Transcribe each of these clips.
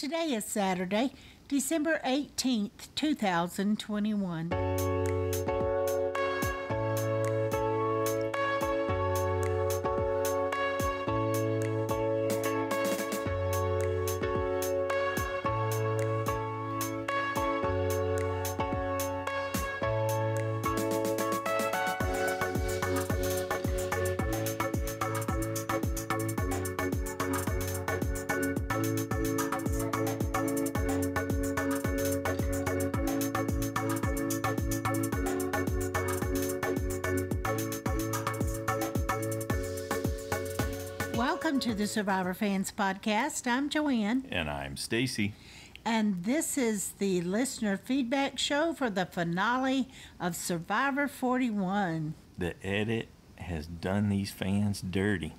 Today is Saturday, December 18th, 2021. Welcome to the Survivor Fans Podcast. I'm Joanne. And I'm Stacy. And this is the listener feedback show for the finale of Survivor 41. The edit has done these fans dirty.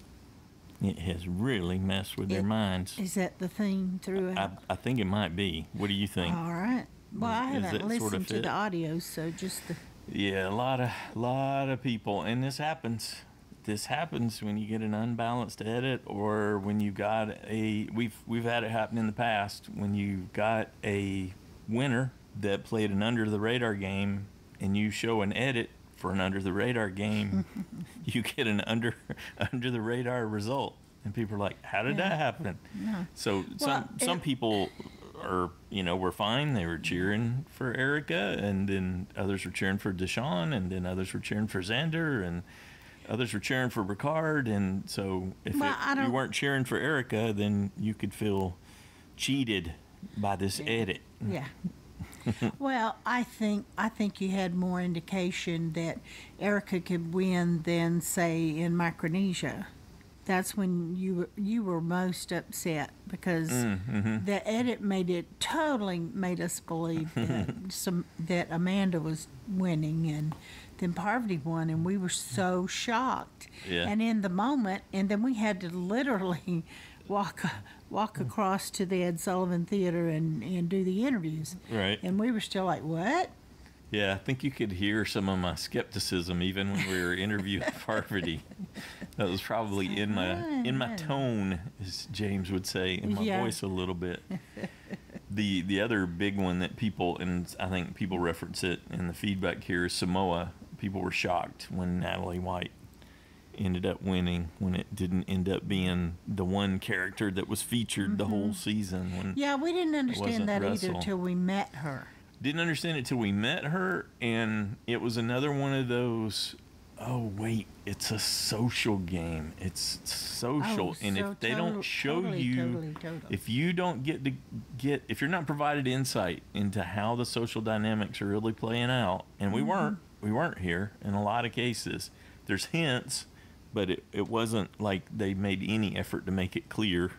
It has really messed with their minds. Is that the theme throughout? I think it might be. What do you think? All right. Well, I haven't listened to the audio, so just the... Yeah, a lot of people. And this happens. This happens when you get an unbalanced edit, or when you got we've had it happen in the past when you got a winner that played an under the radar game and you show an edit for an under the radar game. You get an under the radar result, and people are like, how did that happen? Yeah. So some people were fine. They were cheering for Erica, and then others were cheering for Deshawn, and then others were cheering for Xander, and others were cheering for Ricard. And so if you weren't cheering for Erica, then you could feel cheated by this edit. Yeah. Well, I think you had more indication that Erica could win than, say, in Micronesia. That's when you were most upset, because the edit made us believe that Amanda was winning, and then Parvati won, and we were so shocked. Yeah. And in the moment, and then we had to literally walk across to the Ed Sullivan Theater and do the interviews. Right. And we were still like, what? Yeah, I think you could hear some of my skepticism even when we were interviewing Parvati. That was probably in my tone, as James would say, in my voice a little bit. The other big one that people, and I think people reference it in the feedback here, is Samoa. People were shocked when Natalie White ended up winning, when it didn't end up being the one character that was featured the whole season. Yeah, we didn't understand that either till we met her. Didn't understand it till we met her, and it was another one of those, oh wait, it's a social game. It's social, and if they don't show you, if you don't if you're not provided insight into how the social dynamics are really playing out, and we weren't here in a lot of cases. There's hints, but it wasn't like they made any effort to make it clear.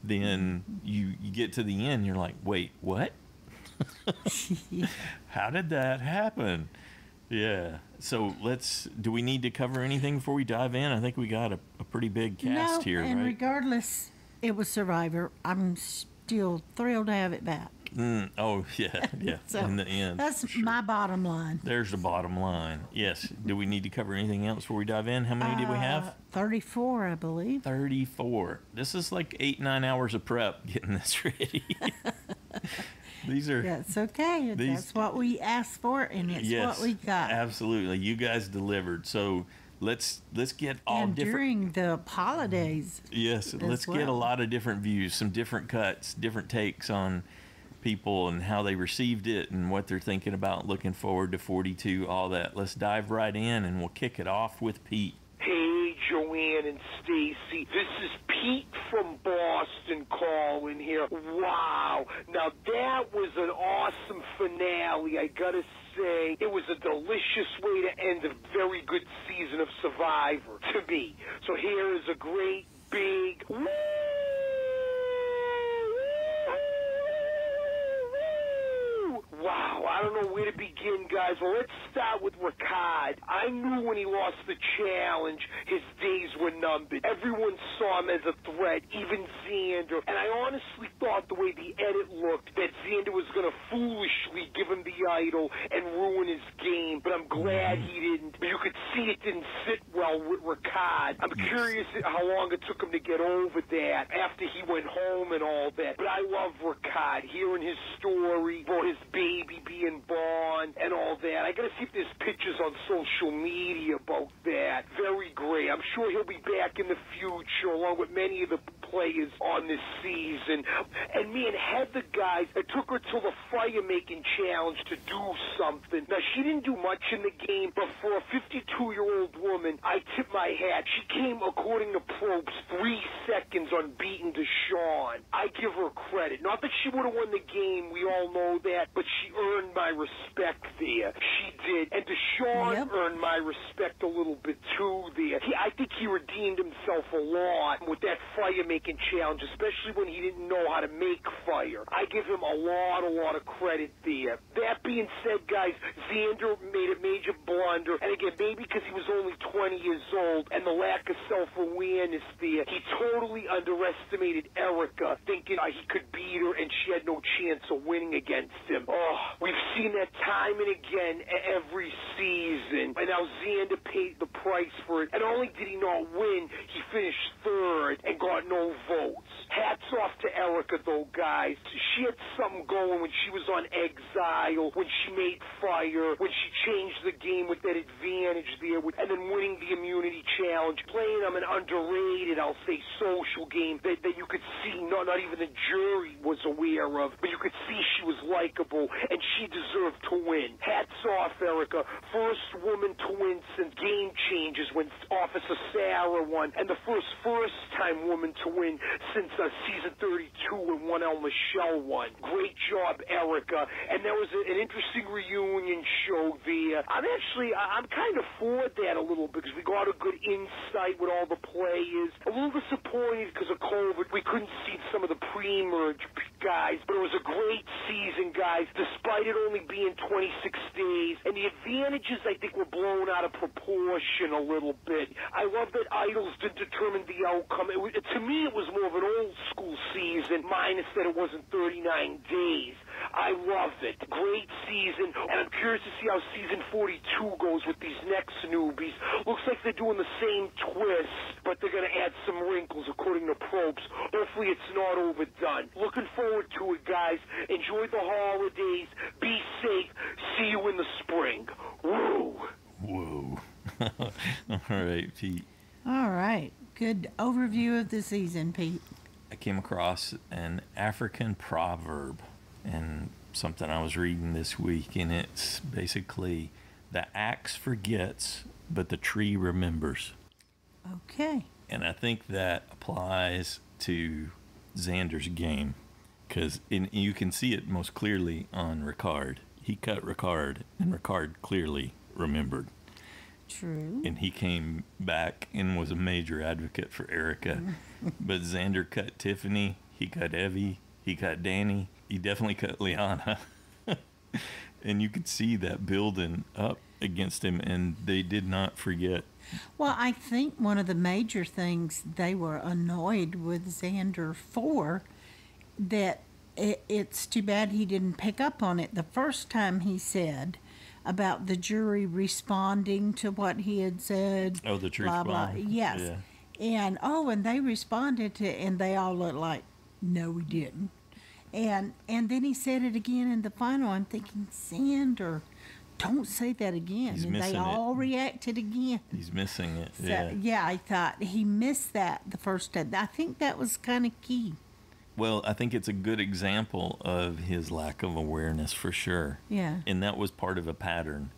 Then you get to the end, you're like, wait, what? How did that happen? Yeah. So do we need to cover anything before we dive in? I think we got a pretty big cast here, and right? Regardless, it was Survivor. I'm still thrilled to have it back. Oh, yeah. So in the end. That's my bottom line. There's the bottom line. Yes. Do we need to cover anything else before we dive in? How many did we have? 34, I believe. 34. This is like 8-9 hours of prep getting this ready. That's okay. That's what we asked for, and it's what we got. Absolutely. You guys delivered. So let's get all different. During the holidays. Yes, let's get a lot of different views, some different cuts, different takes on people and how they received it and what they're thinking about, looking forward to 42, all that. Let's dive right in, and we'll kick it off with Pete. Hey, Joanne and Stacy. This is Pete from Boston calling here. Wow. Now, that was an awesome finale, I gotta say. It was a delicious way to end a very good season of Survivor, to me. So here is a great big... Wow, I don't know where to begin, guys. Well, let's start with Ricard. I knew when he lost the challenge, his days were numbered. Everyone saw him as a threat, even Xander. And I honestly thought the way the edit looked that Xander was going to foolishly give him the idol and ruin his game. But I'm glad he didn't. But you could see it didn't sit well with Ricard. I'm curious how long it took him to get over that after he went home and all that. But I love Ricard, hearing his story about his baby being born and all that. I got to see if there's pictures on social media about that. Very great. I'm sure he'll be back in the future along with many of the players on this season. And me and Heather, guys, it took her till the fire-making challenge to do something. Now, she didn't do much in the game, but for a 52-year-old woman, I tip my hat. She came, according to Probst, 3 seconds unbeaten to Shahin. I give her credit. Not that she would have won the game, we all know that, but she earned my respect there. She did. And Deshaun earned my respect a little bit, too, there. I think he redeemed himself a lot with that fire-making challenge, especially when he didn't know how to make fire. I give him a lot of credit there. That being said, guys, Xander made a major blunder. And again, maybe because he was only 20 years old and the lack of self-awareness there, he totally underestimated Erica, thinking he could beat her and she had no chance of winning against him. Oh, we've seen that time and again every season. And now Xander paid the price for it. And not only did he not win, he finished third and got no votes. Hats off to Erica, though, guys. She had something going when she was on Exile, when she made fire, when she changed the game with that advantage there, and then winning the immunity challenge, playing on an underrated, I'll say, social game that you could see not even the jury was aware of, but you could see she was likable, and she deserved to win. Hats off, Erica. First woman to win since Game Changers when Officer Sarah won, and the first-time woman to win since season 32 when 1L Michelle won. Great job, Erica. And there was an interesting reunion show there. I'm kind of for that a little bit because we got a good insight with all the players. A little disappointed because of COVID. We couldn't see some of the pre-merge guys, but it was a great season, guys, despite it only being 26 days. And the advantages, I think, were blown out of proportion a little bit. I love that idols did determine the outcome. To me, it was more of an old-school season, minus that it wasn't 39 days. I love it. Great season, and I'm curious to see how season 42 goes with these next newbies. Looks like they're doing the same twist, but they're going to add some wrinkles, according to Probst. Hopefully it's not overdone. Looking forward to it, guys. Enjoy the holidays. Be safe. See you in the spring. Woo! Whoa. All right, Pete. All right. Good overview of the season, Pete. I came across an African proverb and something I was reading this week, and it's basically the axe forgets, but the tree remembers. Okay. And I think that applies to Xander's game, because you can see it most clearly on Ricard. He cut Ricard, and Ricard clearly remembered. True. And he came back and was a major advocate for Erica. But Xander cut Tiffany, he cut Evie, he cut Danny, he definitely cut Liana. And you could see that building up against him, and they did not forget. Well, I think one of the major things they were annoyed with Xander for, that it's too bad he didn't pick up on it the first time he said about the jury responding to what he had said. Oh, the jury blah, blah. Yes. Yeah. And they responded to, and they all looked like, no, we didn't. And then he said it again in the final. I'm thinking, Xander, don't say that again. He's and missing they all reacted again. He's missing it. So, yeah, I thought he missed that the first time. I think that was kind of key. Well, I think it's a good example of his lack of awareness for sure. Yeah. And that was part of a pattern.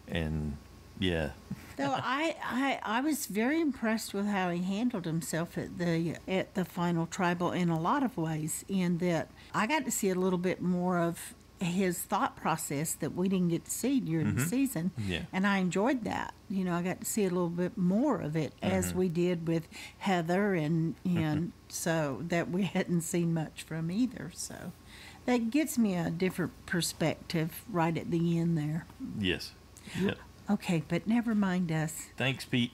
And yeah. Though I was very impressed with how he handled himself at the final tribal in a lot of ways, in that I got to see a little bit more of his thought process that we didn't get to see during the season. Yeah. And I enjoyed that. You know, I got to see a little bit more of it as we did with Heather and so that we hadn't seen much from either. So that gives me a different perspective right at the end there. Yes. Yep. Okay, but never mind us. Thanks, Pete.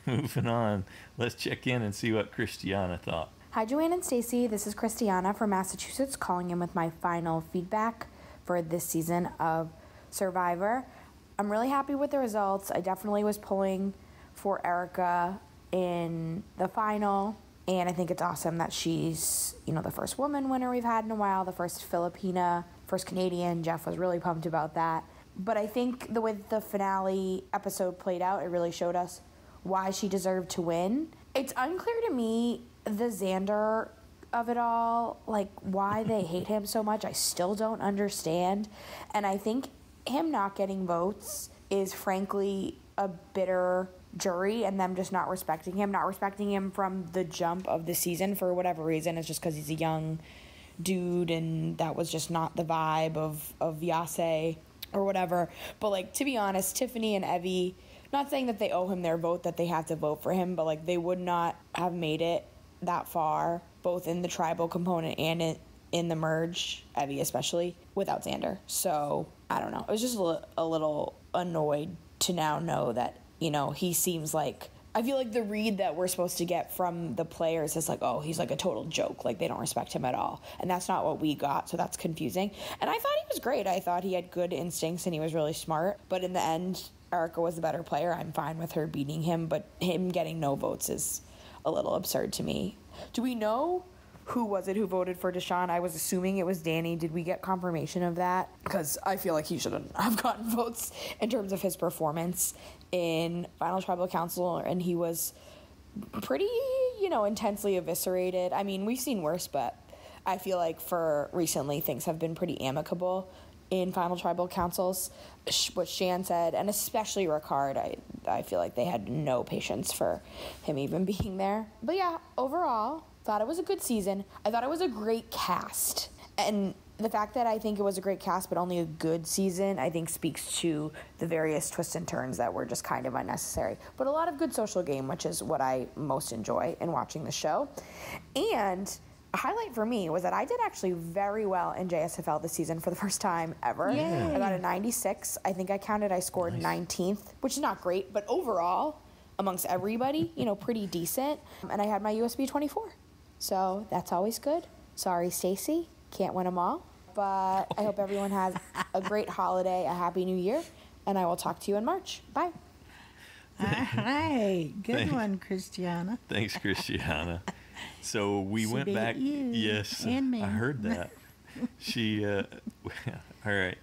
Moving on. Let's check in and see what Christiana thought. Hi, Joanne and Stacy. This is Christiana from Massachusetts calling in with my final feedback for this season of Survivor. I'm really happy with the results. I definitely was pulling for Erica in the final, and I think it's awesome that she's, you know, the first woman winner we've had in a while, the first Filipina, first Canadian. Jeff was really pumped about that. But I think the way the finale episode played out, it really showed us why she deserved to win. It's unclear to me the Xander of it all, like why they hate him so much. I still don't understand. And I think him not getting votes is frankly a bitter jury and them just not respecting him from the jump of the season for whatever reason. It's just because he's a young dude and that was just not the vibe of Yase or whatever. But like, to be honest, Tiffany and Evie, not saying that they owe him their vote, that they have to vote for him, but like they would not have made it that far, both in the tribal component and in the merge, Evie especially, without Xander. So I don't know. I was just a little annoyed to now know that, you know, he seems like, I feel like the read that we're supposed to get from the players is like, oh, he's like a total joke. Like, they don't respect him at all. And that's not what we got, so that's confusing. And I thought he was great. I thought he had good instincts and he was really smart. But in the end, Erica was the better player. I'm fine with her beating him, but him getting no votes is a little absurd to me. Do we know who was it who voted for Deshaun? I was assuming it was Danny. Did we get confirmation of that? Because I feel like he shouldn't have gotten votes in terms of his performance in Final Tribal Council, and he was pretty, you know, intensely eviscerated. I mean, we've seen worse, but I feel like for recently things have been pretty amicable in Final Tribal Councils. What Shan said, and especially Ricard, I feel like they had no patience for him even being there. But yeah, overall, thought it was a good season. I thought it was a great cast. And the fact that I think it was a great cast but only a good season, I think speaks to the various twists and turns that were just kind of unnecessary. But a lot of good social game, which is what I most enjoy in watching the show. And a highlight for me was that I did actually very well in JSFL this season for the first time ever. Yay. I got a 96. I think I counted I scored 19th, which is not great, but overall, amongst everybody, you know, pretty decent. And I had my USB 24. So that's always good. Sorry, Stacy. Can't win them all. But I hope everyone has a great holiday, a happy new year, and I will talk to you in March. Bye. All right. Good one, Christiana. Thanks, Christiana. So we She went beat back. you Yes, and me. I heard that. She, all right,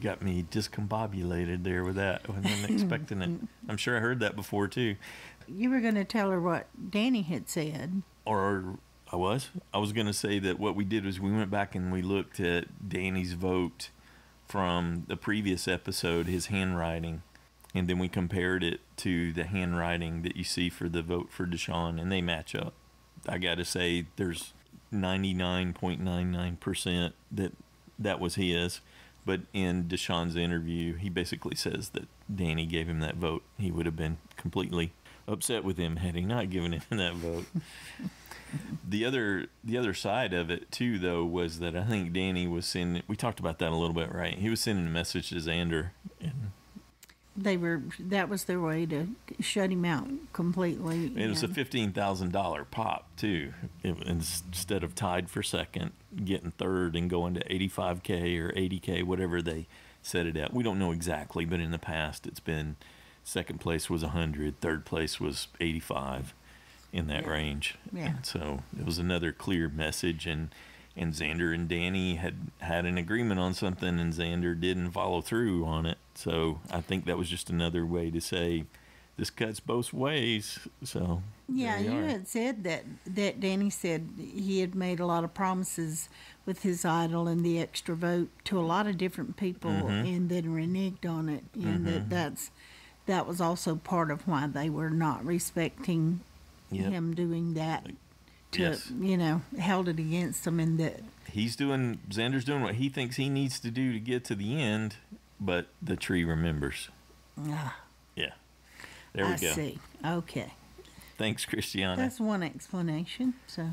got me discombobulated there with that. I wasn't expecting it. I'm sure I heard that before too. You were going to tell her what Danny had said. Or I was going to say that what we did was we went back and we looked at Danny's vote from the previous episode, his handwriting, and then we compared it to the handwriting that you see for the vote for Deshaun, and they match up. I got to say, there's 99.99% that was his. But in Deshaun's interview, he basically says that Danny gave him that vote. He would have been completely upset with him had he not given him that vote. The other side of it too, though, was that I think Danny was sending. We talked about that a little bit, right? He was sending a message to Xander. That was their way to shut him out completely. It was a $15,000 pop too. Instead of tied for second, getting third and going to 85K or 80K, whatever they set it at. We don't know exactly, but in the past it's been second place was 100, third place was 85, in that range. Yeah. And so it was another clear message, and Xander and Danny had an agreement on something, and Xander didn't follow through on it. So I think that was just another way to say this cuts both ways. So yeah, you had said that Danny said he had made a lot of promises with his idol and the extra vote to a lot of different people, and then reneged on it, and that was also part of why they were not respecting him doing that Yes. held it against him, and that Xander's doing what he thinks he needs to do to get to the end, but the tree remembers. Ah, Yeah. There we I go. see. Okay. Thanks, Christiana. That's one explanation. So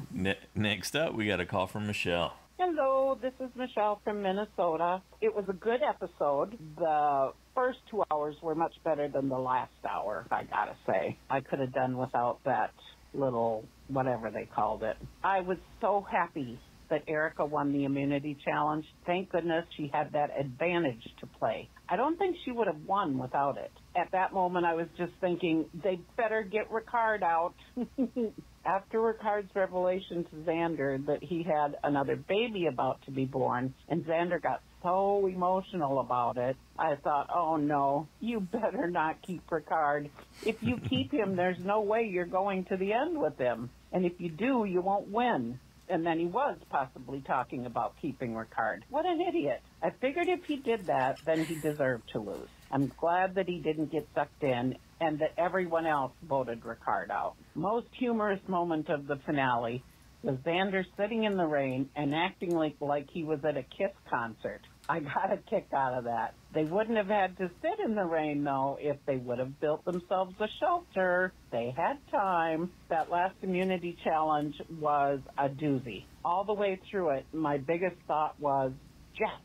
Next up, we got a call from Michelle. Hello, this is Michelle from Minnesota. It was a good episode. The first 2 hours were much better than the last hour, I gotta say. I could have done without that little whatever they called it. I was so happy that Erica won the immunity challenge. Thank goodness she had that advantage to play. I don't think she would have won without it. At that moment, I was just thinking, they better get Ricard out. After Ricard's revelation to Xander that he had another baby about to be born, and Xander got so emotional about it, I thought, oh no, you better not keep Ricard. If you keep him, there's no way you're going to the end with him. And if you do, you won't win. And then he was possibly talking about keeping Ricard. What an idiot. I figured if he did that, then he deserved to lose. I'm glad that he didn't get sucked in and that everyone else voted Ricard out. Most humorous moment of the finale was Xander sitting in the rain and acting like he was at a Kiss concert. I got a kick out of that. They wouldn't have had to sit in the rain, though, if they would have built themselves a shelter. They had time. That last immunity challenge was a doozy. All the way through it, my biggest thought was, Jeff,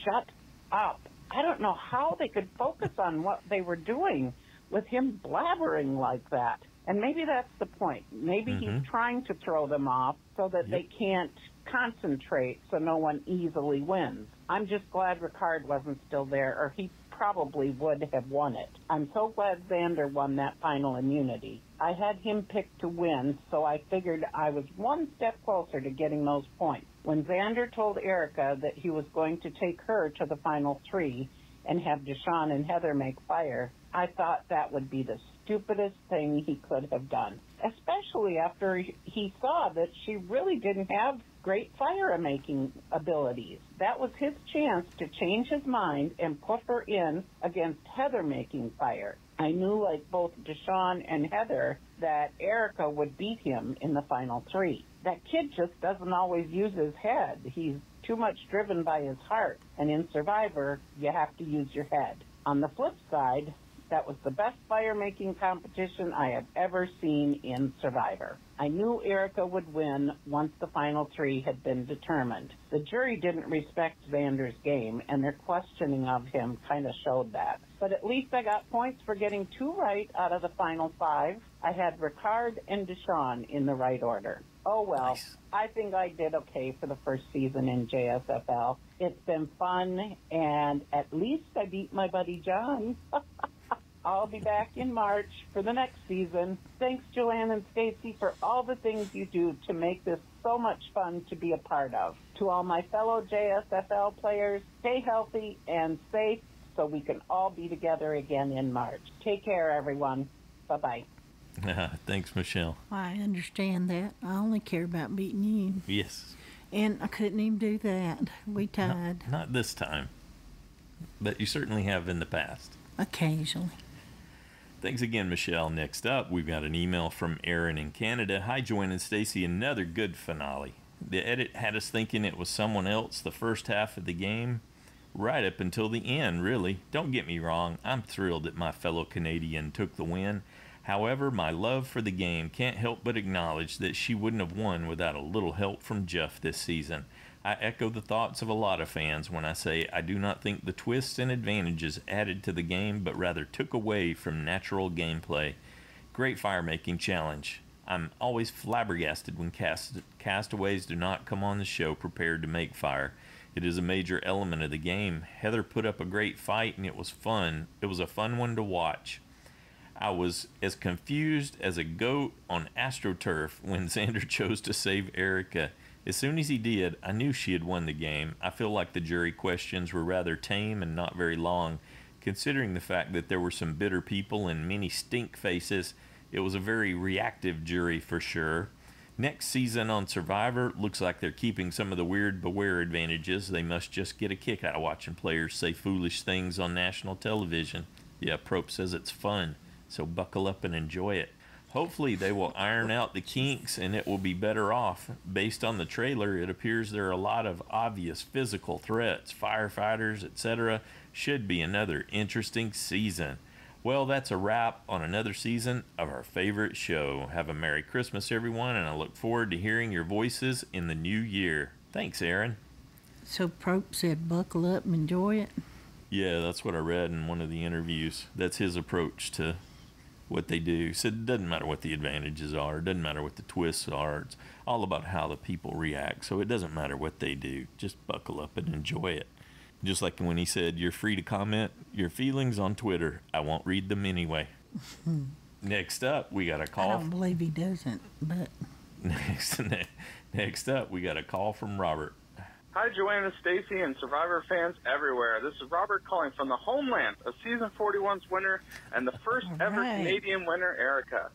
shut up. I don't know how they could focus on what they were doing with him blabbering like that. And maybe that's the point. Maybe he's trying to throw them off so that they can't concentrate so no one easily wins. I'm just glad Ricard wasn't still there, or he probably would have won it. I'm so glad Xander won that final immunity. I had him picked to win, so I figured I was one step closer to getting those points. When Xander told Erica that he was going to take her to the final three and have Deshawn and Heather make fire, I thought that would be the stupidest thing he could have done, especially after he saw that she really didn't have great fire-making abilities. That was his chance to change his mind and put her in against Heather making fire. I knew, like both Deshawn and Heather, that Erica would beat him in the final three. That kid just doesn't always use his head. He's too much driven by his heart. And in Survivor, you have to use your head. On the flip side, that was the best fire-making competition I have ever seen in Survivor. I knew Erica would win once the final three had been determined. The jury didn't respect Xander's game, and their questioning of him kind of showed that. But at least I got points for getting 2 right out of the final 5. I had Ricard and Deshawn in the right order. Oh, well, nice. I think I did okay for the first season in JSFL. It's been fun, and at least I beat my buddy John. I'll be back in March for the next season. Thanks, Joanne and Stacy, for all the things you do to make this so much fun to be a part of. To all my fellow JSFL players, stay healthy and safe so we can all be together again in March. Take care, everyone. Bye-bye. Thanks, Michelle. I understand that. I only care about beating you. Yes. And I couldn't even do that. We tied. Not this time. But you certainly have in the past. Occasionally. Thanks again, Michelle. Next up, we've got an email from Erin in Canada. Hi, Joanne and Stacy. Another good finale. The edit had us thinking it was someone else the first half of the game, right up until the end, really. Don't get me wrong. I'm thrilled that my fellow Canadian took the win. However, my love for the game can't help but acknowledge that she wouldn't have won without a little help from Jeff this season. I echo the thoughts of a lot of fans when I say I do not think the twists and advantages added to the game, but rather took away from natural gameplay. Great fire-making challenge. I'm always flabbergasted when castaways do not come on the show prepared to make fire. It is a major element of the game. Heather put up a great fight, and it was fun. It was a fun one to watch. I was as confused as a goat on AstroTurf when Xander chose to save Erica. As soon as he did, I knew she had won the game. I feel like the jury questions were rather tame and not very long. Considering the fact that there were some bitter people and many stink faces, it was a very reactive jury for sure. Next season on Survivor, looks like they're keeping some of the weird beware advantages. They must just get a kick out of watching players say foolish things on national television. Yeah, Prope says it's fun, so buckle up and enjoy it. Hopefully they will iron out the kinks and it will be better off. Based on the trailer, it appears there are a lot of obvious physical threats. Firefighters, etc. Should be another interesting season. Well, that's a wrap on another season of our favorite show. Have a Merry Christmas, everyone, and I look forward to hearing your voices in the new year. Thanks, Erin. So Prope said buckle up and enjoy it? Yeah, that's what I read in one of the interviews. That's his approach to what they do. He said it doesn't matter what the advantages are. It doesn't matter what the twists are. It's all about how the people react. So it doesn't matter what they do. Just buckle up and enjoy it. Just like when he said, you're free to comment your feelings on Twitter. I won't read them anyway. Next up, we got a call. I don't believe he doesn't, but... Next up, we got a call from Robert. Hi, Joanna, Stacy, and Survivor fans everywhere. This is Robert calling from the homeland of Season 41's winner and the first ever Canadian winner, Erica.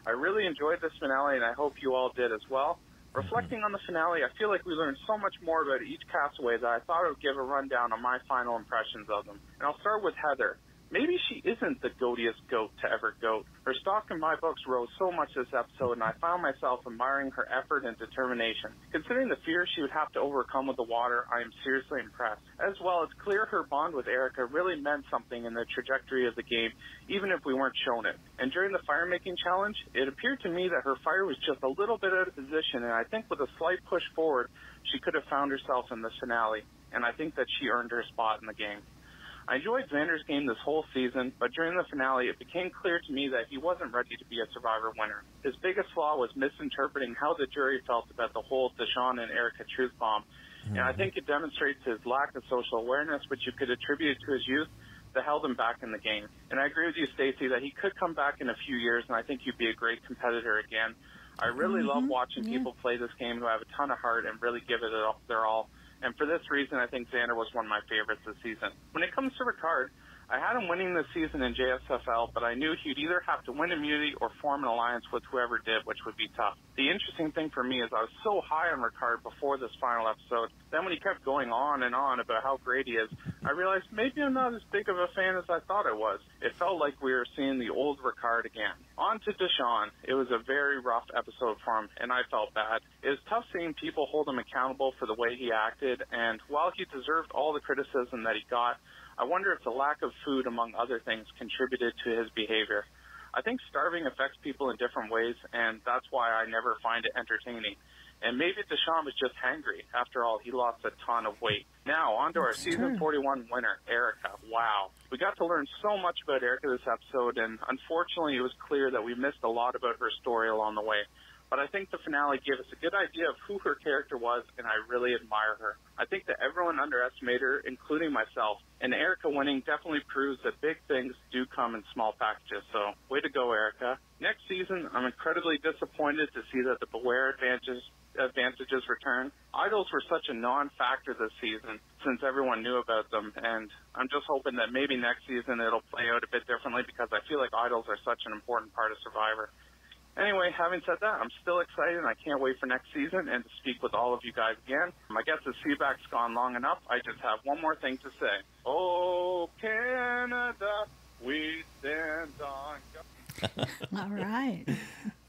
I really enjoyed this finale, and I hope you all did as well. Reflecting on the finale, I feel like we learned so much more about each castaway that I thought I would give a rundown on my final impressions of them. And I'll start with Heather. Maybe she isn't the goatiest goat to ever goat. Her stock in my books rose so much this episode, and I found myself admiring her effort and determination. Considering the fear she would have to overcome with the water, I am seriously impressed. As well, it's clear her bond with Erica really meant something in the trajectory of the game, even if we weren't shown it. And during the fire-making challenge, it appeared to me that her fire was just a little bit out of position, and I think with a slight push forward, she could have found herself in the finale, and I think that she earned her spot in the game. I enjoyed Xander's game this whole season, but during the finale, it became clear to me that he wasn't ready to be a Survivor winner. His biggest flaw was misinterpreting how the jury felt about the whole Deshaun and Erica truth bomb, and I think it demonstrates his lack of social awareness, which you could attribute to his youth, that held him back in the game. And I agree with you, Stacy, that he could come back in a few years, and I think you'd be a great competitor again. I really love watching people play this game who have a ton of heart and really give it their all. And for this reason, I think Xander was one of my favorites this season. When it comes to Ricard, I had him winning this season in JSFL, but I knew he'd either have to win immunity or form an alliance with whoever did, which would be tough. The interesting thing for me is I was so high on Ricard before this final episode. Then when he kept going on and on about how great he is, I realized maybe I'm not as big of a fan as I thought I was. It felt like we were seeing the old Ricard again. On to Deshaun. It was a very rough episode for him, and I felt bad. It was tough seeing people hold him accountable for the way he acted, and while he deserved all the criticism that he got, I wonder if the lack of food, among other things, contributed to his behavior. I think starving affects people in different ways, and that's why I never find it entertaining. And maybe Deshaun was just hangry. After all, he lost a ton of weight. Now, on to our Season 41 winner, Erica. Wow. We got to learn so much about Erica this episode, and unfortunately, it was clear that we missed a lot about her story along the way. But I think the finale gave us a good idea of who her character was, and I really admire her. I think that everyone underestimated her, including myself, and Erica winning definitely proves that big things do come in small packages, so way to go, Erica. Next season, I'm incredibly disappointed to see that the Beware advantages return. Idols were such a non-factor this season since everyone knew about them, and I'm just hoping that maybe next season it'll play out a bit differently because I feel like idols are such an important part of Survivor. Anyway, having said that, I'm still excited, and I can't wait for next season and to speak with all of you guys again. I guess the feedback's gone long enough. I just have one more thing to say. Oh, Canada, we stand on God. All right.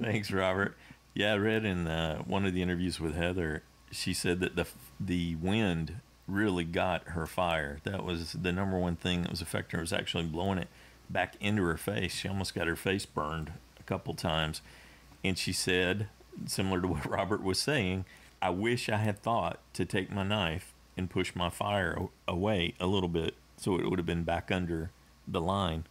Thanks, Robert. Yeah, I read in one of the interviews with Heather, she said that the wind really got her fire. That was the number one thing that was affecting her, was actually blowing it back into her face. She almost got her face burned a couple times, and she said, similar to what Robert was saying, I wish I had thought to take my knife and push my fire away a little bit so it would have been back under the line.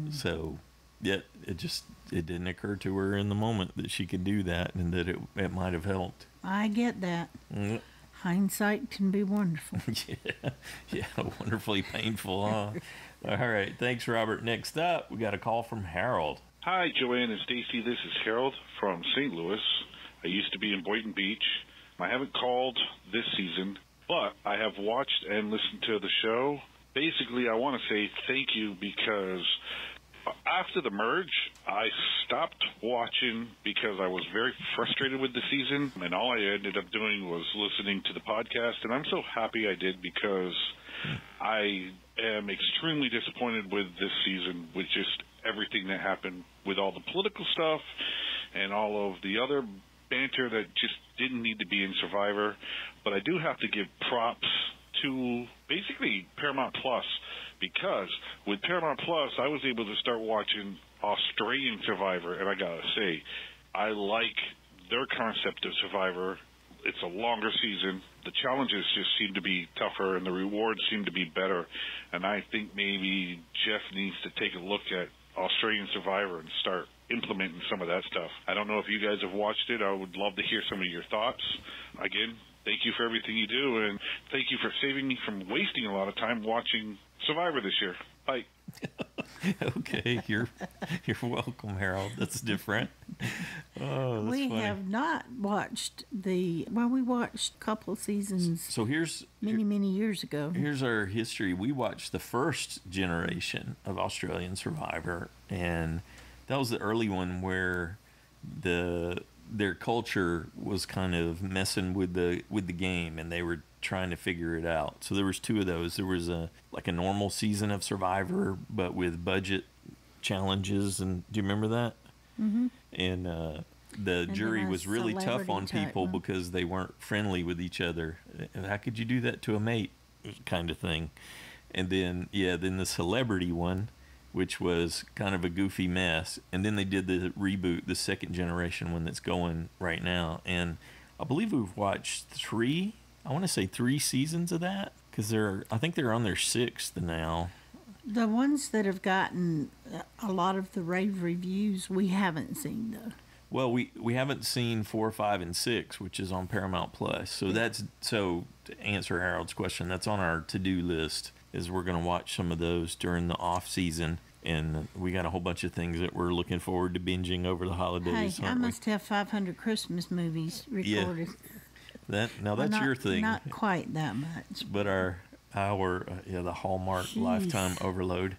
So yet it didn't occur to her in the moment that she could do that, and that it might have helped. I get that. Hindsight can be wonderful. yeah, wonderfully painful, huh? All right, thanks, Robert. Next up, we got a call from Harold. Hi, Joanne and Stacy. This is Harold from St. Louis. I used to be in Boynton Beach. I haven't called this season, but I have watched and listened to the show. Basically, I want to say thank you because after the merge, I stopped watching because I was very frustrated with the season, and all I ended up doing was listening to the podcast, and I'm so happy I did because I am extremely disappointed with this season with just everything that happened with all the political stuff and all of the other banter that just didn't need to be in Survivor. But I do have to give props to basically Paramount Plus, because with Paramount Plus, I was able to start watching Australian Survivor, and I gotta say, I like their concept of Survivor. It's a longer season. The challenges just seem to be tougher, and the rewards seem to be better. And I think maybe Jeff needs to take a look at Australian Survivor and start implementing some of that stuff. I don't know if you guys have watched it. I would love to hear some of your thoughts. Again, thank you for everything you do, and thank you for saving me from wasting a lot of time watching Survivor this year. Bye. Okay, you're welcome, Harold. That's different. Oh, that's we funny. have not watched we watched a couple seasons. So many years ago. Here's our history. We watched the first generation of Australian Survivor, and that was the early one where their culture was kind of messing with the game, and they were trying to figure it out. So there was two of those. There was a normal season of Survivor, but with budget challenges. And do you remember that? Mm-hmm. And the jury was really tough on people because they weren't friendly with each other. How could you do that to a mate? Kind of thing. And then the celebrity one, which was kind of a goofy mess. And then they did the reboot, the second generation one that's going right now. And I believe we've watched three seasons of that, because I think they're on their sixth now. The ones that have gotten a lot of the rave reviews, we haven't seen though. Well, we haven't seen 4, 5, and 6, which is on Paramount Plus. So to answer Harold's question, that's on our to-do list, is we're going to watch some of those during the off season. And we got a whole bunch of things that we're looking forward to binging over the holidays. Hey, I must have 500 Christmas movies recorded. Yeah. That's your thing. Not quite that much. But the Hallmark Lifetime Overload.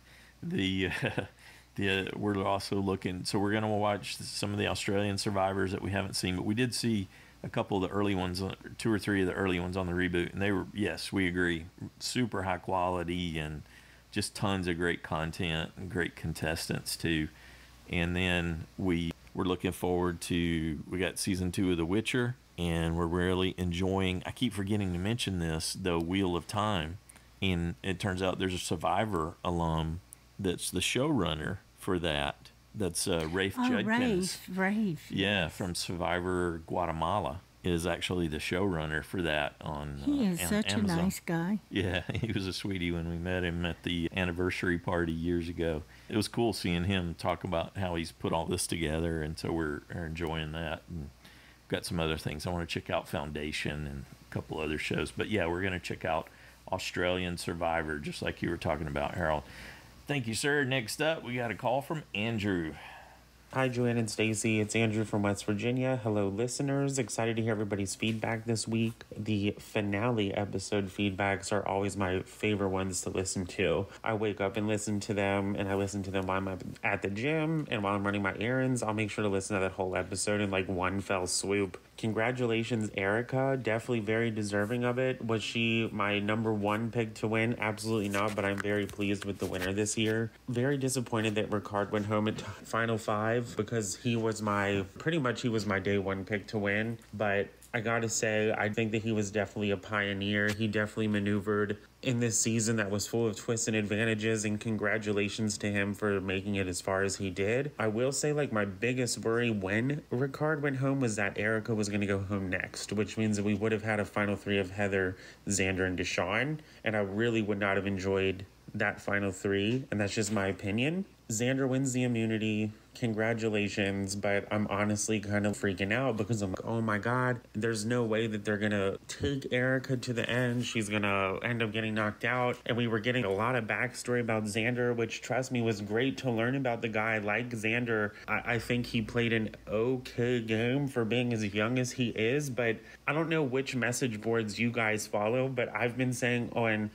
We're also looking. So we're going to watch some of the Australian Survivors that we haven't seen, but we did see a couple of the early ones, 2 or 3 of the early ones on the reboot, and they were, yes, we agree, super high quality and just tons of great content and great contestants too. And then we're looking forward to, we got season 2 of The Witcher, and we're really enjoying, I keep forgetting to mention this, the Wheel of Time. And it turns out there's a Survivor alum that's the showrunner for that. That's Rafe Judkins. Rafe. Yeah, from Survivor Guatemala is actually the showrunner for that on He is such Amazon. a nice guy. Yeah, he was a sweetie when we met him at the anniversary party years ago. It was cool seeing him talk about how he's put all this together, and so we're enjoying that. And got some other things. I want to check out Foundation and a couple other shows. But yeah, we're going to check out Australian Survivor, just like you were talking about, Harold. Thank you, sir. Next up, we got a call from Andrew. Hi, Joanne and Stacy. It's Andrew from West Virginia. Hello, listeners. Excited to hear everybody's feedback this week. The finale episode feedbacks are always my favorite ones to listen to. I wake up and listen to them, and I listen to them while I'm at the gym and while I'm running my errands. I'll make sure to listen to that whole episode in like one fell swoop. Congratulations, Erica. Definitely very deserving of it. Was she my number 1 pick to win? Absolutely not, but I'm very pleased with the winner this year. Very disappointed that Ricard went home at Final 5 because he was my day 1 pick to win. But I gotta say, I think that he was definitely a pioneer. He definitely maneuvered in this season that was full of twists and advantages, and congratulations to him for making it as far as he did. I will say, like, my biggest worry when Ricard went home was that Erica was going to go home next, which means that we would have had a final 3 of Heather, Xander, and Deshawn, and I really would not have enjoyed that final 3, and that's just my opinion. Xander wins the immunity. Congratulations, but I'm honestly kind of freaking out because I'm like, oh my god, there's no way that they're gonna take Erica to the end. She's gonna end up getting knocked out. And we were getting a lot of backstory about Xander, which, trust me, was great to learn about the guy. Like Xander, I think he played an okay game for being as young as he is, but I don't know which message boards you guys follow, but I've been saying on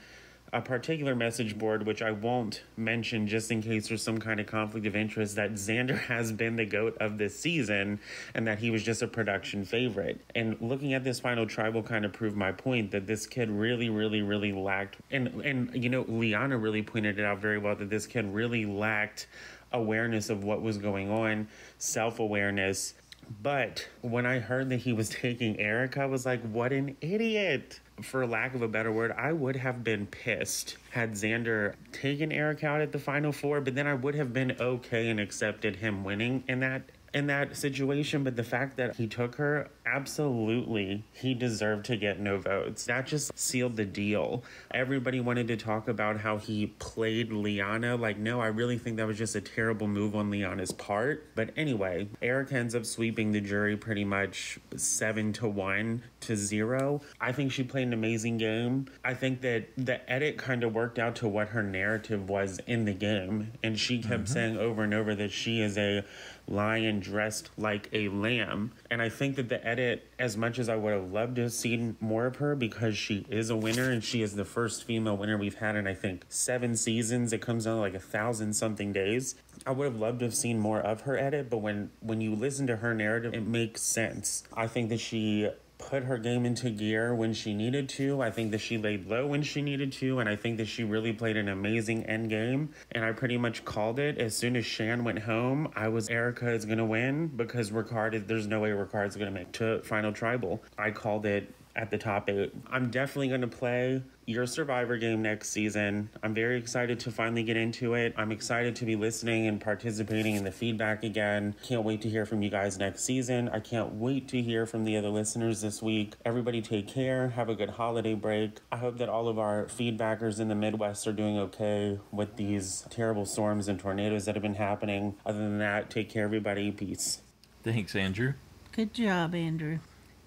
a particular message board, which I won't mention just in case there's some kind of conflict of interest, that Xander has been the GOAT of this season and that he was just a production favorite. And looking at this final tribal kind of proved my point that this kid really, really, really lacked, and you know, Liana really pointed it out very well, that this kid really lacked awareness of what was going on, self-awareness. But when I heard that he was taking Erica, I was like, what an idiot. For lack of a better word, I would have been pissed had Xander taken Erica out at the Final Four, but then I would have been okay and accepted him winning in that situation. But the fact that he took her, absolutely, he deserved to get no votes. That just sealed the deal. Everybody wanted to talk about how he played Liana. Like, no, I really think that was just a terrible move on Liana's part. But anyway, Erica ends up sweeping the jury pretty much 7-1 to 0. I think she played an amazing game. I think that the edit kind of worked out to what her narrative was in the game. And she kept saying over and over that she is a lion dressed like a lamb. And I think that the edit, as much as I would have loved to have seen more of her, because she is a winner and she is the first female winner we've had in, I think, 7 seasons. It comes out like 1,000-something days. I would have loved to have seen more of her edit, but when you listen to her narrative, it makes sense. I think that she put her game into gear when she needed to. I think that she laid low when she needed to, and I think that she really played an amazing end game. And I pretty much called it as soon as Shan went home. I was Erica is going to win because there's no way Ricard's going to make to Final Tribal. I called it at the top 8. I'm definitely going to play your Survivor game next season. I'm very excited to finally get into it. I'm excited to be listening and participating in the feedback again. Can't wait to hear from you guys next season. I can't wait to hear from the other listeners this week. Everybody take care. Have a good holiday break. I hope that all of our feedbackers in the Midwest are doing okay with these terrible storms and tornadoes that have been happening. Other than that, take care, everybody. Peace. Thanks, Andrew. Good job, Andrew.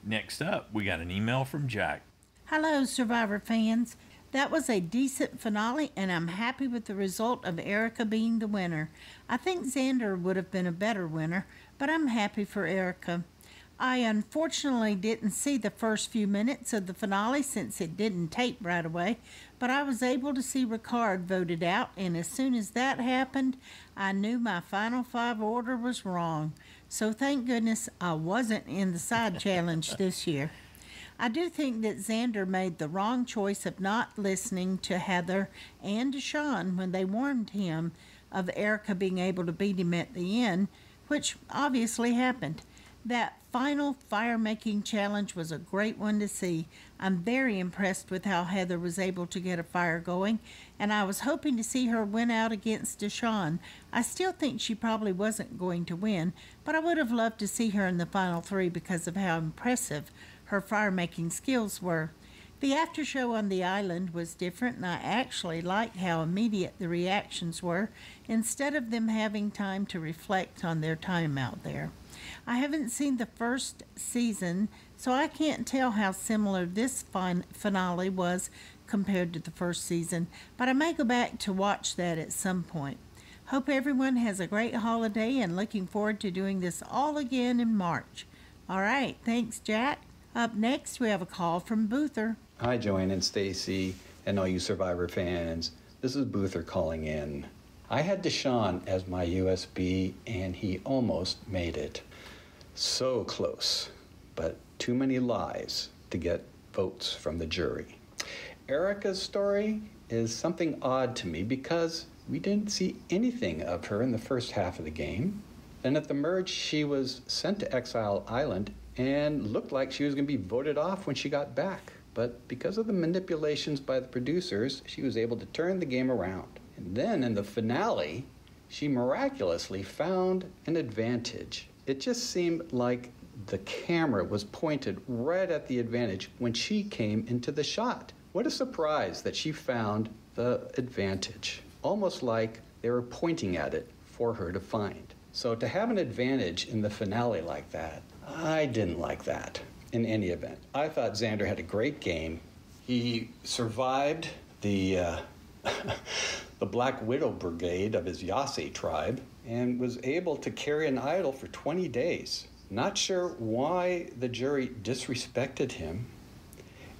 Next up, we got an email from Jack. Hello, Survivor fans. That was a decent finale, and I'm happy with the result of Erica being the winner. I think Xander would have been a better winner, but I'm happy for Erica. I unfortunately didn't see the first few minutes of the finale since it didn't tape right away, but I was able to see Ricard voted out, and as soon as that happened, I knew my Final 5 order was wrong. So thank goodness I wasn't in the side challenge this year. I do think that Xander made the wrong choice of not listening to Heather and Shahin when they warned him of Erica being able to beat him at the end, which obviously happened. That final fire-making challenge was a great one to see. I'm very impressed with how Heather was able to get a fire going, and I was hoping to see her win out against Deshawn. I still think she probably wasn't going to win, but I would have loved to see her in the final 3 because of how impressive her fire-making skills were. The after show on the island was different, and I actually liked how immediate the reactions were, instead of them having time to reflect on their time out there. I haven't seen the first season, so I can't tell how similar this finale was compared to the first season, but I may go back to watch that at some point. Hope everyone has a great holiday and looking forward to doing this all again in March. All right, thanks, Jack. Up next, we have a call from Boother. Hi, Joanne and Stacy, and all you Survivor fans. This is Boother calling in. I had Deshawn as my USB, and he almost made it. So close, but too many lies to get votes from the jury. Erica's story is something odd to me because we didn't see anything of her in the first half of the game. Then at the merge, she was sent to Exile Island and looked like she was going to be voted off when she got back. But because of the manipulations by the producers, she was able to turn the game around. And then in the finale, she miraculously found an advantage. It just seemed like the camera was pointed right at the advantage when she came into the shot. What a surprise that she found the advantage. Almost like they were pointing at it for her to find. So to have an advantage in the finale like that, I didn't like that in any event. I thought Xander had a great game. He survived the Black Widow Brigade of his Yase tribe and was able to carry an idol for 20 days. Not sure why the jury disrespected him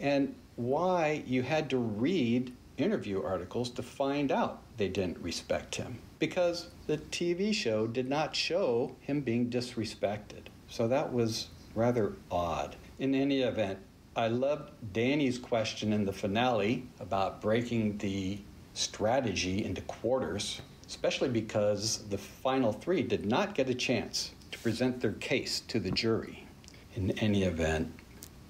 and why you had to read interview articles to find out they didn't respect him, because the TV show did not show him being disrespected. So that was rather odd. In any event, I loved Danny's question in the finale about breaking the strategy into quarters. especially because the final three did not get a chance to present their case to the jury. In any event,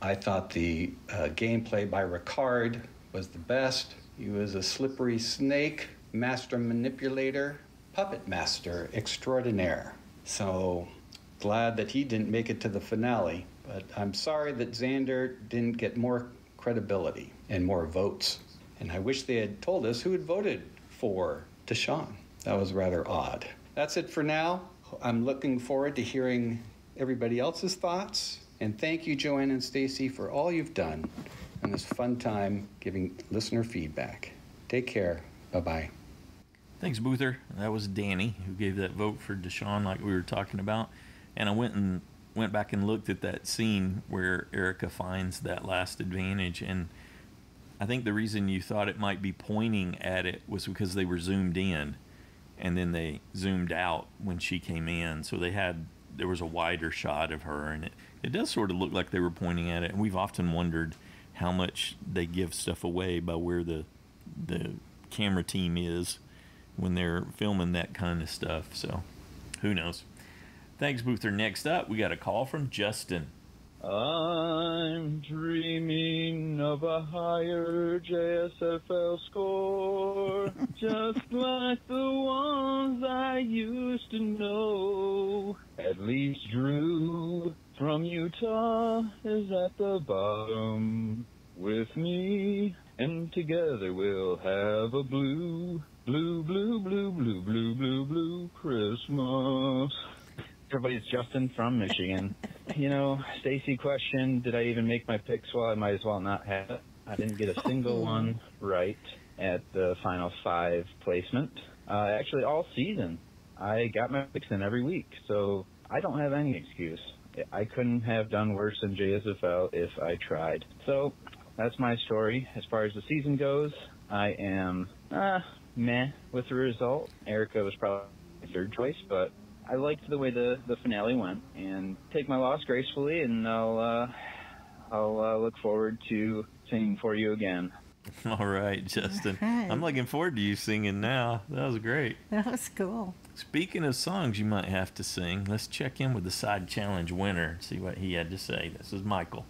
I thought the gameplay by Ricard was the best. He was a slippery snake, master manipulator, puppet master extraordinaire. So glad that he didn't make it to the finale, but I'm sorry that Xander didn't get more credibility and more votes. And I wish they had told us who had voted for Deshaun. That was rather odd. That's it for now. I'm looking forward to hearing everybody else's thoughts. And thank you, Joanne and Stacy, for all you've done on this fun time giving listener feedback. Take care. Bye-bye. Thanks, Boother. That was Danny who gave that vote for Deshaun like we were talking about. And I went back and looked at that scene where Erica finds that last advantage. And I think the reason you thought it might be pointing at it was because they were zoomed in. And then they zoomed out when she came in. So there was a wider shot of her. And it does sort of look like they were pointing at it. And we've often wondered how much they give stuff away by where the camera team is when they're filming that kind of stuff. So who knows? Thanks, Boother. Next up, we got a call from Justin. I'm dreaming of a higher JSFL score, just like the ones I used to know. At least Drew from Utah is at the bottom with me, and together we'll have a blue Christmas. Everybody's Justin from Michigan. You know, Stacy questioned, did I even make my picks? Well, I might as well not have it. I didn't get a single one right at the final 5 placement. Actually, all season, I got my picks in every week, so I don't have any excuse. I couldn't have done worse in JSFL if I tried. So that's my story. As far as the season goes, I am meh with the result. Erica was probably my third choice, but I liked the way the finale went, and take my loss gracefully, and I'll look forward to singing for you again. All right, Justin. Right. I'm looking forward to you singing now. That was great. That was cool. Speaking of songs you might have to sing, let's check in with the side challenge winner and see what he had to say. This is Michael.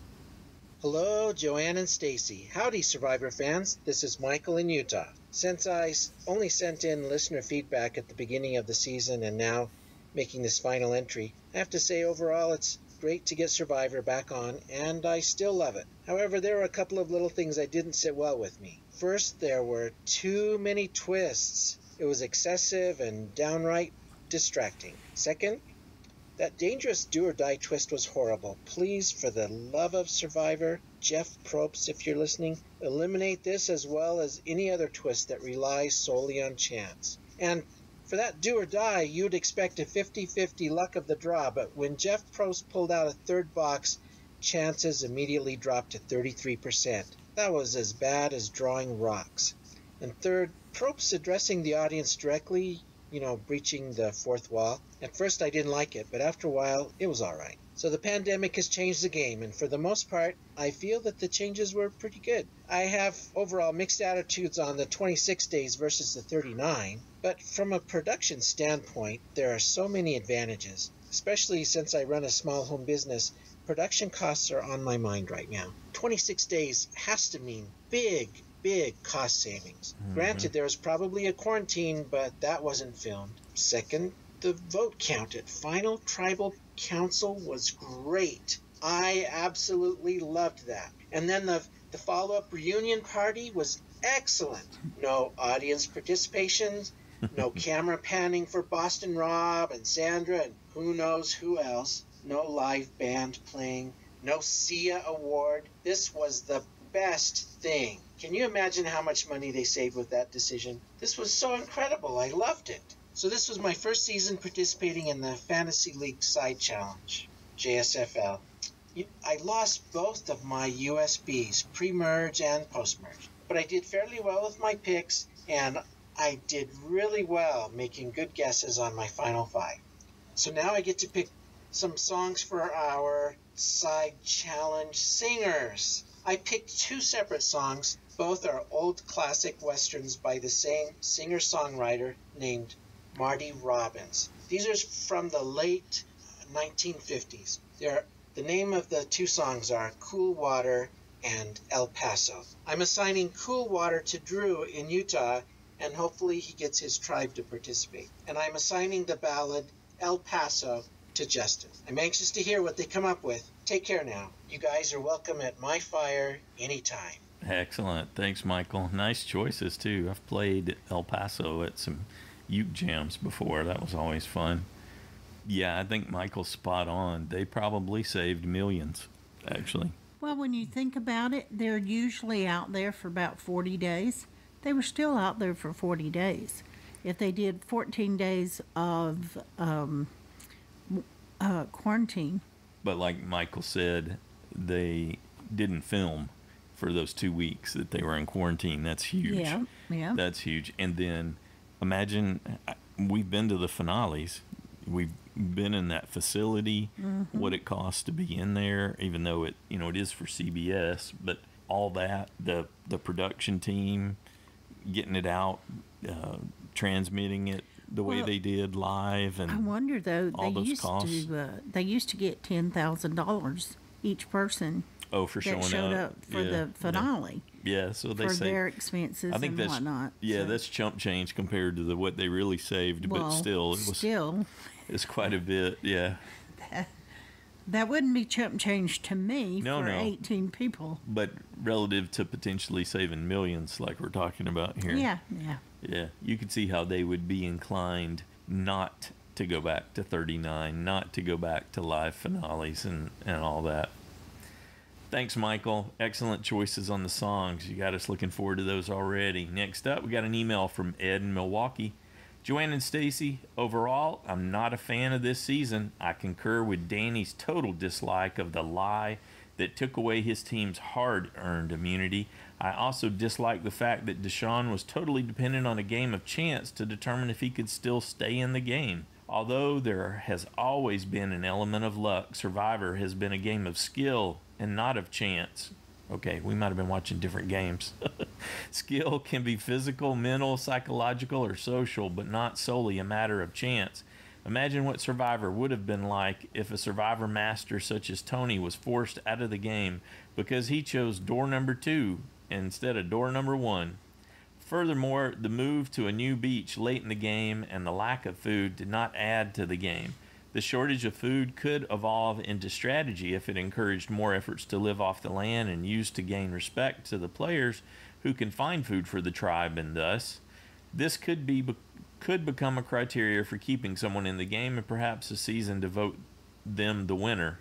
Hello, Joanne and Stacy. Howdy, Survivor fans. This is Michael in Utah. Since I only sent in listener feedback at the beginning of the season and now making this final entry, I have to say overall it's great to get Survivor back on, and I still love it. However, there were a couple of little things that didn't sit well with me. First, there were too many twists. It was excessive and downright distracting. Second, that dangerous do-or-die twist was horrible. Please, for the love of Survivor, Jeff Probst, if you're listening, eliminate this as well as any other twist that relies solely on chance. And for that do or die, you'd expect a 50-50 luck of the draw, but when Jeff Probst pulled out a third box, chances immediately dropped to 33%. That was as bad as drawing rocks. And third, Probst addressing the audience directly, breaching the fourth wall. At first I didn't like it, but after a while, it was all right. So the pandemic has changed the game, and for the most part, I feel that the changes were pretty good. I have overall mixed attitudes on the 26 days versus the 39, but from a production standpoint, there are so many advantages. Especially since I run a small home business, production costs are on my mind right now. 26 days has to mean big cost savings. Mm-hmm. Granted, there was probably a quarantine, but that wasn't filmed. Second, the vote count at Final Tribal Council was great. I absolutely loved that. And then the follow-up reunion party was excellent. No audience participation, no camera panning for Boston Rob and Sandra and who knows who else, no live band playing, no SIA award. This was the best thing. Can you imagine how much money they saved with that decision? This was so incredible. I loved it. So this was my first season participating in the Fantasy League Side Challenge, JSFL. I lost both of my USBs, pre-merge and post-merge, but I did fairly well with my picks, and I did really well making good guesses on my final 5. So now I get to pick some songs for our side challenge singers. I picked 2 separate songs, Both are old classic westerns by the same singer-songwriter named Marty Robbins. These are from the late 1950s. The name of the two songs are Cool Water and El Paso. I'm assigning Cool Water to Drew in Utah, and hopefully he gets his tribe to participate. And I'm assigning the ballad El Paso to Justin. I'm anxious to hear what they come up with. Take care now. You guys are welcome at my fire anytime. Excellent. Thanks, Michael. Nice choices, too. I've played El Paso at some uke jams before. That was always fun. Yeah, I think Michael's spot on. They probably saved millions, actually. Well, when you think about it, they're usually out there for about 40 days. They were still out there for 40 days. If they did 14 days of quarantine. But like Michael said, they didn't film for those 2 weeks that they were in quarantine. That's huge. Yeah. That's huge. And then imagine, we've been to the finales. We've been in that facility, what it costs to be in there, even though it is for CBS, but all that, the production team, getting it out, transmitting it the way they did live, and I wonder though, all those costs. They used to get $10,000 each person. Oh, for that showed up for the finale. Yeah, so they for say their expenses and whatnot. Yeah, so. That's chump change compared to what they really saved, but still, it's quite a bit. Yeah. That wouldn't be chump change to me for 18 people. But relative to potentially saving millions, like we're talking about here. Yeah. Yeah, you could see how they would be inclined not to go back to 39, not to go back to live finales and all that. Thanks, Michael. Excellent choices on the songs. You got us looking forward to those already. Next up, we got an email from Ed in Milwaukee. Joanne and Stacy, overall, I'm not a fan of this season. I concur with Danny's total dislike of the lie that took away his team's hard-earned immunity. I also dislike the fact that Deshaun was totally dependent on a game of chance to determine if he could still stay in the game. Although there has always been an element of luck, Survivor has been a game of skill and not of chance. Okay, we might have been watching different games. Skill can be physical, mental, psychological, or social, but not solely a matter of chance. Imagine what Survivor would have been like if a Survivor master such as Tony was forced out of the game because he chose door number 2 instead of door number 1. Furthermore, the move to a new beach late in the game and the lack of food did not add to the game. The shortage of food could evolve into strategy if it encouraged more efforts to live off the land and used to gain respect to the players who can find food for the tribe, and thus this could become a criteria for keeping someone in the game and perhaps a season to vote them the winner.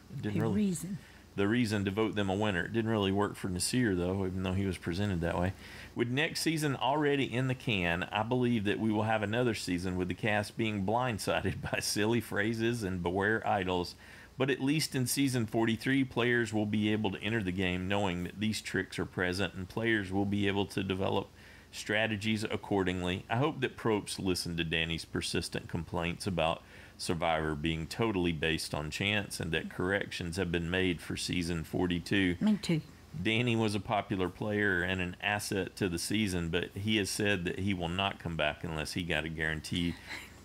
The reason to vote them a winner. It didn't really work for Nasir, though, even though he was presented that way. With next season already in the can, I believe that we will have another season with the cast being blindsided by silly phrases and beware idols. But at least in season 43, players will be able to enter the game knowing that these tricks are present, and players will be able to develop strategies accordingly. I hope that Probst listened to Danny's persistent complaints about Survivor being totally based on chance and that corrections have been made for season 42. Me too. Danny was a popular player and an asset to the season, but he has said that he will not come back unless he got a guarantee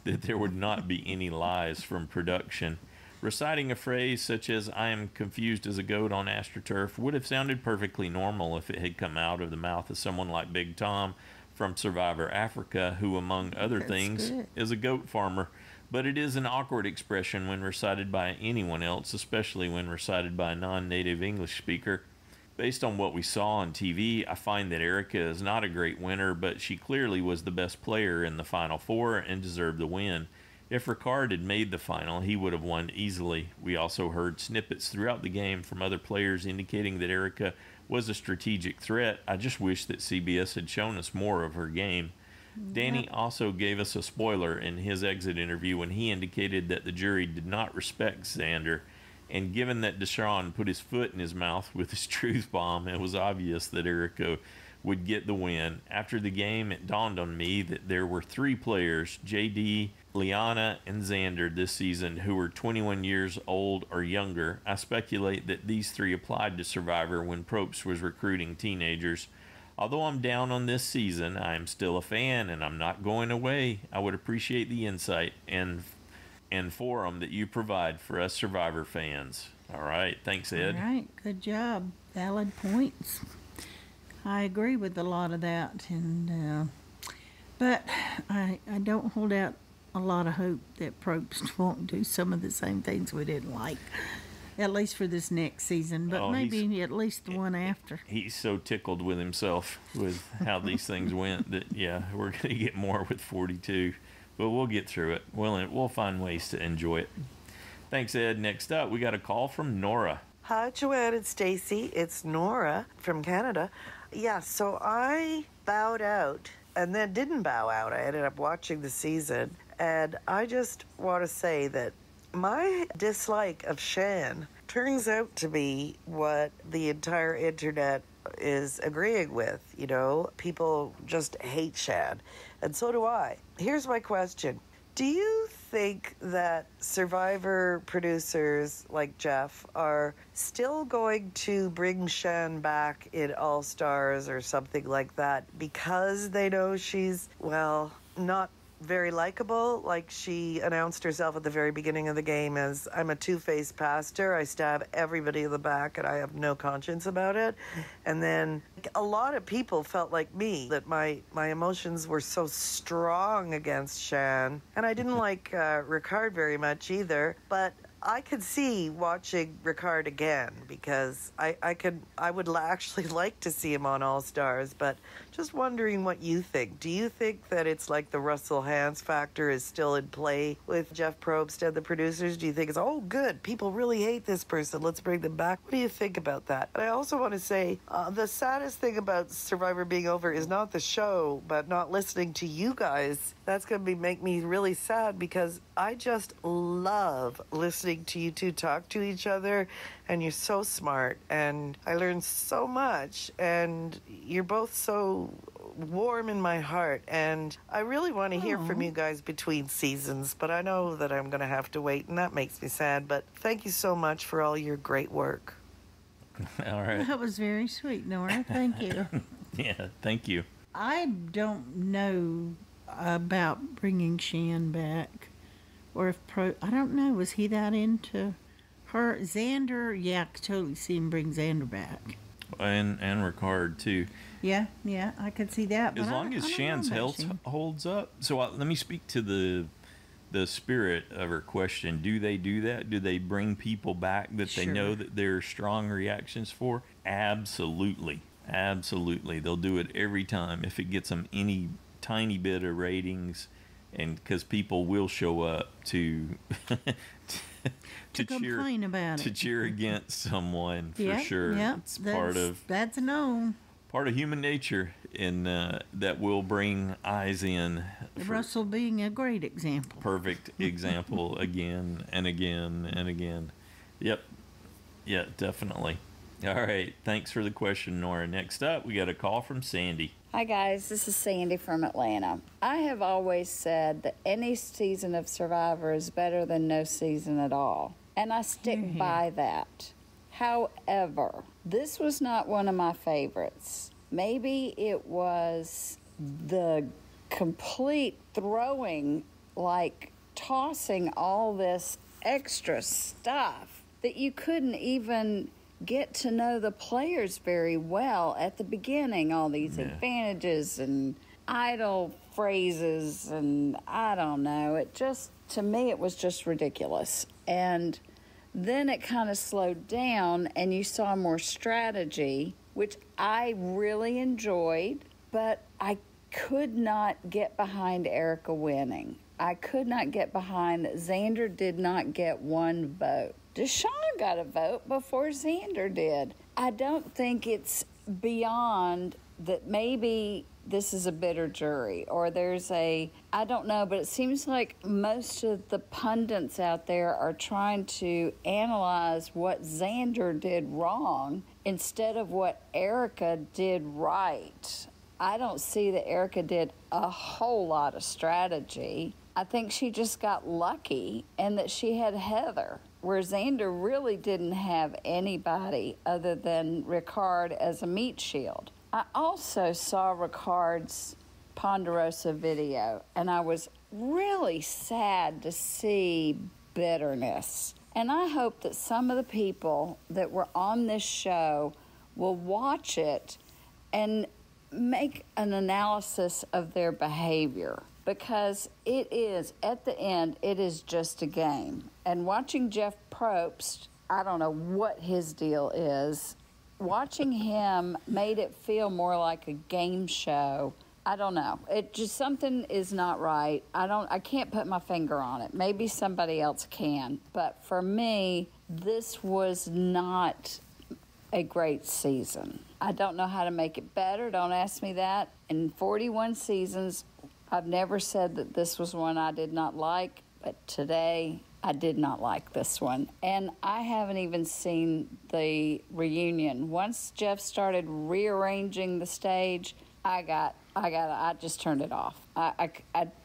that there would not be any lies from production. Reciting a phrase such as, "I am confused as a goat on AstroTurf," would have sounded perfectly normal if it had come out of the mouth of someone like Big Tom from Survivor Africa, who, among other things, is a goat farmer. But it is an awkward expression when recited by anyone else, especially when recited by a non-native English speaker. Based on what we saw on TV, I find that Erica is not a great winner, but she clearly was the best player in the Final Four and deserved the win. If Ricard had made the final, he would have won easily. We also heard snippets throughout the game from other players indicating that Erica was a strategic threat. I just wish that CBS had shown us more of her game. Danny also gave us a spoiler in his exit interview when he indicated that the jury did not respect Xander. And given that Deshaun put his foot in his mouth with his truth bomb, it was obvious that Erica would get the win. After the game, it dawned on me that there were 3 players, JD, Liana, and Xander, this season who were 21 years old or younger. I speculate that these 3 applied to Survivor when Probst was recruiting teenagers. Although I'm down on this season, I'm still a fan and I'm not going away. I would appreciate the insight and forum that you provide for us Survivor fans. All right. Thanks, Ed. All right. Good job. Valid points. I agree with a lot of that. But I don't hold out a lot of hope that Probst won't do some of the same things we didn't like. At least for this next season, but maybe at least the one after. He's so tickled with himself with how these things went that, yeah, we're going to get more with 42. But we'll get through it. We'll find ways to enjoy it. Thanks, Ed. Next up, we got a call from Nora. Hi, Joanne and Stacy. It's Nora from Canada. Yeah, so I bowed out and then didn't bow out. I ended up watching the season. And I just want to say that my dislike of Shahin turns out to be what the entire internet is agreeing with. You know, people just hate Shahin, and so do I. Here's my question. Do you think that Survivor producers like Jeff are still going to bring Shahin back in All Stars or something like that because they know she's, well, not very likable? Like, she announced herself at the very beginning of the game as, I'm a two-faced pastor. I stab everybody in the back and I have no conscience about it. And then a lot of people felt like me, that my emotions were so strong against Shahin. And I didn't like Ricard very much either, but I could see watching Ricard again because I would actually like to see him on All Stars, but just wondering what you think. Do you think that it's like the Russell Hantz factor is still in play with Jeff Probst and the producers? Do you think it's, oh, good, people really hate this person, let's bring them back? What do you think about that? And I also want to say, the saddest thing about Survivor being over is not the show, but not listening to you guys. That's going to make me really sad because I just love listening to you two talk to each other, and you're so smart, and I learned so much, and you're both so warm in my heart, and I really want to hear from you guys between seasons, but I know that I'm going to have to wait, and that makes me sad, but thank you so much for all your great work. All right. That was very sweet, Nora. Thank you. Yeah, thank you. I don't know about bringing Shahin back, or if I don't know, was he that into her? Xander, yeah, I could totally see him bring Xander back. And Ricard too. Yeah, I could see that. But as long as Shahin's health holds up. So let me speak to the spirit of her question. Do they do that? Do they bring people back that they know that there are strong reactions for? Absolutely. They'll do it every time if it gets them any tiny bit of ratings, and because people will show up to complain about it, to cheer against someone for sure. Yeah, it's that's a known part of human nature, and that will bring eyes in. Russell being a great example. Perfect example again and again and again. Yep. Yeah, definitely. All right. Thanks for the question, Nora. Next up, we got a call from Sandy. Hi, guys. This is Sandy from Atlanta. I have always said that any season of Survivor is better than no season at all, and I stick by that. However, this was not one of my favorites. Maybe it was the complete throwing, like tossing all this extra stuff that you couldn't even get to know the players very well at the beginning. All these advantages and idle phrases, and I don't know. It just, to me, it was just ridiculous. And then it kind of slowed down, and you saw more strategy, which I really enjoyed, but I could not get behind Erica winning. I could not get behind that Xander did not get one vote. Deshaun got a vote before Xander did. I don't think it's beyond that. Maybe this is a bitter jury, or there's I don't know, but it seems like most of the pundits out there are trying to analyze what Xander did wrong instead of what Erica did right. I don't see that Erica did a whole lot of strategy. I think she just got lucky, and that she had Heather, where Xander really didn't have anybody other than Ricard as a meat shield. I also saw Ricard's Ponderosa video, and I was really sad to see bitterness. And I hope that some of the people that were on this show will watch it and make an analysis of their behavior, because it is, at the end, it is just a game. And watching Jeff Probst, I don't know what his deal is, watching him made it feel more like a game show. I don't know. It just, something is not right. I can't put my finger on it. Maybe somebody else can. But for me, this was not a great season. I don't know how to make it better. Don't ask me that. In 41 seasons, I've never said that this was one I did not like, but today I did not like this one. And I haven't even seen the reunion. Once Jeff started rearranging the stage, I just turned it off. I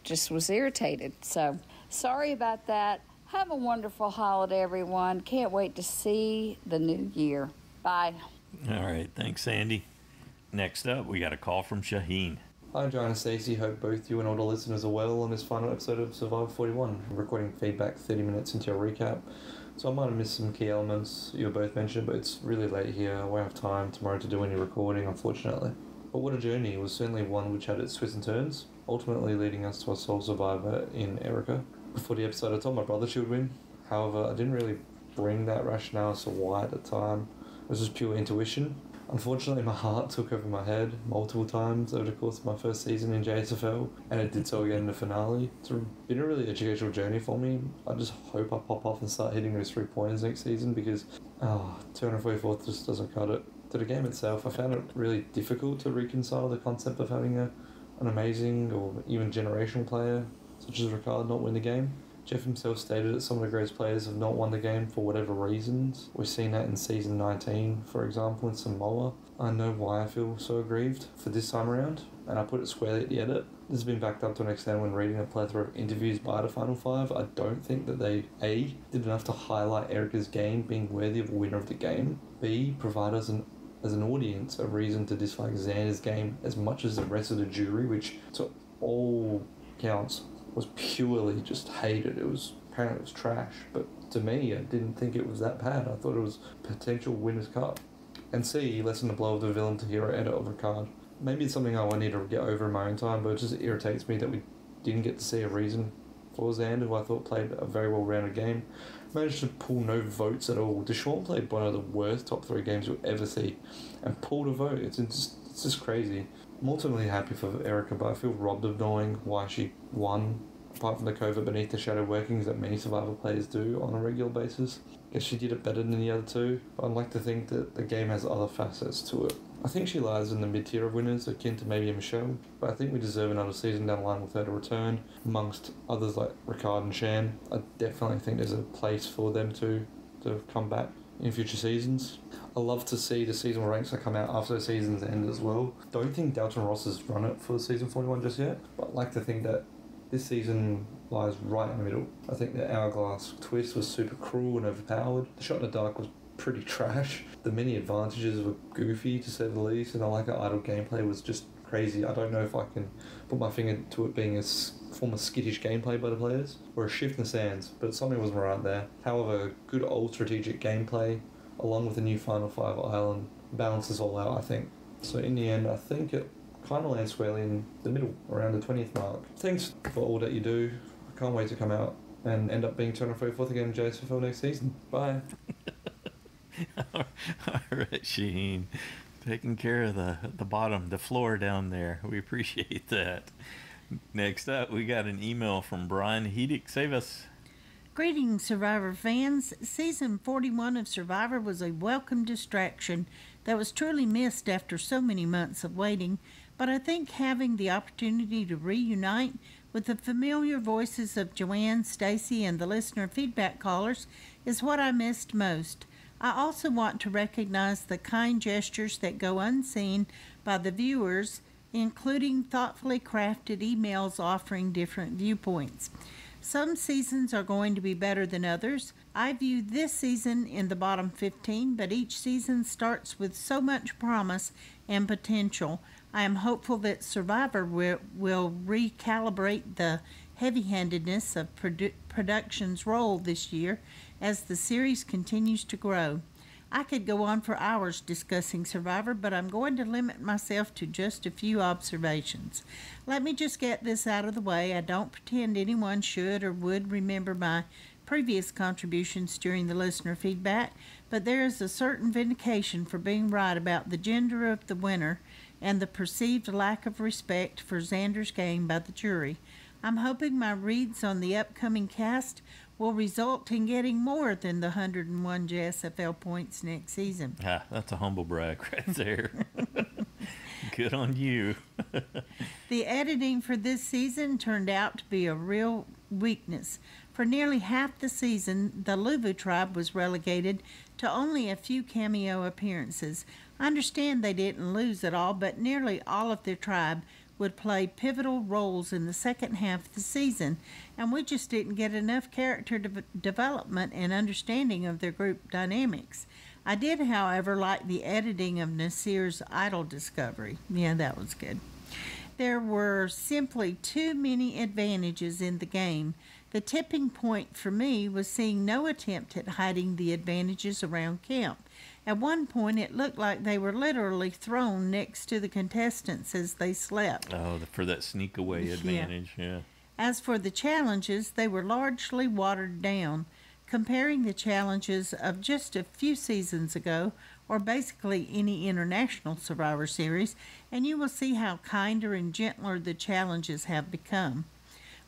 just was irritated. So sorry about that. Have a wonderful holiday, everyone. Can't wait to see the new year. Bye. All right. Thanks, Sandy. Next up, we got a call from Shahin. Hi, John and Stacey. Hope both you and all the listeners are well on this final episode of Survivor 41. I'm recording feedback 30 minutes into a recap, so I might have missed some key elements you both mentioned, but it's really late here. I won't have time tomorrow to do any recording, unfortunately. But what a journey. It was certainly one which had its twists and turns, ultimately leading us to a sole survivor in Erica. Before the episode, I told my brother she would win. However, I didn't really bring that rationale as to why at the time. It was just pure intuition. Unfortunately, my heart took over my head multiple times over the course of my first season in JSFL, and it did so again in the finale. It's been a really educational journey for me. I just hope I pop off and start hitting those 3-pointers next season, because 244th just doesn't cut it. To the game itself, I found it really difficult to reconcile the concept of having an amazing or even generational player such as Ricard not win the game. Jeff himself stated that some of the greatest players have not won the game for whatever reasons. We've seen that in season 19, for example, in Samoa. I know why I feel so aggrieved for this time around, and I put it squarely at the edit. This has been backed up to an extent when reading a plethora of interviews by the Final Five. I don't think that they, A, did enough to highlight Erica's game being worthy of a winner of the game, B, provide us as an audience a reason to dislike Xander's game as much as the rest of the jury, which to all counts was purely just hated. Apparently it was trash, but to me I didn't think it was that bad. I thought it was potential winner's cut. And C, lessen the blow of the villain to hero edit of Ricard. Maybe it's something I need to get over in my own time, but it just irritates me that we didn't get to see a reason for Xander, who I thought played a very well-rounded game. Managed to pull no votes at all. Deshaun played one of the worst top 3 games you'll ever see, and pulled a vote. It's just crazy. I'm ultimately happy for Erica, but I feel robbed of knowing why she won, apart from the covert beneath the shadow workings that many Survivor players do on a regular basis. Guess she did it better than the other two, but I'd like to think that the game has other facets to it. I think she lies in the mid-tier of winners, akin to maybe a Michelle, but I think we deserve another season down the line with her to return, amongst others like Ricard and Shan. I definitely think there's a place for them to come back in future seasons. I love to see the seasonal ranks that come out after the season's end as well. Don't think Dalton Ross has run it for season 41 just yet, but I'd like to think that this season lies right in the middle. I think the Hourglass twist was super cruel and overpowered. The shot in the dark was pretty trash. The many advantages were goofy, to say the least, and I like idle gameplay was just crazy. I don't know if I can put my finger to it being a form of skittish gameplay by the players, or a shift in the sands, but something wasn't right there. However, good old strategic gameplay, along with the new Final Five Island, balances all out, I think. So in the end, I think it kind of lands squarely in the middle, around the 20th mark. Thanks for all that you do. I can't wait to come out and end up being 244th again in JSFL next season. Bye. All right, Shaheen. Taking care of the bottom, the floor down there. We appreciate that. Next up, we got an email from Brian Heidik. Save us. Greetings, Survivor fans. Season 41 of Survivor was a welcome distraction that was truly missed after so many months of waiting, but I think having the opportunity to reunite with the familiar voices of Joanne, Stacey, and the listener feedback callers is what I missed most. I also want to recognize the kind gestures that go unseen by the viewers, including thoughtfully crafted emails offering different viewpoints. Some seasons are going to be better than others. I view this season in the bottom 15, but each season starts with so much promise and potential. I am hopeful that Survivor will recalibrate the heavy-handedness of production's role this year as the series continues to grow. I could go on for hours discussing Survivor, but I'm going to limit myself to just a few observations. Let me just get this out of the way. I don't pretend anyone should or would remember my previous contributions during the listener feedback, but there is a certain vindication for being right about the gender of the winner and the perceived lack of respect for Xander's game by the jury. I'm hoping my reads on the upcoming cast will result in getting more than the 101 JSFL points next season. Ah, that's a humble brag right there. Good on you. The editing for this season turned out to be a real weakness. For nearly half the season, the Luvu tribe was relegated to only a few cameo appearances. I understand they didn't lose at all, but nearly all of their tribe would play pivotal roles in the second half of the season, and we just didn't get enough character development and understanding of their group dynamics. I did, however, like the editing of Nasir's idol discovery. Yeah, that was good. There were simply too many advantages in the game. The tipping point for me was seeing no attempt at hiding the advantages around camp. At one point, it looked like they were literally thrown next to the contestants as they slept. Oh, for that sneak away advantage, yeah. As for the challenges, they were largely watered down. Comparing the challenges of just a few seasons ago, or basically any international Survivor series, and you will see how kinder and gentler the challenges have become.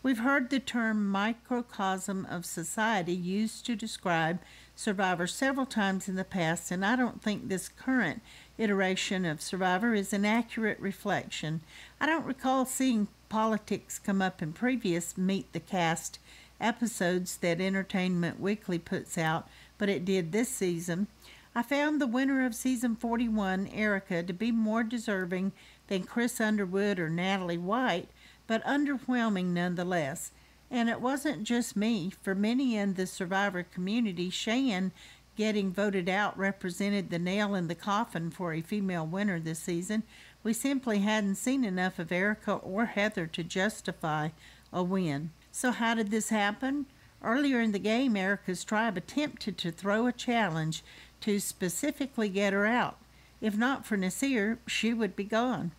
We've heard the term microcosm of society used to describe Survivor several times in the past, and I don't think this current iteration of Survivor is an accurate reflection. I don't recall seeing politics come up in previous Meet the Cast episodes that Entertainment Weekly puts out, but it did this season. I found the winner of season 41, Erica, to be more deserving than Chris Underwood or Natalie White, but underwhelming nonetheless. And it wasn't just me. For many in the Survivor community, Shahin getting voted out represented the nail in the coffin for a female winner this season. We simply hadn't seen enough of Erica or Heather to justify a win. So how did this happen? Earlier in the game, Erica's tribe attempted to throw a challenge to specifically get her out. If not for Nasir, she would be gone.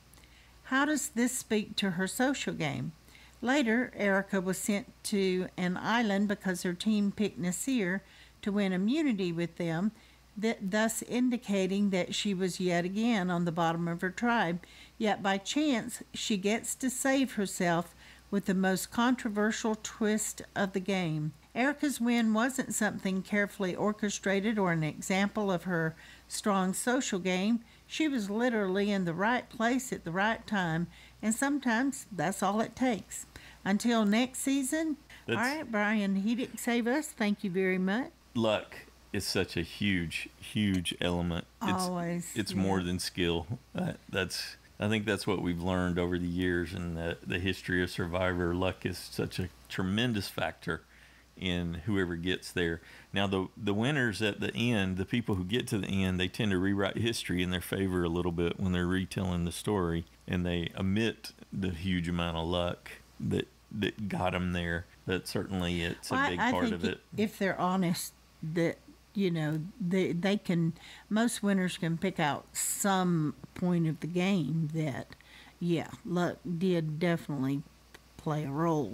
How does this speak to her social game? Later, Erica was sent to an island because her team picked Nasir to win immunity with them, thus indicating that she was yet again on the bottom of her tribe. Yet by chance, she gets to save herself with the most controversial twist of the game. Erica's win wasn't something carefully orchestrated or an example of her strong social game. She was literally in the right place at the right time, and sometimes that's all it takes. Until next season, all right, Brian Heidik, save us. Thank you very much. Luck is such a huge, huge element. It's more than skill. I think that's what we've learned over the years in the history of Survivor. Luck is such a tremendous factor in whoever gets there. Now, the winners at the end, the people who get to the end, they tend to rewrite history in their favor a little bit when they're retelling the story, and they omit the huge amount of luck that got them there. But certainly it's a big part of it. If they're honest, that they can, most winners can pick out some point of the game that, luck did definitely play a role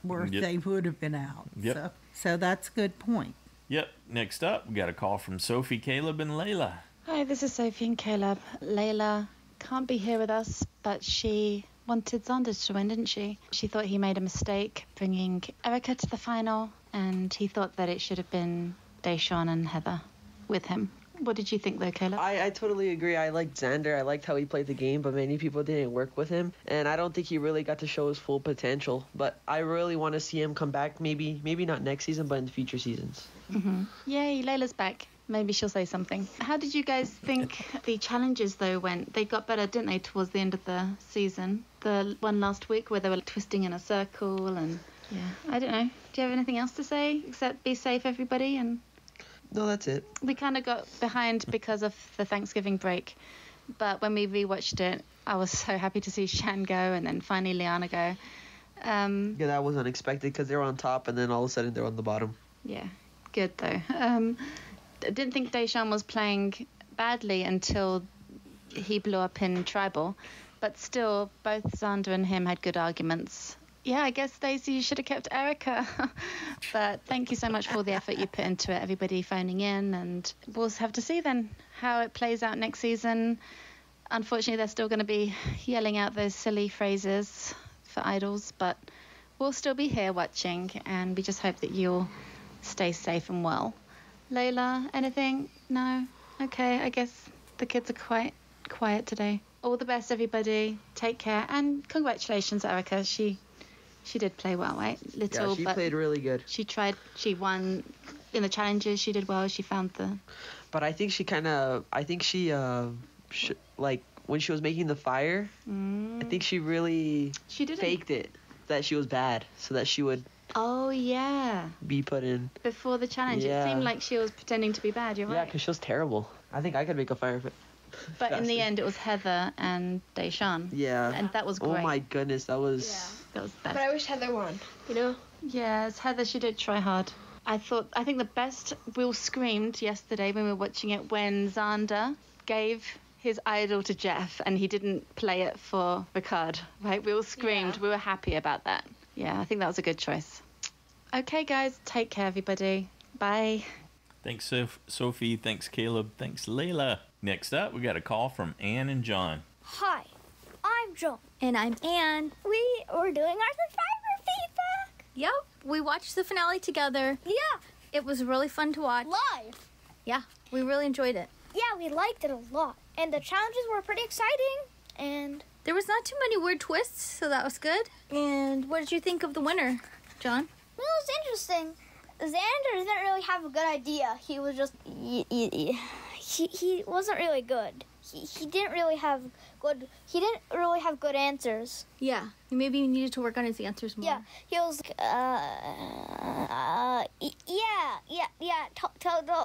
where they would have been out. Yep. So that's a good point. Yep. Next up, we got a call from Sophie, Caleb, and Leila. Hi, this is Sophie and Caleb. Leila can't be here with us, but she wanted Xander to win, didn't she? She thought he made a mistake bringing Erica to the final, and he thought that it should have been Deshawn and Heather with him. What did you think, though, Caleb? I totally agree. I liked Xander. I liked how he played the game, but many people didn't work with him, and I don't think he really got to show his full potential. But I really want to see him come back, maybe not next season, but in future seasons. Yay, Leila's back. Maybe she'll say something. How did you guys think the challenges, though, went? They got better, didn't they, towards the end of the season? The one last week where they were twisting in a circle and... Yeah, I don't know. Do you have anything else to say except be safe, everybody? And no, that's it. We kind of got behind because of the Thanksgiving break, But when we rewatched it, I was so happy to see Shan go and then finally Liana go. Yeah, that was unexpected because they were on top and then all of a sudden they're on the bottom. Yeah, good though. I didn't think Deshawn was playing badly until he blew up in Tribal. But still, both Xander and him had good arguments. Yeah, I guess, Stacey, you should have kept Erica. But thank you so much for all the effort you put into it, everybody phoning in. And we'll have to see then how it plays out next season. Unfortunately, they're still going to be yelling out those silly phrases for idols. But we'll still be here watching. And we just hope that you'll stay safe and well. Layla, anything? No? Okay, I guess the kids are quite quiet today. All the best, everybody. Take care. And congratulations, Erica. She did play well, right? Yeah, she played really good. She tried. She won in the challenges. She did well. She found the... But I think like, when she was making the fire, I think she really faked it, that she was bad, so that she would... Oh, yeah. Be put in. Before the challenge, Yeah. It seemed like she was pretending to be bad. You're right. Yeah, because she was terrible. I think I could make a fire pit. But in the end, it was Heather and Deshawn. Yeah. And that was great. Oh my goodness, that was... That was best. But I wish Heather won, you know? Yes, Heather, she did try hard. I think the best, we all screamed yesterday when we were watching it when Xander gave his idol to Jeff and he didn't play it for Ricard, right? We all screamed. Yeah. We were happy about that. Yeah, I think that was a good choice. Okay, guys, take care, everybody. Bye. Thanks, Sophie. Thanks, Caleb. Thanks, Layla. Next up, we got a call from Ann and John. Hi, I'm John. And I'm Ann. We were doing our Survivor feedback. Yep, we watched the finale together. Yeah. It was really fun to watch. Live. Yeah, we really enjoyed it. Yeah, we liked it a lot. And the challenges were pretty exciting. And there was not too many weird twists, so that was good. And what did you think of the winner, John? Well, it was interesting. Xander didn't really have a good idea. He was just... He wasn't really good. He didn't really have good answers. Yeah, maybe he needed to work on his answers more. Yeah, he was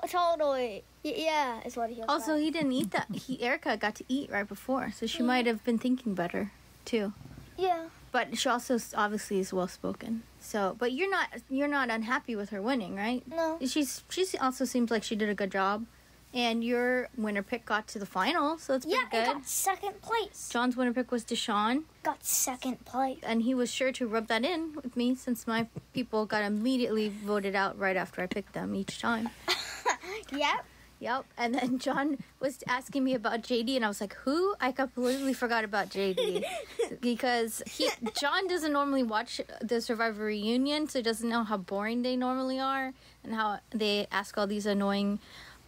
totally. Yeah, is what he was. Also, he didn't eat that. Erica got to eat right before, so she might have been thinking better too. Yeah. But she also obviously is well spoken. So, but you're not unhappy with her winning, right? No. She also seems like she did a good job. And your winner pick got to the final, so it's pretty good. Yeah, got second place. John's winner pick was Deshawn. Got second place. And he was sure to rub that in with me since my people got immediately voted out right after I picked them each time. Yep. And then John was asking me about JD, and I was like, who? I completely forgot about JD. Because John doesn't normally watch the Survivor reunion, so he doesn't know how boring they normally are and how they ask all these annoying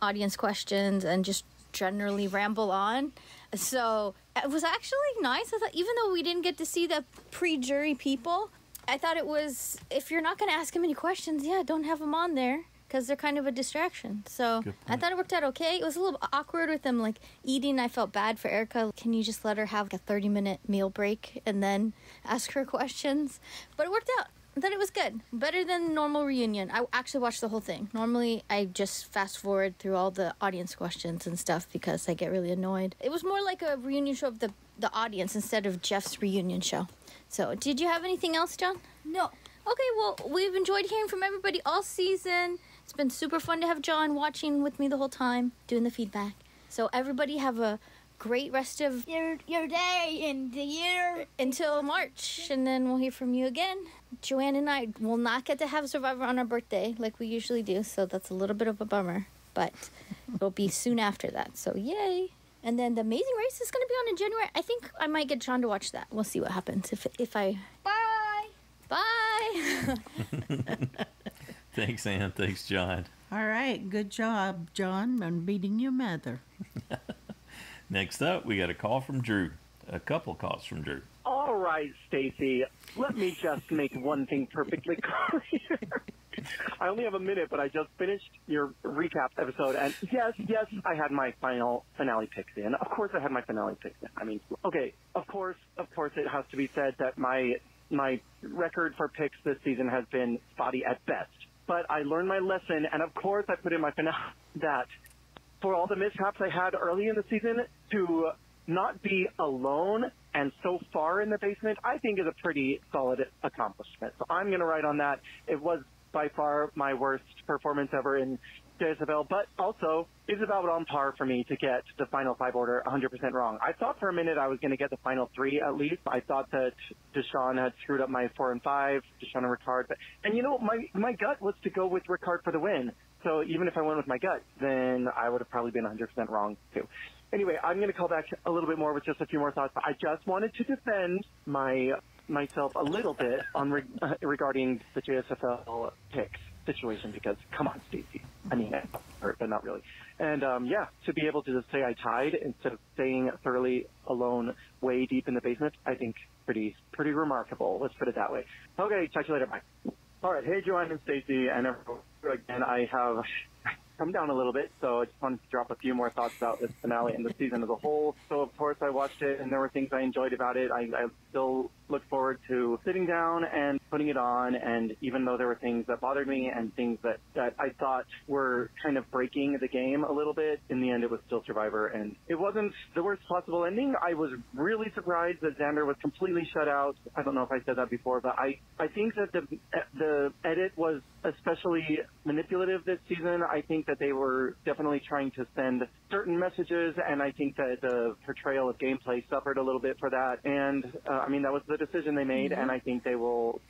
audience questions and just generally ramble on. So it was actually nice. I thought, even though we didn't get to see the pre-jury people, I thought it was, if you're not going to ask him any questions, don't have them on there because they're kind of a distraction. So I thought it worked out okay. It was a little awkward with them like eating. I felt bad for Erica. Can you just let her have like a 30-minute meal break and then ask her questions? But it worked out. I thought it was good. Better than normal reunion. I actually watched the whole thing. Normally, I just fast forward through all the audience questions and stuff because I get really annoyed. It was more like a reunion show of the audience instead of Jeff's reunion show. So, did you have anything else, John? No. Okay, well, we've enjoyed hearing from everybody all season. It's been super fun to have John watching with me the whole time, doing the feedback. So, everybody have a great rest of your day and the year until March, and then we'll hear from you again. Joanne and I will not get to have Survivor on our birthday like we usually do, so that's a little bit of a bummer, but it'll be soon after that, so yay. And then the Amazing Race is going to be on in January. I think I might get John to watch that. We'll see what happens if I... Bye! Thanks, Ann. Thanks, John. All right, good job, John, on beating your mother. Next up, we got a call from Drew. A couple calls from Drew. All right, Stacy. Let me just make one thing perfectly clear. I only have a minute, but I just finished your recap episode, and yes, I had my finale picks in. Of course I had my finale picks in. I mean, okay, of course it has to be said that my record for picks this season has been spotty at best. But I learned my lesson, and of course I put in my finale that for all the mishaps I had early in the season, to not be alone and so far in the basement, I think is a pretty solid accomplishment. So I'm going to write on that. It was by far my worst performance ever in JSFL, but also is about on par for me to get the final 5 order 100% wrong. I thought for a minute I was going to get the final 3 at least. I thought that Deshaun had screwed up my 4 and 5, Deshaun and Ricard. And my gut was to go with Ricard for the win. So even if I went with my gut, then I would have probably been 100% wrong too. Anyway, I'm going to call back a little bit more with just a few more thoughts. I just wanted to defend myself a little bit on regarding the JSFL picks situation, because come on, Stacey. I mean, hurt, but not really. And to be able to just say I tied instead of staying thoroughly alone way deep in the basement, I think pretty remarkable. Let's put it that way. Okay, talk to you later. Bye. All right. Hey, Joanne and Stacey, and everyone. Again, I have come down a little bit, so I just wanted to drop a few more thoughts about this finale and the season as a whole. So, of course, I watched it, and there were things I enjoyed about it. I still look forward to sitting down and putting it on, and even though there were things that bothered me and things that I thought were kind of breaking the game a little bit, in the end it was still Survivor, and it wasn't the worst possible ending. I was really surprised that Xander was completely shut out. I don't know if I said that before, but I think that the edit was especially manipulative this season. I think that they were definitely trying to send certain messages, and I think that the portrayal of gameplay suffered a little bit for that. And that was the decision they made, and I think they will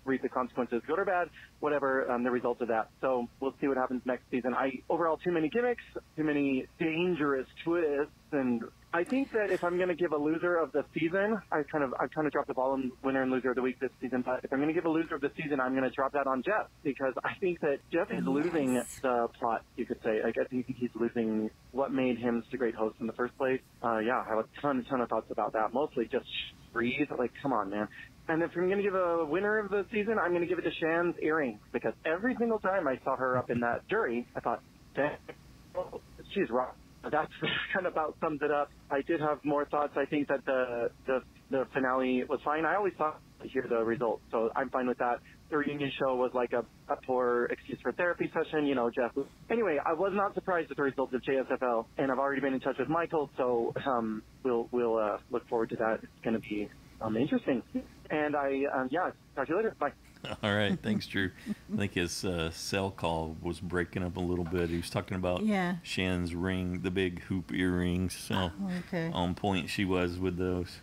reap the consequences, good or bad, whatever the result of that. So we'll see what happens next season. Overall, too many gimmicks, too many dangerous twists, and I think that if I'm going to give a loser of the season, I've kind of dropped the ball in winner and loser of the week this season, but if I'm going to give a loser of the season, I'm going to drop that on Jeff, because I think that Jeff is losing the plot, you could say. I think he's losing what made him such a great host in the first place. I have a ton of thoughts about that, mostly just breathe. Like, come on, man. And if I'm going to give a winner of the season, I'm going to give it to Shan's earring, because every single time I saw her up in that jury, I thought, damn, she's rock. That's kind of about sums it up. I did have more thoughts. I think that the finale was fine. I always thought to hear the results, so I'm fine with that. The reunion show was like a poor excuse for therapy session, Jeff. Anyway, I was not surprised at the results of JSFL, and I've already been in touch with Michael, so we'll look forward to that. It's going to be interesting. And talk to you later. Bye. All right, thanks, Drew. I think his cell call was breaking up a little bit. He was talking about Shan's ring, the big hoop earrings. So on point she was with those.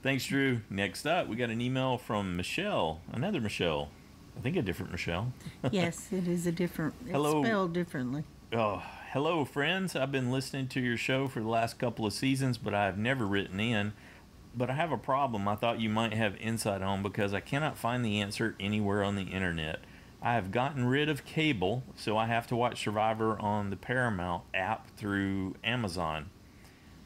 Thanks, Drew. Next up, we got an email from Michelle, another Michelle. I think a different Michelle. Yes, it is a different. Hello. It's spelled differently. Oh, hello, friends. I've been listening to your show for the last couple of seasons, but I've never written in. But I have a problem I thought you might have insight on, because I cannot find the answer anywhere on the internet. I have gotten rid of cable, so I have to watch Survivor on the Paramount app through Amazon.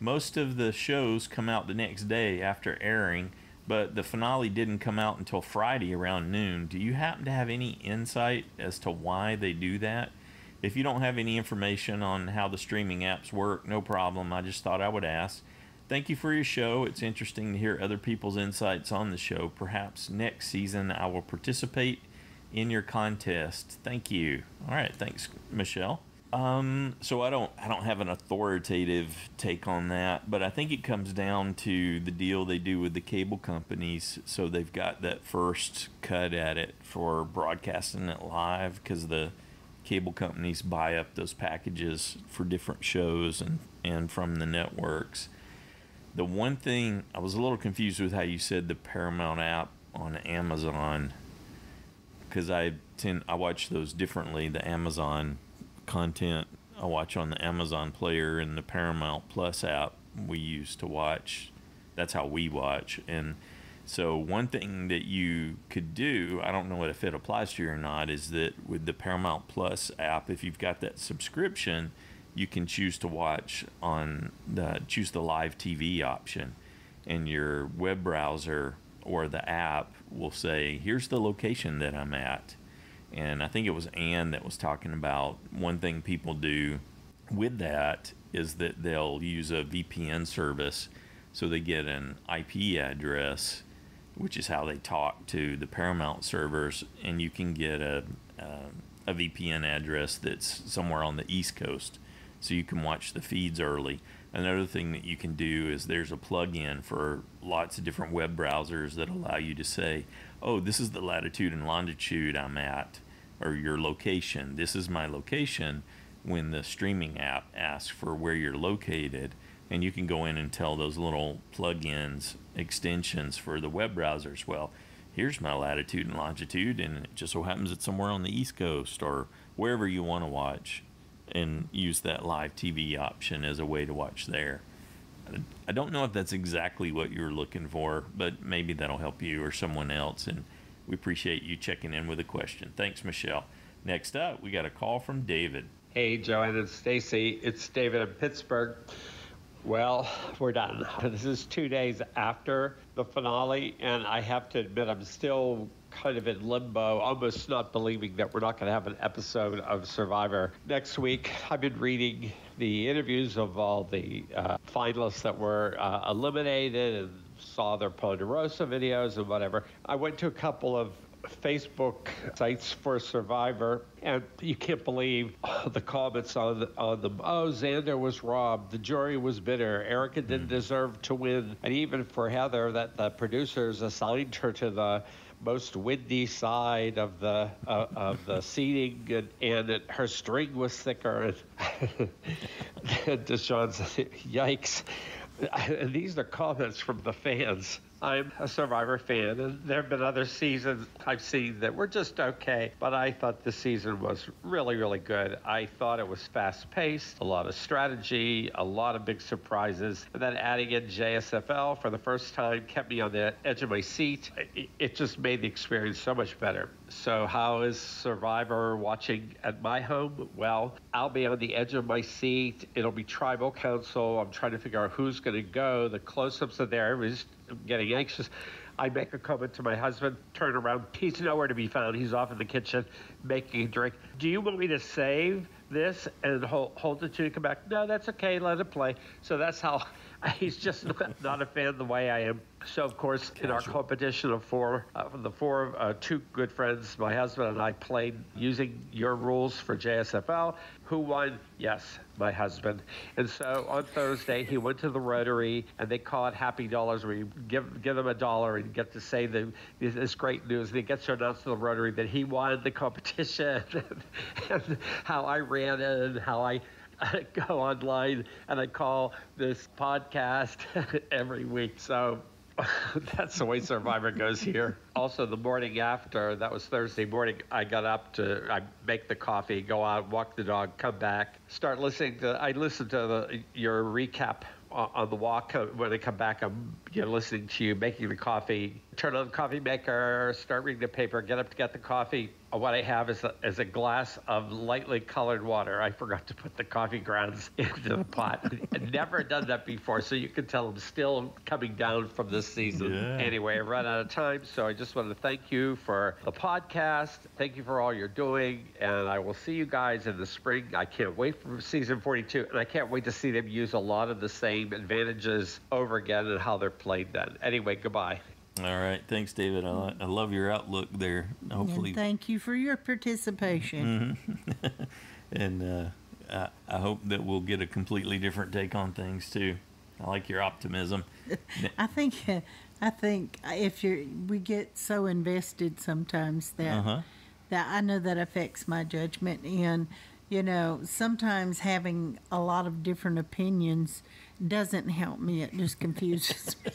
Most of the shows come out the next day after airing, but the finale didn't come out until Friday around noon. Do you happen to have any insight as to why they do that? If you don't have any information on how the streaming apps work, no problem. I just thought I would ask. Thank you for your show. It's interesting to hear other people's insights on the show. Perhaps next season I will participate in your contest. Thank you. All right, thanks, Michelle. So I don't have an authoritative take on that, but I think it comes down to the deal they do with the cable companies. So they've got that first cut at it for broadcasting it live, because the cable companies buy up those packages for different shows and from the networks. The one thing, I was a little confused with how you said the Paramount app on Amazon, because I watch those differently. The Amazon content I watch on the Amazon player, and the Paramount Plus app we use to watch. That's how we watch. And so one thing that you could do, I don't know if it applies to you or not, is that with the Paramount Plus app, if you've got that subscription, you can choose to watch choose the live TV option, and your web browser or the app will say, here's the location that I'm at. And I think it was Ann that was talking about one thing people do with that is that they'll use a VPN service, so they get an IP address, which is how they talk to the Paramount servers, and you can get a VPN address that's somewhere on the East Coast. so you can watch the feeds early. Another thing that you can do is there's a plug-in for lots of different web browsers that allow you to say, oh, this is the latitude and longitude I'm at, or your location. This is my location when the streaming app asks for where you're located. And you can go in and tell those little plug-ins, extensions for the web browsers, well, here's my latitude and longitude, and it just so happens it's somewhere on the East Coast or wherever you want to watch, and use that live TV option as a way to watch there. I don't know if that's exactly what you're looking for, but maybe that'll help you or someone else, and we appreciate you checking in with a question. Thanks, Michelle. Next up, we got a call from David. Hey, Joanne and Stacy. It's David in Pittsburgh. Well, we're done. This is 2 days after the finale, and I have to admit I'm still kind of in limbo, almost not believing that we're not going to have an episode of Survivor next week. I've been reading the interviews of all the finalists that were eliminated and saw their Ponderosa videos and whatever. I went to a couple of Facebook sites for Survivor, and you can't believe the comments on them. Oh, Xander was robbed. The jury was bitter. Erica didn't deserve to win. And even for Heather, that the producers assigned her to the most windy side of the seating, and that her string was thicker. And Deshaun said, yikes. These are comments from the fans. I'm a Survivor fan, and there have been other seasons I've seen that were just okay, but I thought this season was really, really good. I thought it was fast-paced, a lot of strategy, a lot of big surprises, and then adding in JSFL for the first time kept me on the edge of my seat. It just made the experience so much better. So how is Survivor watching at my home? Well, I'll be on the edge of my seat. It'll be tribal council. I'm trying to figure out who's going to go. The close-ups are there. Everybody's getting anxious. I make a comment to my husband, turn around. He's nowhere to be found. He's off in the kitchen making a drink. Do you want me to save this and hold it till you come back? No, that's okay. Let it play. So that's how he's just not a fan the way I am. So, of course, in our competition of four, two good friends, my husband and I played using your rules for JSFL. Who won? Yes, my husband. And so on Thursday, he went to the Rotary, and they call it Happy Dollars, where you give them $1 and get to say this great news. And he gets to announce to the Rotary that he won the competition, and how I ran it, and how I go online and I call this podcast every week. So that's the way Survivor goes here. Also, the morning after, that was Thursday morning, I got up I make the coffee, go out, walk the dog, come back, start listening to, I listen to your recap on the walk. When I come back, I'm listening to you making the coffee, turn on the coffee maker, start reading the paper, get up to get the coffee. What I have is a glass of lightly colored water. I forgot to put the coffee grounds into the pot. I've never done that before, so you can tell I'm still coming down from this season. Yeah. Anyway, I run out of time, so I just want to thank you for the podcast. Thank you for all you're doing, and I will see you guys in the spring. I can't wait for season 42, and I can't wait to see them use a lot of the same advantages over again and how they're played then. Anyway, goodbye. All right. Thanks, David. I love your outlook there. Hopefully. And thank you for your participation. Mm-hmm. And I hope that we'll get a completely different take on things, too. I like your optimism. I think if we get so invested sometimes that I know that affects my judgment. And, sometimes having a lot of different opinions doesn't help me. It just confuses me.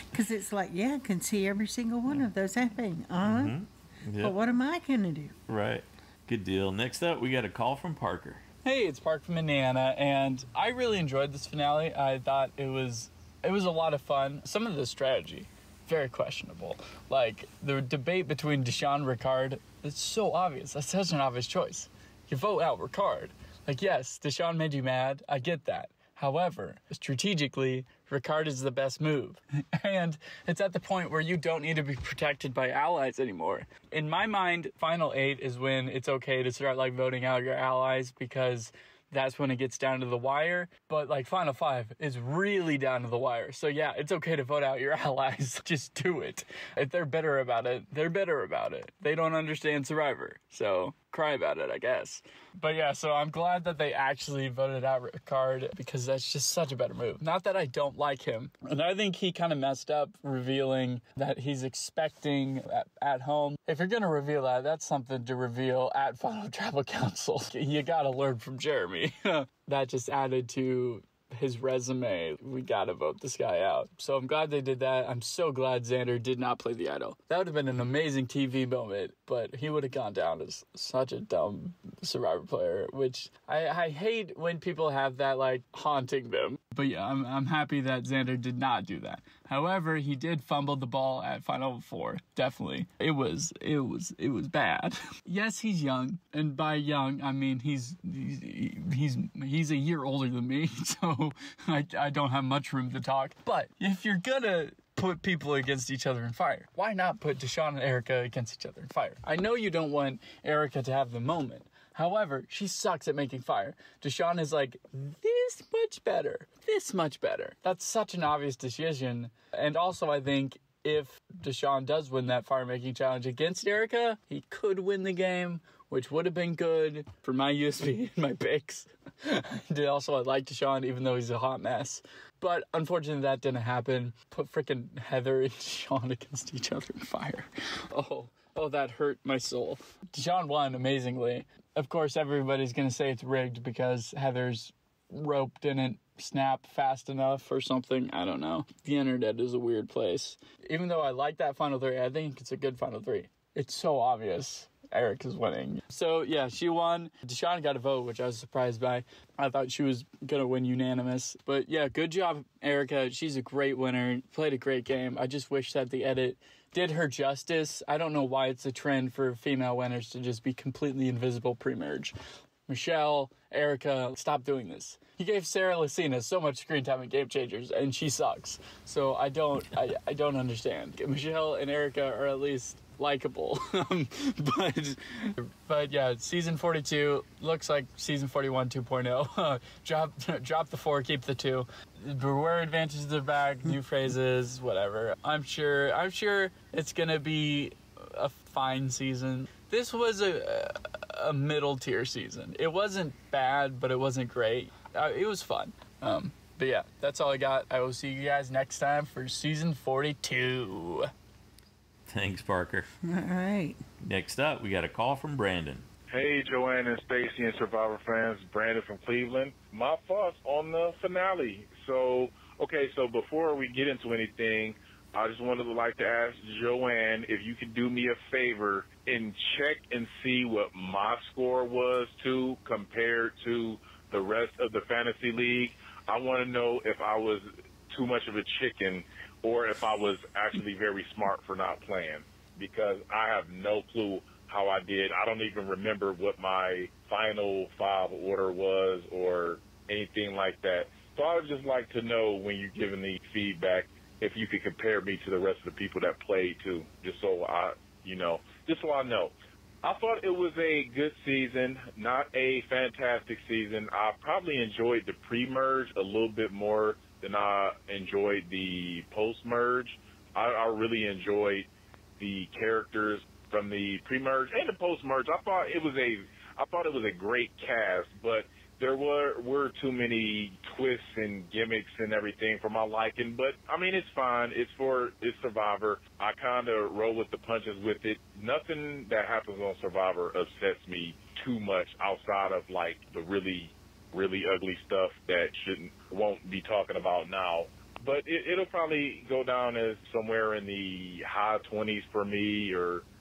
Because it's like, I can see every single one of those happening. Yep. But what am I going to do? Right. Good deal. Next up, we got a call from Parker. Hey, it's Parker from Indiana, and I really enjoyed this finale. I thought it was a lot of fun. Some of the strategy, very questionable. Like, the debate between Deshaun and Ricard, it's so obvious. That's such an obvious choice. You vote out Ricard. Like, yes, Deshaun made you mad. I get that. However, strategically, Ricard is the best move. And it's at the point where you don't need to be protected by allies anymore. In my mind, Final 8 is when it's okay to start voting out your allies, because that's when it gets down to the wire. But like Final Five is really down to the wire. So yeah, it's okay to vote out your allies. Just do it. If they're bitter about it, they're bitter about it. They don't understand Survivor. So cry about it, I guess. But yeah, so I'm glad that they actually voted out Ricard, because that's just such a better move. Not that I don't like him. And I think he kind of messed up revealing that he's expecting at home. If you're going to reveal that, that's something to reveal at Final Tribal Council. You got to learn from Jeremy. That just added to his resume. We gotta vote this guy out. So I'm glad they did that. I'm so glad Xander did not play the idol. That would have been an amazing TV moment, but he would have gone down as such a dumb Survivor player, which I hate when people have that like haunting them. But yeah, I'm happy that Xander did not do that. However, he did fumble the ball at Final Four. Definitely. It was bad. Yes, he's young, and by young I mean he's a year older than me, so I don't have much room to talk. But if you're gonna put people against each other in fire, why not put Deshawn and Erica against each other in fire? I know you don't want Erica to have the moment. However, she sucks at making fire. Deshawn is like this much better. That's such an obvious decision. And also, I think if Deshawn does win that fire making challenge against Erica, he could win the game, which would have been good for my USB and my picks. Also, I like Deshawn, even though he's a hot mess. But unfortunately, that didn't happen. Put freaking Heather and Deshawn against each other in fire. Oh, that hurt my soul. Deshawn won amazingly. Of course, everybody's going to say it's rigged because Heather's rope didn't snap fast enough or something. I don't know. The internet is a weird place. Even though I like that Final Three, I think it's a good Final Three. It's so obvious Eric is winning. So, yeah, she won. Deshawn got a vote, which I was surprised by. I thought she was going to win unanimous. But, yeah, good job, Erica. She's a great winner. Played a great game. I just wish that the edit did her justice. I don't know why it's a trend for female winners to just be completely invisible pre-merge. Michelle, Erica, stop doing this. You gave Sarah Lucina so much screen time in Game Changers, and she sucks. So I don't understand. Michelle and Erica are at least likable. But yeah, season 42 looks like season 41 2.0. Drop the 4, keep the 2. Beware advantages are back, new phrases, whatever. I'm sure it's gonna be a fine season. This was a middle tier season. It wasn't bad, but it wasn't great. It was fun. But yeah, that's all I got. I will see you guys next time for season 42. Thanks, Parker. All right. Next up, we got a call from Brandon. Hey, Joanne and Stacy and Survivor fans. Brandon from Cleveland. My thoughts on the finale. So before we get into anything, I just wanted to ask Joanne if you could do me a favor and check and see what my score was, too, compared to the rest of the Fantasy League. I want to know if I was too much of a chicken or if I was actually very smart for not playing, because I have no clue how I did. I don't even remember what my final 5 order was or anything like that. So I would just like to know, when you're giving the feedback, if you could compare me to the rest of the people that played too, just so I know. I thought it was a good season, not a fantastic season. I probably enjoyed the pre-merge a little bit more than I enjoyed the post-merge. I really enjoyed the characters from the pre-merge and the post-merge. I thought it was a great cast, but there were too many twists and gimmicks and everything for my liking. But I mean, it's fine. It's Survivor. I kind of roll with the punches with it. Nothing that happens on Survivor upsets me too much outside of like the really, really ugly stuff that won't be talking about now. But it'll probably go down as somewhere in the high 20s for me.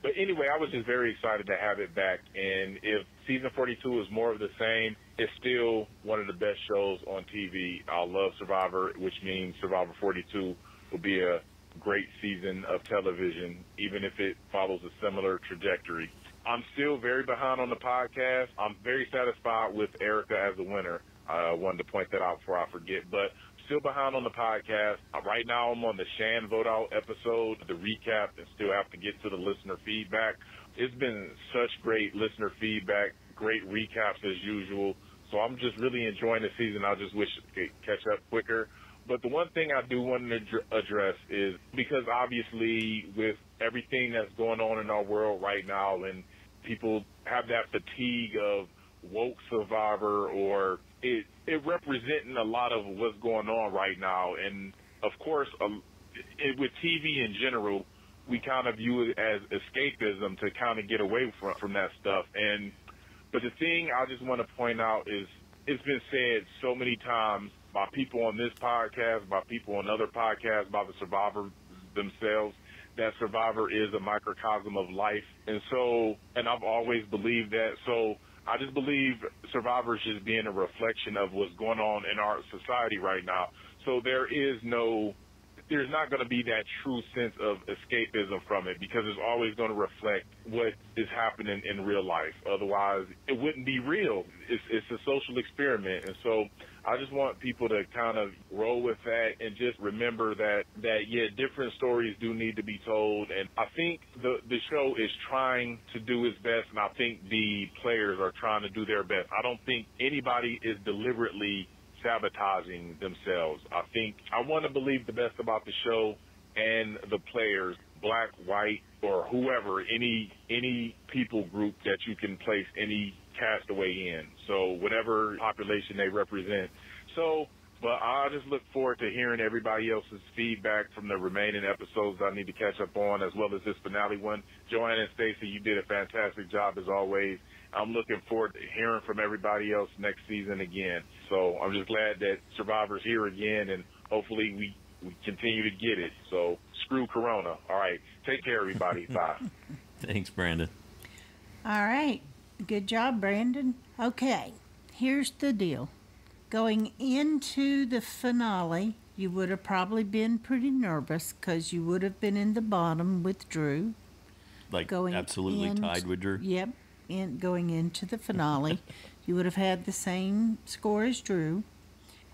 But anyway, I was just very excited to have it back. And if season 42 is more of the same, it's still one of the best shows on TV. I love Survivor, which means Survivor 42 will be a great season of television, even if it follows a similar trajectory. I'm still very behind on the podcast. I'm very satisfied with Erica as a winner. I wanted to point that out before I forget. But still behind on the podcast. Right now I'm on the Shan vote out episode, the recap, and still have to get to the listener feedback. It's been such great listener feedback, great recaps as usual. So I'm just really enjoying the season. I just wish it could catch up quicker. But the one thing I do want to address is, because obviously with everything that's going on in our world right now, and people have that fatigue of woke Survivor, or it representing a lot of what's going on right now. And of course, with TV in general, we kind of view it as escapism to kind of get away from that stuff. But the thing I just want to point out is, it's been said so many times by people on this podcast, by people on other podcasts, by the survivors themselves, that Survivor is a microcosm of life. And I've always believed that. So I just believe Survivor is just being a reflection of what's going on in our society right now. So there's not going to be that true sense of escapism from it, because it's always going to reflect what is happening in real life. Otherwise, it wouldn't be real. It's a social experiment. And so I just want people to kind of roll with that and just remember that different stories do need to be told. And I think the show is trying to do its best, and I think the players are trying to do their best. I don't think anybody is deliberately sabotaging themselves. I want to believe the best about the show and the players, black, white, or whoever, any people group that you can place any castaway in. So whatever population they represent. But I just look forward to hearing everybody else's feedback from the remaining episodes I need to catch up on, as well as this finale one. Joanna and Stacey, you did a fantastic job as always. I'm looking forward to hearing from everybody else next season again. So I'm just glad that Survivor's here again, and hopefully we continue to get it. So screw Corona. All right. Take care, everybody. Bye. Thanks, Brandon. All right. Good job, Brandon. Okay. Here's the deal. Going into the finale, you would have probably been pretty nervous because you would have been in the bottom with Drew. Absolutely tied with Drew? Yep. Going into the finale, you would have had the same score as Drew.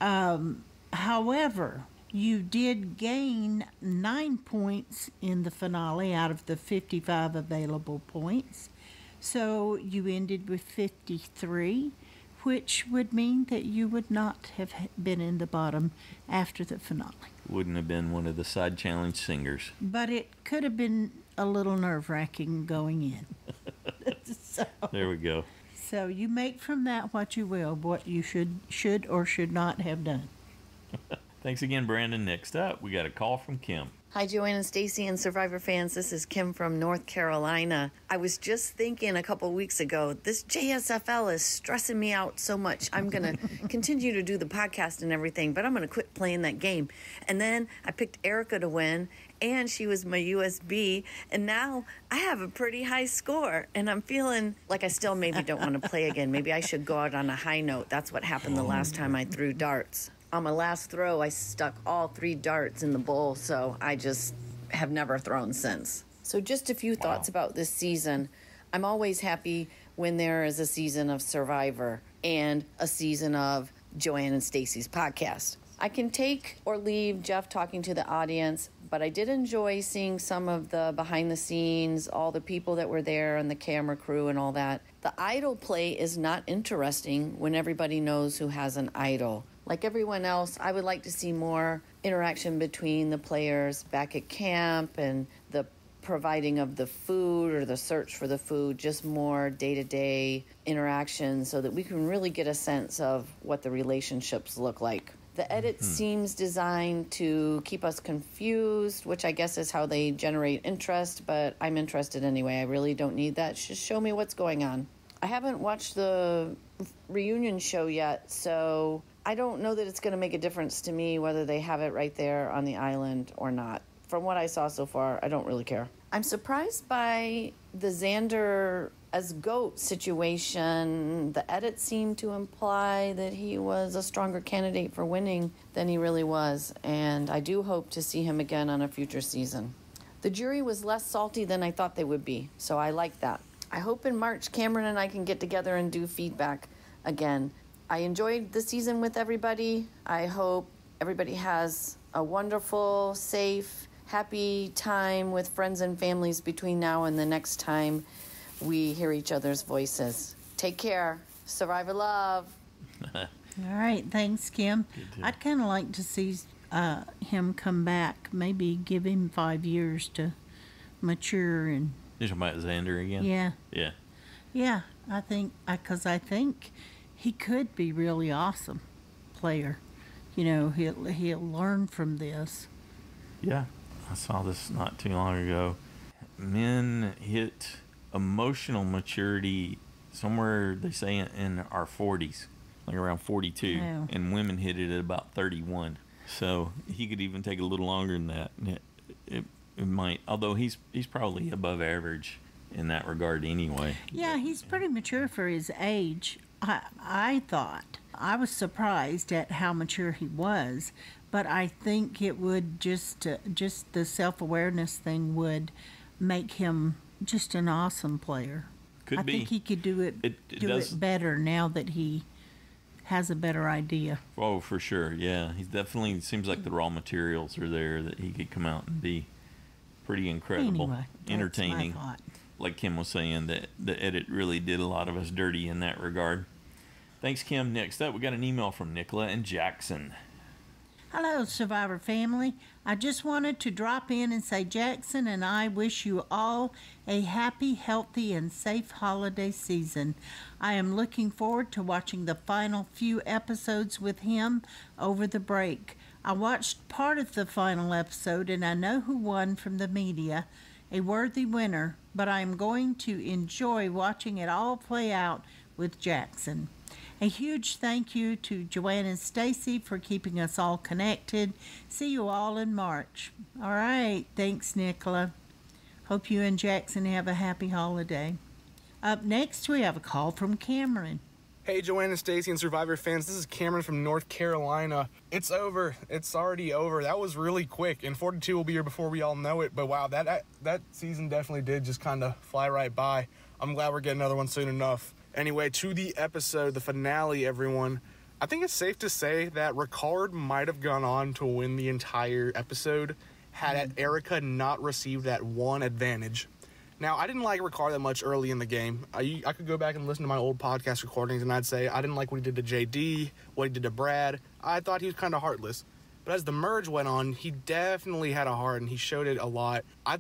However, you did gain 9 points in the finale out of the 55 available points. So you ended with 53, which would mean that you would not have been in the bottom after the finale. Wouldn't have been one of the side challenge singers. But it could have been a little nerve-wracking going in. There we go. So you make from that what you will, what you should or should not have done. Thanks again, Brandon. Next up, we got a call from Kim. Hi, Joanne and Stacey and Survivor fans. This is Kim from North Carolina. I was just thinking a couple weeks ago, this JSFL is stressing me out so much. I'm going to continue to do the podcast and everything, but I'm going to quit playing that game. And then I picked Erica to win, and she was my USB, and now I have a pretty high score, and I'm feeling like I still maybe don't want to play again. Maybe I should go out on a high note. That's what happened the last time I threw darts. On my last throw, I stuck all 3 darts in the bowl, so I just have never thrown since. So just a few thoughts about this season. I'm always happy when there is a season of Survivor and a season of Joanne and Stacey's podcast. I can take or leave Jeff talking to the audience, but I did enjoy seeing some of the behind the scenes, all the people that were there and the camera crew and all that. The idol play is not interesting when everybody knows who has an idol. Like everyone else, I would like to see more interaction between the players back at camp and the providing of the food or the search for the food, just more day-to-day interaction so that we can really get a sense of what the relationships look like. The edit seems designed to keep us confused, which I guess is how they generate interest, but I'm interested anyway. I really don't need that. Just show me what's going on. I haven't watched the reunion show yet, so I don't know that it's going to make a difference to me whether they have it right there on the island or not. From what I saw so far, I don't really care. I'm surprised by the Xander as GOAT situation. The edit seemed to imply that he was a stronger candidate for winning than he really was, and I do hope to see him again on a future season. The jury was less salty than I thought they would be, so I like that. I hope in March Cameron and I can get together and do feedback again. I enjoyed the season with everybody. I hope everybody has a wonderful, safe, happy time with friends and families between now and the next time we hear each other's voices. Take care. Survivor love. All right, thanks, Kim. I'd kind of like to see him come back. Maybe give him 5 years to mature and. You're talking about Xander again? Yeah. Yeah. Yeah, I think I think he could be really awesome player. You know, he'll learn from this. Yeah, I saw this not too long ago. Men hit emotional maturity somewhere, they say, in our 40s, like around 42, and women hit it at about 31. So he could even take a little longer than that. It might, although he's probably above average in that regard anyway. Yeah, he's pretty mature for his age. I thought. I was surprised at how mature he was, but I think it would just the self-awareness thing would make him just an awesome player. Could be. I think he could do it better now that he has a better idea. Oh, for sure. Yeah, he definitely seems like the raw materials are there that he could come out and be pretty incredible, anyway, entertaining. That's my thought. Like Kim was saying, that the edit really did a lot of us dirty in that regard. Thanks, Kim. Next up, we got an email from Nicola and Jackson. Hello, Survivor family. I just wanted to drop in and say Jackson and I wish you all a happy, healthy, and safe holiday season. I am looking forward to watching the final few episodes with him over the break. I watched part of the final episode and I know who won from the media, a worthy winner, but I am going to enjoy watching it all play out with Jackson. A huge thank you to Joanne and Stacy for keeping us all connected. See you all in March. All right. Thanks, Nicola. Hope you and Jackson have a happy holiday. Up next, we have a call from Cameron. Hey, Joanne and Stacy and Survivor fans. This is Cameron from North Carolina. It's over. It's already over. That was really quick, and 42 will be here before we all know it. But wow, that season definitely did just kind of fly right by. I'm glad we're getting another one soon enough. Anyway, to the episode, the finale, everyone. I think it's safe to say that Ricard might have gone on to win the entire episode had Erica not received that one advantage. Now, I didn't like Ricard that much early in the game. I could go back and listen to my old podcast recordings, and I'd say I didn't like what he did to JD, what he did to Brad. I thought he was kind of heartless. But as the merge went on, he definitely had a heart, and he showed it a lot. I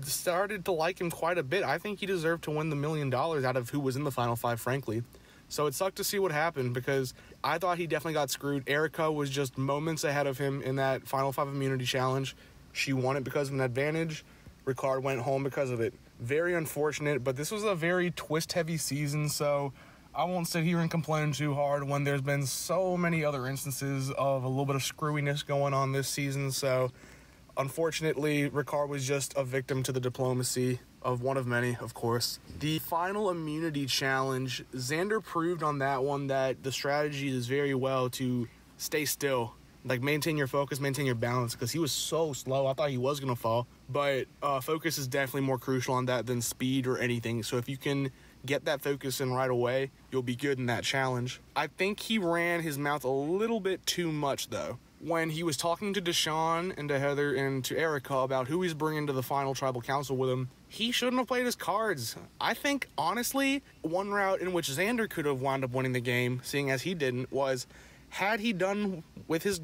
started to like him quite a bit. I think he deserved to win the $1 million out of who was in the Final Five, frankly. So it sucked to see what happened because I thought he definitely got screwed. Erica was just moments ahead of him in that Final Five immunity challenge. She won it because of an advantage. Ricard went home because of it. Very unfortunate, but this was a very twist-heavy season, so I won't sit here and complain too hard when there's been so many other instances of a little bit of screwiness going on this season. So unfortunately, Ricard was just a victim to the diplomacy of one of many, of course. The final immunity challenge, Xander proved on that one that the strategy is very well to stay still. Like, maintain your focus, maintain your balance, because he was so slow. I thought he was going to fall. But focus is definitely more crucial on that than speed or anything. So if you can get that focus in right away, you'll be good in that challenge. I think he ran his mouth a little bit too much, though. When he was talking to Deshaun and to Heather and to Erica about who he's bringing to the final tribal council with him, he shouldn't have played his cards. I think, honestly, one route in which Xander could have wound up winning the game, seeing as he didn't, was had he gone with his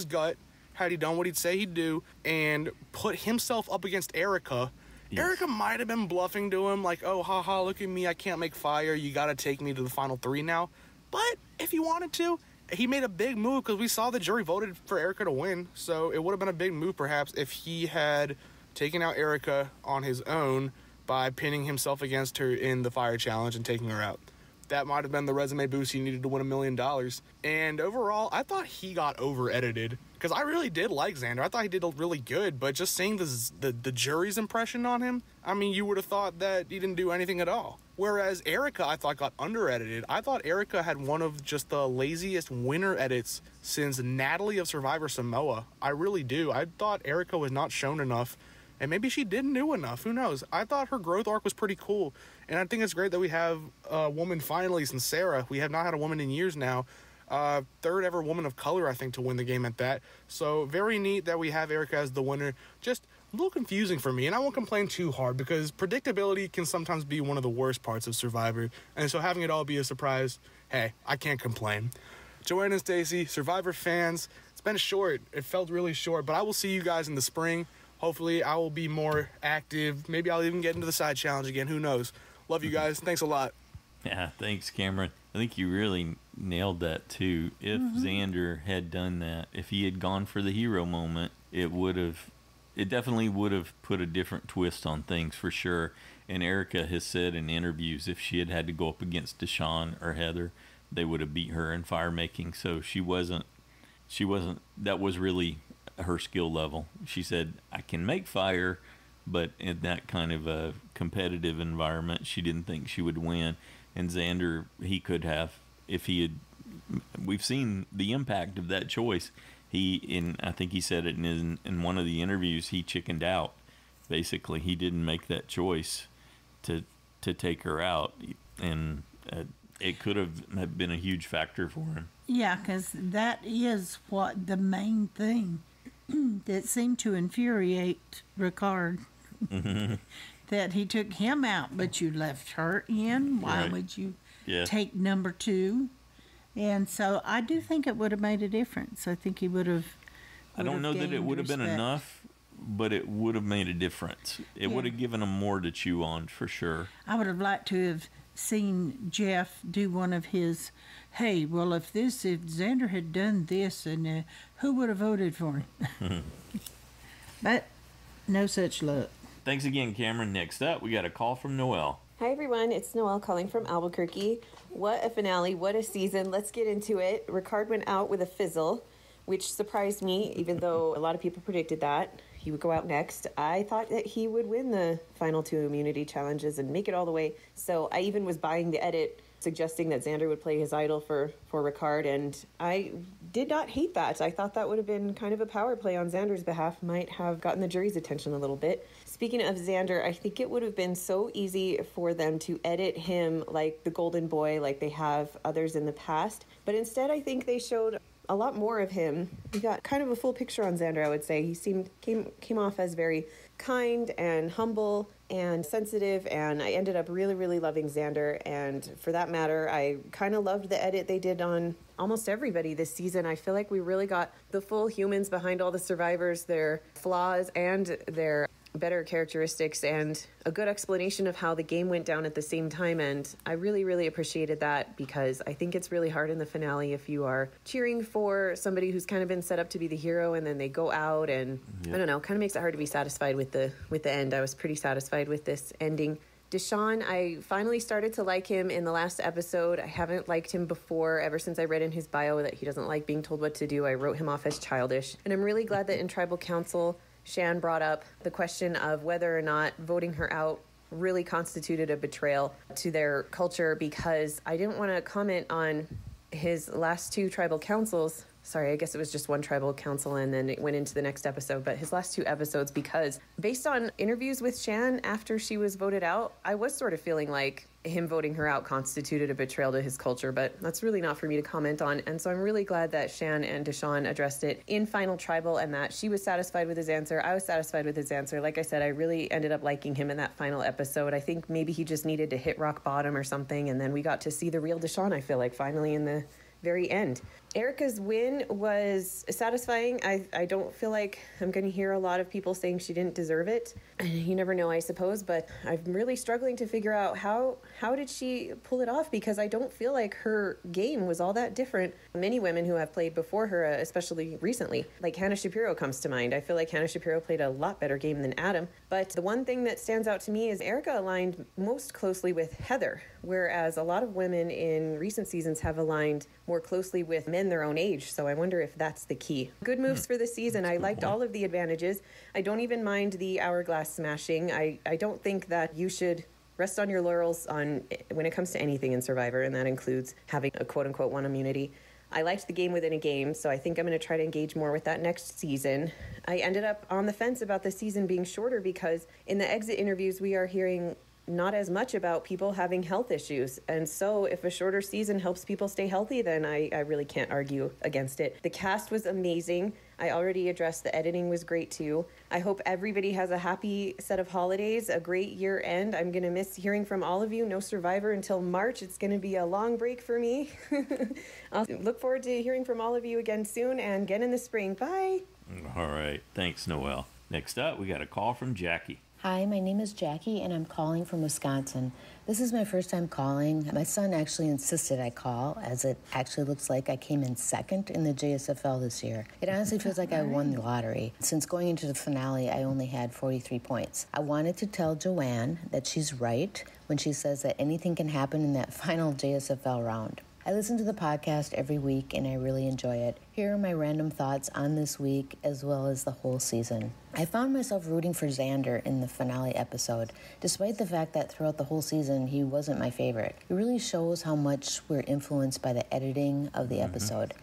gut, had he done what he'd say he'd do, and put himself up against Erica, yes. Erica might have been bluffing to him, like, oh, haha, look at me, I can't make fire, you gotta take me to the final three now. But if he wanted to, he made a big move, because we saw the jury voted for Erica to win, so it would have been a big move, perhaps, if he had taken out Erica on his own by pinning himself against her in the fire challenge and taking her out. That might have been the resume boost he needed to win $1 million. And overall, I thought he got over-edited. Because I really did like Xander. I thought he did really good. But just seeing the jury's impression on him, I mean, you would have thought that he didn't do anything at all. Whereas Erica, I thought, got under-edited. I thought Erica had one of just the laziest winner edits since Natalie of Survivor Samoa. I really do. I thought Erica was not shown enough. And maybe she didn't do enough. Who knows? I thought her growth arc was pretty cool. And I think it's great that we have a woman finally since Sarah. We have not had a woman in years now. Third ever woman of color, I think, to win the game at that. So very neat that we have Erica as the winner. Just a little confusing for me. And I won't complain too hard because predictability can sometimes be one of the worst parts of Survivor. And so having it all be a surprise hey, I can't complain. Joanne and Stacy, Survivor fans, it's been short. It felt really short, but I will see you guys in the spring. Hopefully, I will be more active. Maybe I'll even get into the side challenge again. Who knows? Love you guys. Thanks a lot. Yeah, thanks, Cameron. I think you really nailed that, too. If Xander had done that, if he had gone for the hero moment, it definitely would have put a different twist on things for sure. And Erica has said in interviews if she had had to go up against Deshawn or Heather, they would have beat her in fire making. So she wasn't, that was really her skill level. She said, I can make fire, but in that kind of a competitive environment, she didn't think she would win. And Xander, he could have, if he had, we've seen the impact of that choice. I think he said it in one of the interviews, he chickened out. Basically, he didn't make that choice to take her out, and it could have been a huge factor for him. Yeah, because that is what the main thing that seemed to infuriate Ricard. That he took him out, but you left her in. Why would you take number 2? And so I do think it would have made a difference. I think he would have. I don't know that it would have been enough, but it would have made a difference. It would have given him more to chew on for sure. I would have liked to have seen Jeff do one of his, hey, well, if Xander had done this, and who would have voted for him? But no such luck. Thanks again, Cameron. Next up, we got a call from Noelle. Hi, everyone. It's Noelle calling from Albuquerque. What a finale. What a season. Let's get into it. Ricard went out with a fizzle, which surprised me, even though a lot of people predicted that he would go out next. I thought that he would win the final 2 immunity challenges and make it all the way. So I even was buying the edit suggesting that Xander would play his idol for Ricard, and I did not hate that. I thought that would have been kind of a power play on Xander's behalf, might have gotten the jury's attention a little bit. Speaking of Xander, I think it would have been so easy for them to edit him like the golden boy, like they have others in the past, but instead I think they showed a lot more of him. We got kind of a full picture on Xander, I would say. He came off as very kind and humble and sensitive, and I ended up really, really loving Xander. And for that matter, I kind of loved the edit they did on almost everybody this season. I feel like we really got the full humans behind all the survivors, their flaws and their better characteristics, and a good explanation of how the game went down at the same time. And I really, really appreciated that, because I think it's really hard in the finale if you are cheering for somebody who's kind of been set up to be the hero and then they go out, and I don't know, kind of makes it hard to be satisfied with the end. I was pretty satisfied with this ending. Deshawn, I finally started to like him in the last episode. I haven't liked him before, ever since I read in his bio that he doesn't like being told what to do. I wrote him off as childish, and I'm really glad that in Tribal Council Shan brought up the question of whether or not voting her out really constituted a betrayal to their culture, because I didn't want to comment on his last 2 tribal councils. Sorry, I guess it was just 1 tribal council and then it went into the next episode, but his last 2 episodes, because based on interviews with Shan after she was voted out, I was sort of feeling like him voting her out constituted a betrayal to his culture, but that's really not for me to comment on. And so I'm really glad that Shan and Deshawn addressed it in Final Tribal, and that she was satisfied with his answer. I was satisfied with his answer. Like I said, I really ended up liking him in that final episode. I think maybe he just needed to hit rock bottom or something, and then we got to see the real Deshawn, I feel like, finally in the very end. Erica's win was satisfying. I don't feel like I'm going to hear a lot of people saying she didn't deserve it. You never know, I suppose, but I'm really struggling to figure out how did she pull it off, because I don't feel like her game was all that different. Many women who have played before her, especially recently, like Hannah Shapiro comes to mind. I feel like Hannah Shapiro played a lot better game than Adam, but the one thing that stands out to me is Erica aligned most closely with Heather, whereas a lot of women in recent seasons have aligned more closely with men their own age, so I wonder if that's the key. Good moves for the season. I liked all of the advantages. I don't even mind the hourglass smashing. I don't think that you should rest on your laurels when it comes to anything in Survivor, and that includes having a quote-unquote 1 immunity. I liked the game within a game, so I think I'm going to try to engage more with that next season. I ended up on the fence about the season being shorter, because in the exit interviews we are hearing not as much about people having health issues. And so if a shorter season helps people stay healthy, then I really can't argue against it. The cast was amazing. I already addressed the editing was great too. I hope everybody has a happy set of holidays, a great year end. I'm going to miss hearing from all of you. No Survivor until March. It's going to be a long break for me. I'll look forward to hearing from all of you again soon and again in the spring. Bye. All right. Thanks, Noelle. Next up, we got a call from Jacqui. Hi, my name is Jacqui, and I'm calling from Wisconsin. This is my first time calling. My son actually insisted I call, as it actually looks like I came in second in the JSFL this year. It honestly feels like I won the lottery. Since going into the finale, I only had 43 points. I wanted to tell Joanne that she's right when she says that anything can happen in that final JSFL round. I listen to the podcast every week, and I really enjoy it. Here are my random thoughts on this week, as well as the whole season. I found myself rooting for Xander in the finale episode, despite the fact that throughout the whole season, he wasn't my favorite. It really shows how much we're influenced by the editing of the episode.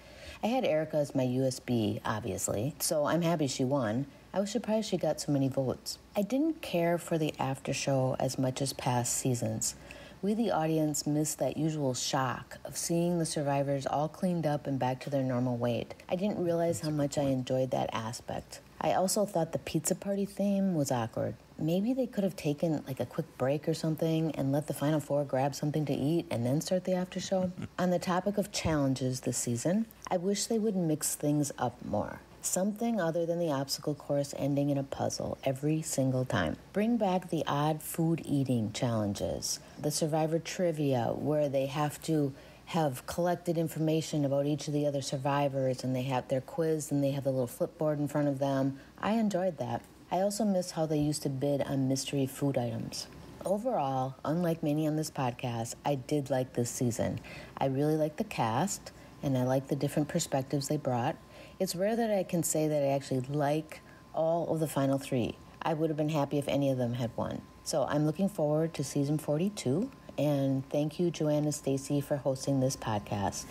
I had Erica as my USB, obviously, so I'm happy she won. I was surprised she got so many votes. I didn't care for the after show as much as past seasons. We, the audience, missed that usual shock of seeing the survivors all cleaned up and back to their normal weight. I didn't realize how much I enjoyed that aspect. I also thought the pizza party theme was awkward. Maybe they could have taken like a quick break or something and let the final four grab something to eat and then start the after show. On the topic of challenges this season, I wish they would mix things up more. Something other than the obstacle course ending in a puzzle every single time. Bring back the odd food eating challenges, the survivor trivia where they have to have collected information about each of the other survivors and they have their quiz and they have the little flipboard in front of them. I enjoyed that. I also miss how they used to bid on mystery food items. Overall, unlike many on this podcast, I did like this season. I really liked the cast and I liked the different perspectives they brought. It's rare that I can say that I actually like all of the final three. I would have been happy if any of them had won. So I'm looking forward to season 42, and thank you, Joanne and Stacy, for hosting this podcast.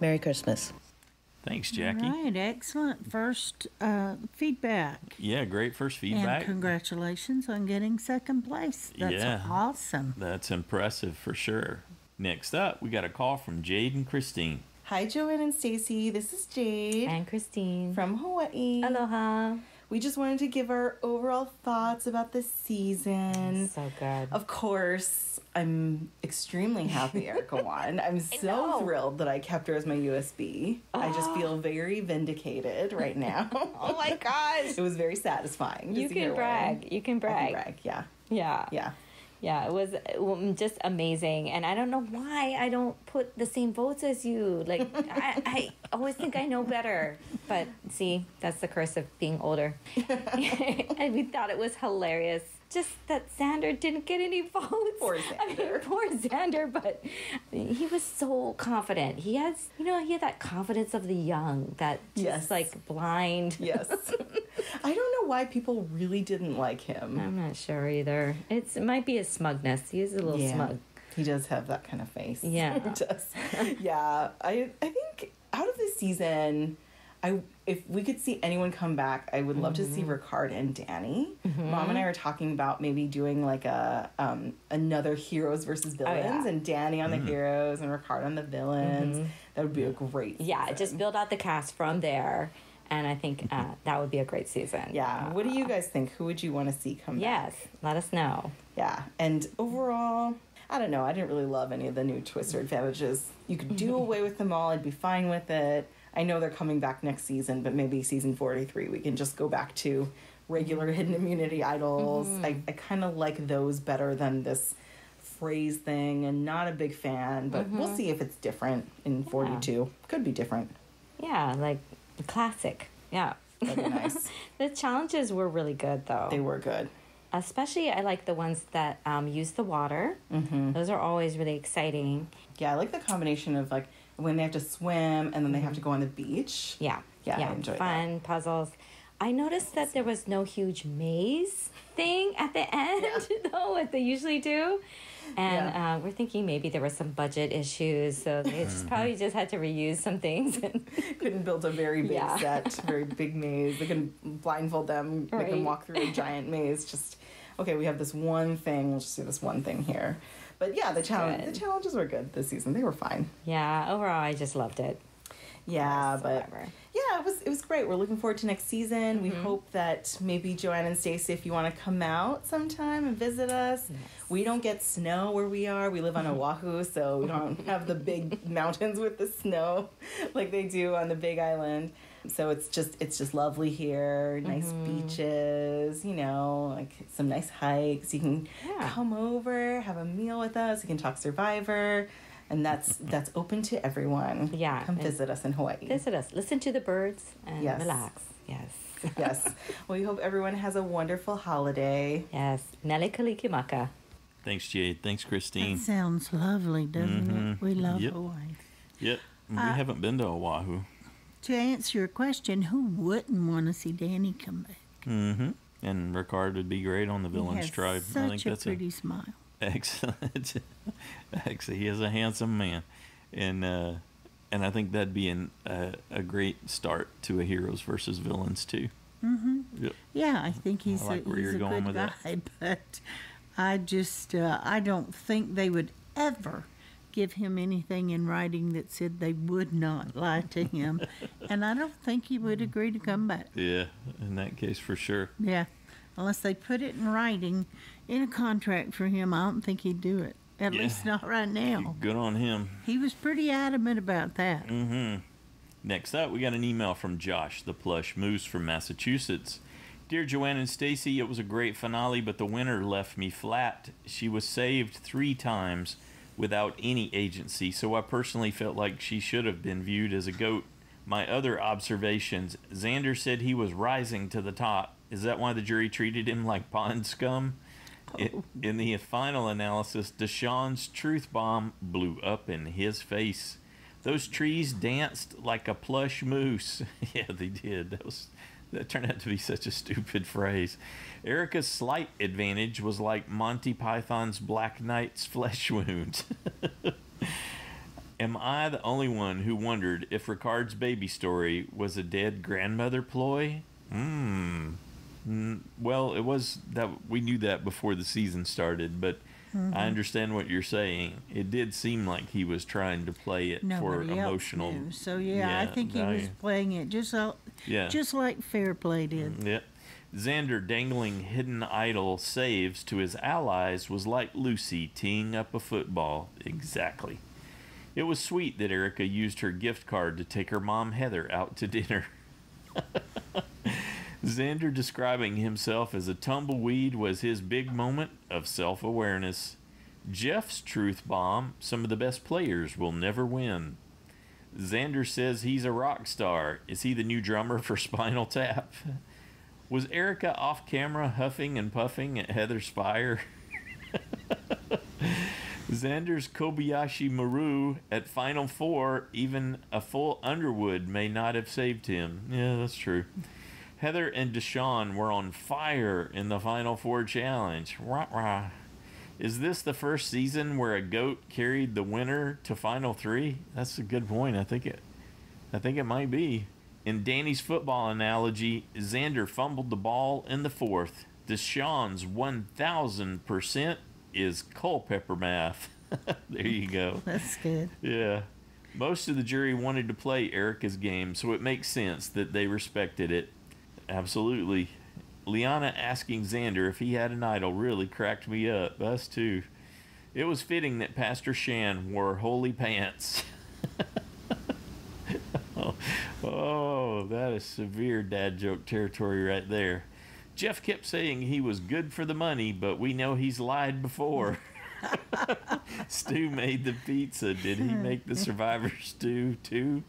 Merry Christmas. Thanks, Jacqui. All right, excellent first feedback. Yeah, great first feedback. And congratulations on getting second place. That's awesome. That's impressive for sure. Next up, we got a call from Jade-n-Christine. Hi, Joanne and Stacy. This is Jade. And Christine. From Hawaii. Aloha. We just wanted to give our overall thoughts about the season. So good. Of course, I'm extremely happy Erica won. I'm so thrilled that I kept her as my USB. I just feel very vindicated right now. Oh my gosh. It was very satisfying. You can brag. You can brag. I can brag, yeah. Yeah. Yeah. Yeah, it was just amazing. And I don't know why I don't put the same votes as you. Like, I always think I know better. But see, that's the curse of being older. And we thought it was hilarious. Just that Xander didn't get any votes. Poor Xander. Poor Xander, but he was so confident. He had that confidence of the young, that just like blind. Yes. I don't know why people really didn't like him. I'm not sure either. It might be his smugness. He's a little smug. He does have that kind of face. Yeah. He does. Yeah. I think out of this season, if we could see anyone come back, I would love to see Ricard and Danny. Mom and I were talking about maybe doing like another heroes versus villains, and Danny on the heroes and Ricard on the villains. That would be a great season. Yeah, just build out the cast from there, and I think that would be a great season. Yeah. What do you guys think? Who would you want to see come back? Yes, let us know. Yeah, and overall, I don't know. I didn't really love any of the new Twister advantages. You could do away with them all. I'd be fine with it. I know they're coming back next season, but maybe season 43 we can just go back to regular hidden immunity idols. I kind of like those better than this phrase thing, and not a big fan, but we'll see if it's different in 42. Could be different. Yeah, like classic. Yeah. That'd be nice. The challenges were really good, though. They were good. Especially, I like the ones that use the water. Those are always really exciting. Yeah, I like the combination of like when they have to swim and then they have to go on the beach. Yeah. I enjoy fun that. Puzzles. I noticed that there was no huge maze thing at the end, though, what they usually do. And we're thinking maybe there were some budget issues, so they probably just had to reuse some things. And couldn't build a very big set, very big maze. They couldn't blindfold them, make them walk through a giant maze. Just, okay, we have this one thing, we'll just do this one thing here. But yeah, the challenges were good this season. They were fine. Yeah, overall, I just loved it. Yeah, but yeah, it was great. We're looking forward to next season. We hope that maybe Joanne and Stacey, if you want to come out sometime and visit us. Yes. We don't get snow where we are. We live on Oahu, so we don't have the big mountains with the snow like they do on the Big Island. So it's just lovely here. Nice beaches, like some nice hikes. You can come over, have a meal with us. You can talk Survivor. And that's open to everyone. Yeah. Come visit us in Hawaii. Visit us. Listen to the birds and relax. Yes. Yes. Well, we hope everyone has a wonderful holiday. Yes. Mele kalikimaka. Thanks, Jade. Thanks, Christine. That sounds lovely, doesn't it? We love Hawaii. Yep. We haven't been to Oahu. To answer your question, who wouldn't want to see Danny come back? Mm-hmm. And Ricard would be great on the Villains Tribe. Such I think that's a pretty smile. Excellent. Actually, he is a handsome man, and I think that'd be a great start to a heroes versus villains too. Mm-hmm. Yep. Yeah, I think he's a good guy, but I just I don't think they would ever give him anything in writing that said they would not lie to him, and I don't think he would agree to come back. Yeah, in that case for sure. Yeah, unless they put it in writing in a contract for him, I don't think he'd do it. At least not right now. Good on him. He was pretty adamant about that. Mm-hmm. Next up, we got an email from Josh, the plush moose from Massachusetts. Dear Joanne and Stacy, it was a great finale, but the winner left me flat. She was saved 3 times without any agency, so I personally felt like she should have been viewed as a goat. My other observations, Xander said he was rising to the top. Is that why the jury treated him like pond scum? In the final analysis, Deshaun's truth bomb blew up in his face. Those trees danced like a plush moose. Yeah, they did. That turned out to be such a stupid phrase. Erica's slight advantage was like Monty Python's Black Knight's flesh wound. Am I the only one who wondered if Ricard's baby story was a dead grandmother ploy? Well, it was that we knew that before the season started, but I understand what you're saying. It did seem like he was trying to play it for emotional. Knew. So I think he was playing it just like Fair Play did. Yeah. Xander dangling hidden idol saves to his allies was like Lucy teeing up a football. Exactly. It was sweet that Erica used her gift card to take her mom Heather out to dinner. Xander describing himself as a tumbleweed was his big moment of self-awareness. Jeff's truth bomb, some of the best players will never win. Xander says he's a rock star. Is he the new drummer for Spinal Tap? Was Erica off camera huffing and puffing at Heather's fire? Xander's Kobayashi Maru at Final Four, even a full Underwood may not have saved him. Yeah, that's true. Heather and Deshaun were on fire in the Final Four challenge. Rah, rah. Is this the first season where a goat carried the winner to Final 3? That's a good point. I think it might be. In Danny's football analogy, Xander fumbled the ball in the 4th. Deshaun's 1,000% is Culpepper math. There you go. That's good. Yeah. Most of the jury wanted to play Erica's game, so it makes sense that they respected it. Absolutely. Liana asking Xander if he had an idol really cracked me up. Us too. It was fitting that Pastor Shan wore holy pants. Oh, that is severe dad joke territory right there. Jeff kept saying he was good for the money, but we know he's lied before. Stu made the pizza. Did he make the Survivor stew too?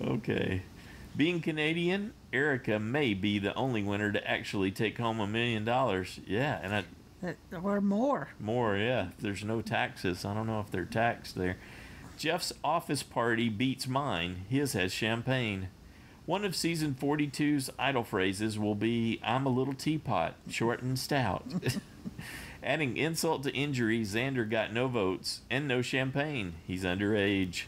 Okay. Being Canadian, Erica may be the only winner to actually take home $1 million. Yeah, and or more. More, yeah. There's no taxes. I don't know if they're taxed there. Jeff's office party beats mine. His has champagne. One of season 42's idol phrases will be, I'm a little teapot, short and stout. Adding insult to injury, Xander got no votes and no champagne. He's underage.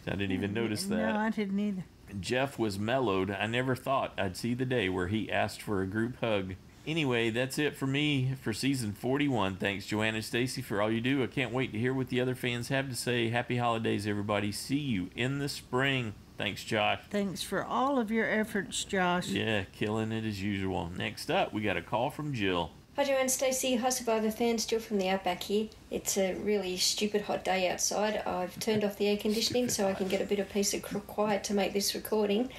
I didn't even notice that. No, I didn't either. Jeff was mellowed. I never thought I'd see the day where he asked for a group hug. Anyway, that's it for me for season 41. Thanks, Joanne and Stacy, for all you do. I can't wait to hear what the other fans have to say. Happy holidays, everybody. See you in the spring. Thanks, Josh. Thanks for all of your efforts, Josh. Yeah, killing it as usual. Next up, we got a call from Jill. Hi Joe and Stacey, hi Survivor fans, Jill from the Outback here. It's a really stupid hot day outside. I've turned off the air conditioning so I can get a bit of peace and quiet to make this recording.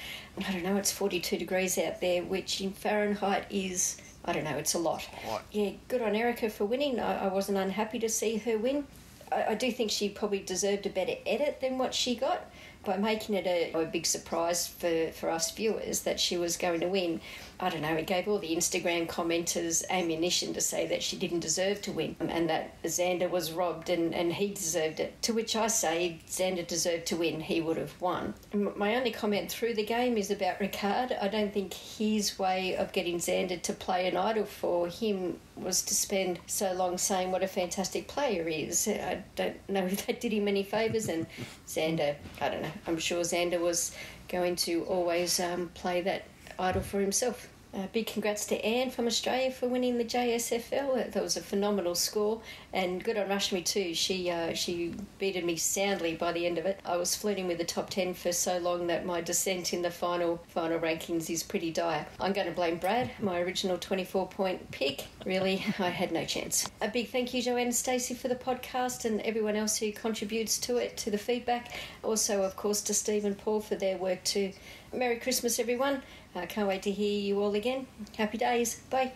I don't know, it's 42 degrees out there, which in Fahrenheit is, I don't know, it's a lot. Yeah, good on Erica for winning. I wasn't unhappy to see her win. I do think she probably deserved a better edit than what she got by making it a big surprise for us viewers that she was going to win. I don't know, it gave all the Instagram commenters ammunition to say that she didn't deserve to win and that Xander was robbed and he deserved it. To which I say, Xander deserved to win, he would have won. My only comment through the game is about Ricard. I don't think his way of getting Xander to play an idol for him was to spend so long saying what a fantastic player he is. I don't know if that did him any favours, and Xander, I don't know, I'm sure Xander was going to always play that idol for himself. Big congrats to Anne from Australia for winning the JSFL. That was a phenomenal score, and good on Rashmi too. She beated me soundly by the end of it. I was flirting with the top 10 for so long that my descent in the final rankings is pretty dire. I'm going to blame Brad, my original 24-point pick. Really, I had no chance. A big thank you, Joanne and Stacey, for the podcast and everyone else who contributes to it, to the feedback. Also, of course, to Steve and Paul for their work too. Merry Christmas, everyone. I can't wait to hear you all again. Happy days. Bye.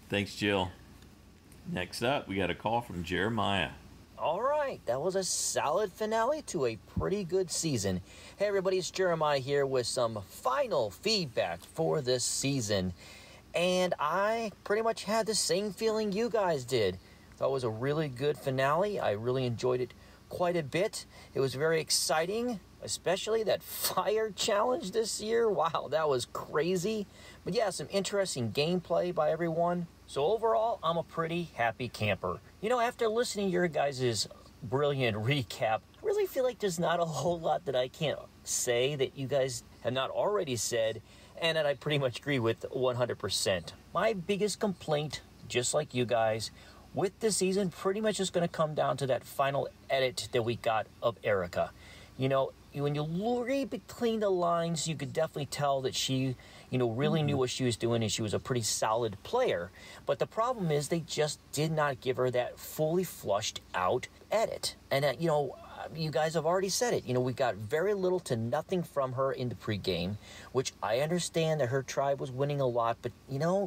Thanks, Jill. Next up, we got a call from Jeremiah. All right, that was a solid finale to a pretty good season. Hey, everybody, it's Jeremiah here with some final feedback for this season. And I pretty much had the same feeling you guys did. Thought it was a really good finale. I really enjoyed it quite a bit. It was very exciting, especially that fire challenge this year. Wow, that was crazy. But yeah, some interesting gameplay by everyone. So overall, I'm a pretty happy camper. You know, after listening to your guys' brilliant recap, I really feel like there's not a whole lot that I can't say that you guys have not already said, and that I pretty much agree with 100%. My biggest complaint, just like you guys, with this season pretty much is going to come down to that final edit that we got of Erica. You know, when you read between the lines, you could definitely tell that she, really knew what she was doing and she was a pretty solid player. But the problem is they just did not give her that fully flushed out edit. And, you guys have already said it. We got very little to nothing from her in the pregame, which I understand that her tribe was winning a lot, but,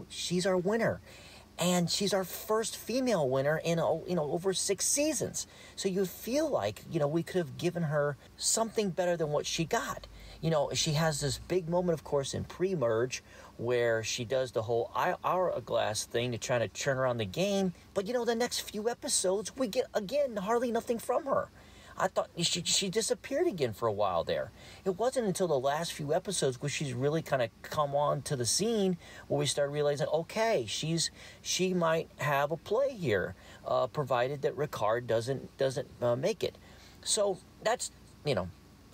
she's our winner. And she's our first female winner in, over 6 seasons. So you feel like, we could have given her something better than what she got. She has this big moment, of course, in pre-merge where she does the whole hourglass thing to try to turn around the game. But, the next few episodes, we get, again, hardly nothing from her. I thought she disappeared again for a while there. It wasn't until the last few episodes where she's really kind of come on to the scene where we start realizing, okay, she might have a play here, provided that Ricard doesn't make it. So that's,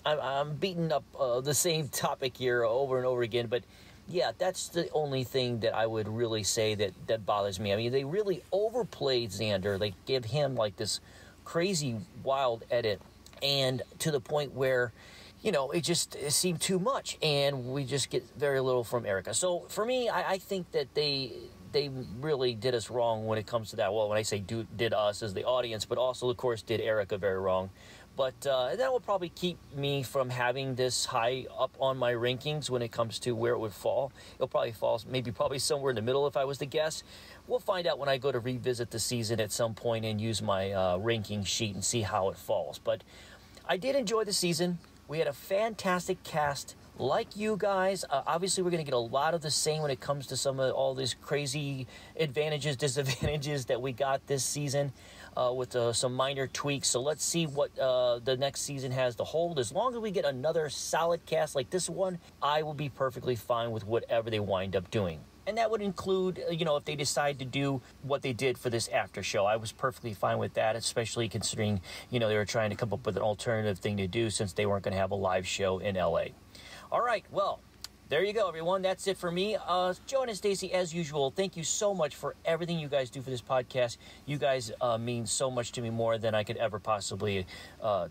I'm beating up the same topic here over and over again, but yeah, that's the only thing that I would really say that bothers me. I mean, they really overplayed Xander. They give him like this crazy wild edit, and to the point where it seemed too much and we just get very little from Erica. So for me, I think that they really did us wrong when it comes to that. Well, when I say did us as the audience, but also of course did Erica very wrong. But that will probably keep me from having this high up on my rankings when it comes to where it would fall. It'll probably fall probably somewhere in the middle if I was to guess. We'll find out when I go to revisit the season at some point and use my ranking sheet and see how it falls. But I did enjoy the season. We had a fantastic cast like you guys. Obviously, we're going to get a lot of the same when it comes to some of all these crazy advantages, disadvantages that we got this season with some minor tweaks. So let's see what the next season has to hold. As long as we get another solid cast like this one, I will be perfectly fine with whatever they wind up doing. And that would include, if they decide to do what they did for this after show. I was perfectly fine with that, especially considering, they were trying to come up with an alternative thing to do since they weren't going to have a live show in LA. All right, well, there you go, everyone. That's it for me. Joan and Stacy, as usual, thank you so much for everything you guys do for this podcast. You guys mean so much to me, more than I could ever possibly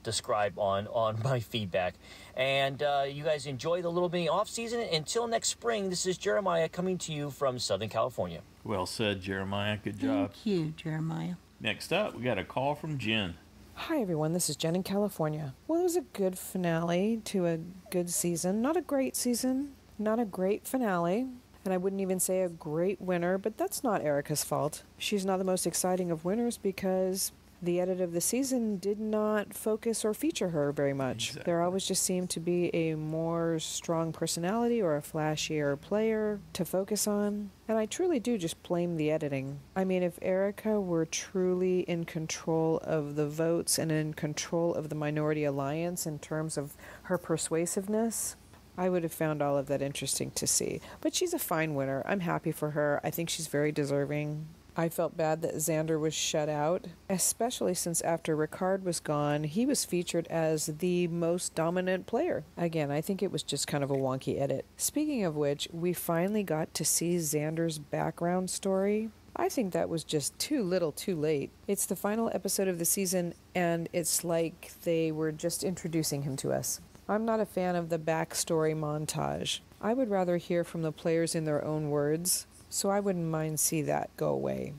describe on my feedback. And you guys enjoy the little mini off season. Until next spring, this is Jeremiah coming to you from Southern California. Well said, Jeremiah. Good job. Thank you, Jeremiah. Next up, we got a call from Jen. Hi, everyone. This is Jen in California. Well, it was a good finale to a good season. Not a great season, not a great finale, and I wouldn't even say a great winner, but that's not Erica's fault. She's not the most exciting of winners because the edit of the season did not focus or feature her very much. Exactly. There always just seemed to be a more strong personality or a flashier player to focus on. And I truly do just blame the editing. I mean, if Erica were truly in control of the votes and in control of the minority alliance in terms of her persuasiveness, I would have found all of that interesting to see. But she's a fine winner. I'm happy for her. I think she's very deserving. I felt bad that Xander was shut out, especially since after Ricard was gone, he was featured as the most dominant player. Again, I think it was just kind of a wonky edit. Speaking of which, we finally got to see Xander's background story. I think that was just too little too late. It's the final episode of the season, and it's like they were just introducing him to us. I'm not a fan of the backstory montage. I would rather hear from the players in their own words, so I wouldn't mind see that go away.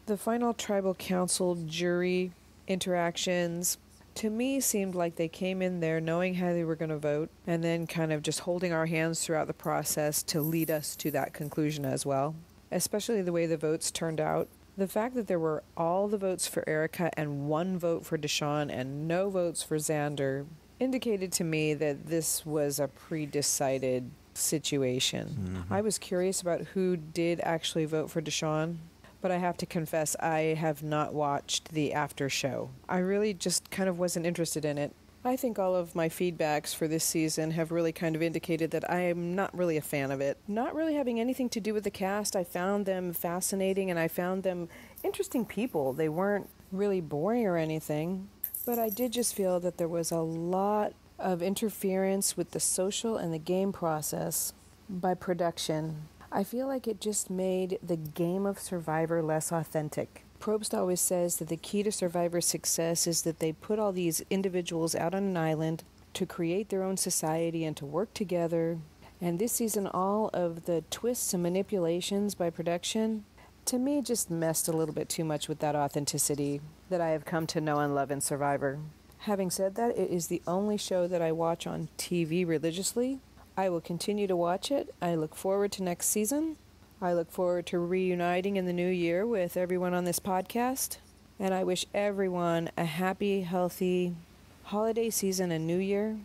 The final tribal council jury interactions, to me, seemed like they came in there knowing how they were going to vote and then kind of just holding our hands throughout the process to lead us to that conclusion as well, especially the way the votes turned out. The fact that there were all the votes for Erica and 1 vote for Deshawn and no votes for Xander indicated to me that this was a pre-decided situation. I was curious about who did actually vote for Deshawn, but I have to confess I have not watched the after show. I really just kind of wasn't interested in it. I think all of my feedbacks for this season have really kind of indicated that I am not really a fan of it. Not really having anything to do with the cast. I found them fascinating and I found them interesting people. They weren't really boring or anything, but I did just feel that there was a lot of interference with the social and the game process by production. I feel like it just made the game of Survivor less authentic. Probst always says that the key to Survivor's success is that they put all these individuals out on an island to create their own society and to work together. And this season, all of the twists and manipulations by production, to me, just messed a little bit too much with that authenticity that I have come to know and love in Survivor. Having said that, it is the only show that I watch on TV religiously. I will continue to watch it. I look forward to next season. I look forward to reuniting in the new year with everyone on this podcast. And I wish everyone a happy, healthy holiday season and new year.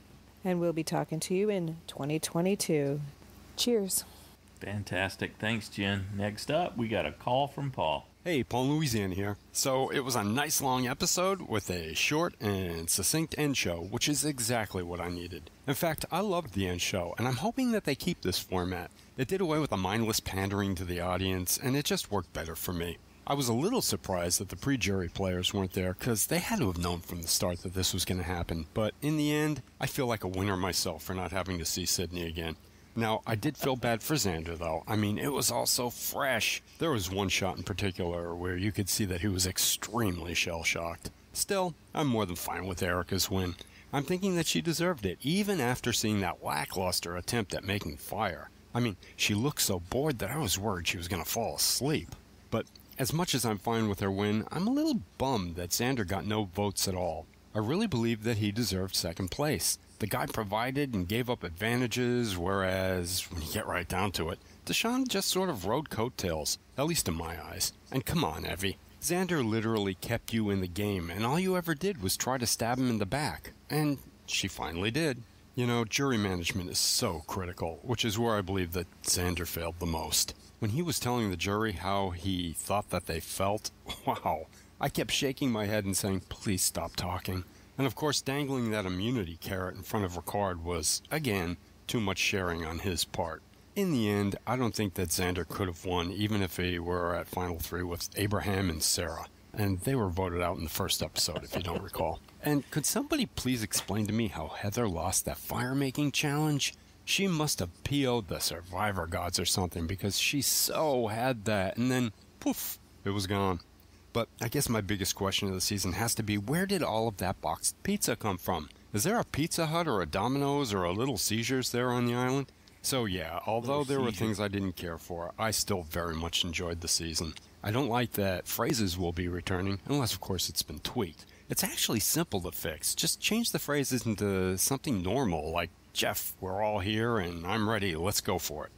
And we'll be talking to you in 2022. Cheers. Fantastic. Thanks, Jen. Next up, we got a call from Paul. Hey, Paul, Louisiana here. So it was a nice long episode with a short and succinct end show, which is exactly what I needed. In fact, I loved the end show, and I'm hoping that they keep this format. It did away with the mindless pandering to the audience, and it just worked better for me. I was a little surprised that the pre-jury players weren't there, because they had to have known from the start that this was going to happen. But in the end, I feel like a winner myself for not having to see Sydney again. Now, I did feel bad for Xander, though. I mean, it was all so fresh. There was one shot in particular where you could see that he was extremely shell-shocked. Still, I'm more than fine with Erica's win. I'm thinking that she deserved it, even after seeing that lackluster attempt at making fire. I mean, she looked so bored that I was worried she was going to fall asleep. But as much as I'm fine with her win, I'm a little bummed that Xander got no votes at all. I really believe that he deserved second place. The guy provided and gave up advantages, whereas, when you get right down to it, Deshawn just sort of rode coattails, at least in my eyes. And come on, Evie. Xander literally kept you in the game, and all you ever did was try to stab him in the back. And she finally did. You know, jury management is so critical, which is where I believe that Xander failed the most. When he was telling the jury how he thought that they felt, wow, I kept shaking my head and saying, please stop talking. And of course, dangling that immunity carrot in front of Ricard was, again, too much sharing on his part. In the end, I don't think that Xander could have won, even if he were at Final 3 with Abraham and Sarah. And they were voted out in the first episode, if you don't recall. And could somebody please explain to me how Heather lost that fire-making challenge? She must have PO'd the Survivor gods or something because she so had that, and then, poof, it was gone. But I guess my biggest question of the season has to be, where did all of that boxed pizza come from? Is there a Pizza Hut or a Domino's or a Little Caesars there on the island? So yeah, although there were things I didn't care for, I still very much enjoyed the season. I don't like that phrases will be returning, unless of course it's been tweaked. It's actually simple to fix. Just change the phrases into something normal, like, Jeff, we're all here and I'm ready, let's go for it.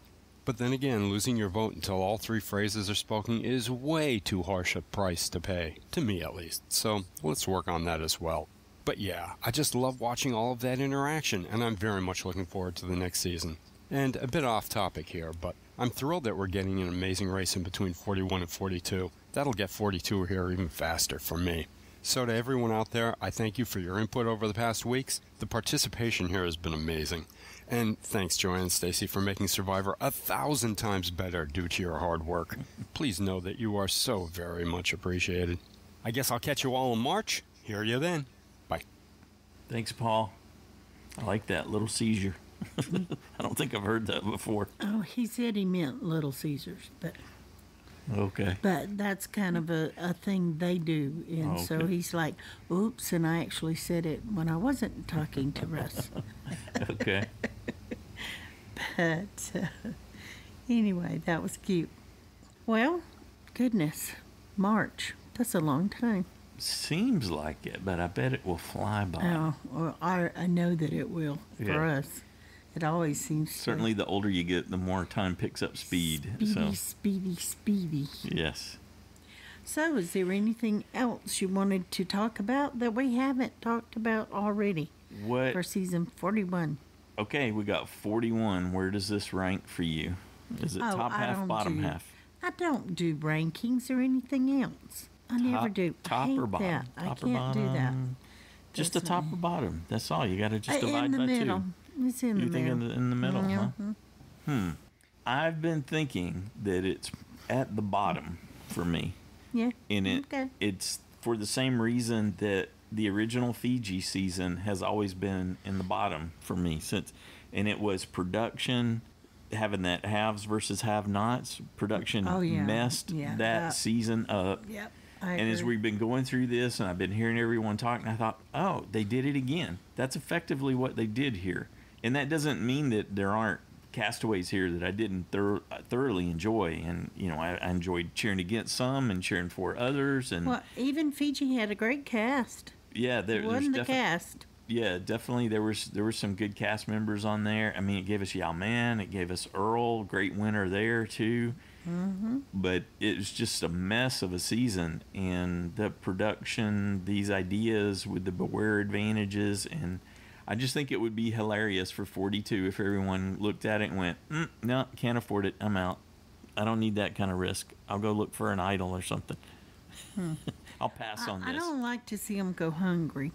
But then again, losing your vote until all 3 phrases are spoken is way too harsh a price to pay, to me at least, so let's work on that as well. But yeah, I just love watching all of that interaction, and I'm very much looking forward to the next season. And a bit off topic here, but I'm thrilled that we're getting an amazing race in between 41 and 42. That'll get 42 here even faster for me. So to everyone out there, I thank you for your input over the past weeks. The participation here has been amazing. And thanks, Joanne and Stacy, for making Survivor 1,000 times better due to your hard work. Please know that you are so very much appreciated. I guess I'll catch you all in March. Hear you then. Bye. Thanks, Paul. I like that, Little Caesar. I don't think I've heard that before. Oh, he said he meant Little Caesars, but... Okay. But that's kind of a thing they do. And so he's like, oops, and I actually said it when I wasn't talking to Russ. Okay. But anyway, that was cute. Well, goodness, March. That's a long time. Seems like it, but I bet it will fly by. Oh, well, I know that it will for us. It always seems certainly the older you get, the more time picks up speed. Speedy. Yes. So, is there anything else you wanted to talk about that we haven't talked about already? What for season 41? Okay, we got 41. Where does this rank for you? Is it top half, bottom half? I don't do rankings or anything else. I never do. Top or bottom? That. I can't do that. Just the top or bottom. That's all. You got to just divide in the by middle. 2. It's in the middle. You think in the middle, mm-hmm. huh? I've been thinking that it's at the bottom for me. Yeah. It's for the same reason that the original Fiji season has always been in the bottom for me and it was production, having that haves versus have-nots. Production messed that season up. Yep. And as we've been going through this, and I've been hearing everyone talk, and I thought, oh, they did it again. That's effectively what they did here. And that doesn't mean that there aren't castaways here that I didn't thoroughly enjoy. And, you know, I enjoyed cheering against some and cheering for others. And well, even Fiji had a great cast. Yeah, there's the cast. Yeah, definitely. There were some good cast members on there. I mean, it gave us Yao Man. It gave us Earl, great winner there, too. Mm-hmm. But it was just a mess of a season, and the production, these ideas with the Beware advantages, and I just think it would be hilarious for 42 if everyone looked at it and went, no, can't afford it, I'm out. I don't need that kind of risk. I'll go look for an idol or something. I'll pass on this. I don't like to see them go hungry.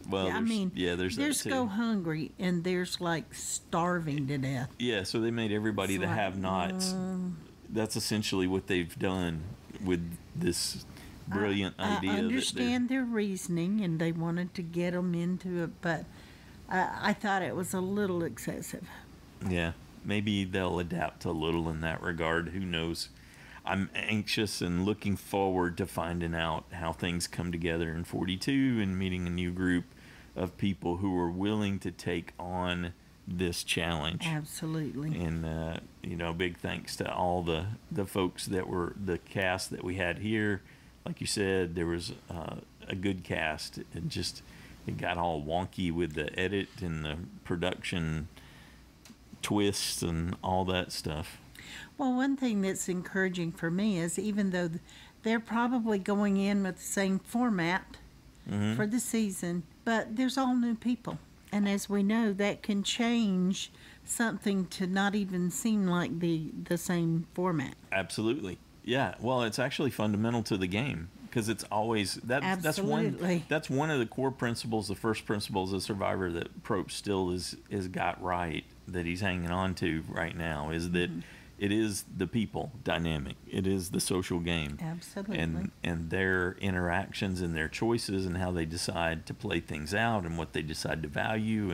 Well, there's that too. Go hungry, and there's like starving to death. Yeah, so they made everybody the have-nots. That's essentially what they've done with this brilliant idea. I understand their reasoning, and they wanted to get them into it, but I thought it was a little excessive. Yeah, maybe they'll adapt a little in that regard. Who knows? I'm anxious and looking forward to finding out how things come together in 42 and meeting a new group of people who are willing to take on this challenge. Absolutely. And, big thanks to all the folks that were the cast that we had here. Like you said, there was a good cast. It got all wonky with the edit and the production twists and all that stuff. Well, one thing that's encouraging for me is even though they're probably going in with the same format for the season, but there's all new people. And as we know, that can change something to not even seem like the same format. Absolutely. Yeah. Well, it's actually fundamental to the game because it's always that's one of the core principles, the first principles of Survivor that Probst still is got right, that he's hanging on to right now, is that it is the people dynamic. It is the social game. Absolutely. And their interactions and their choices and how they decide to play things out and what they decide to value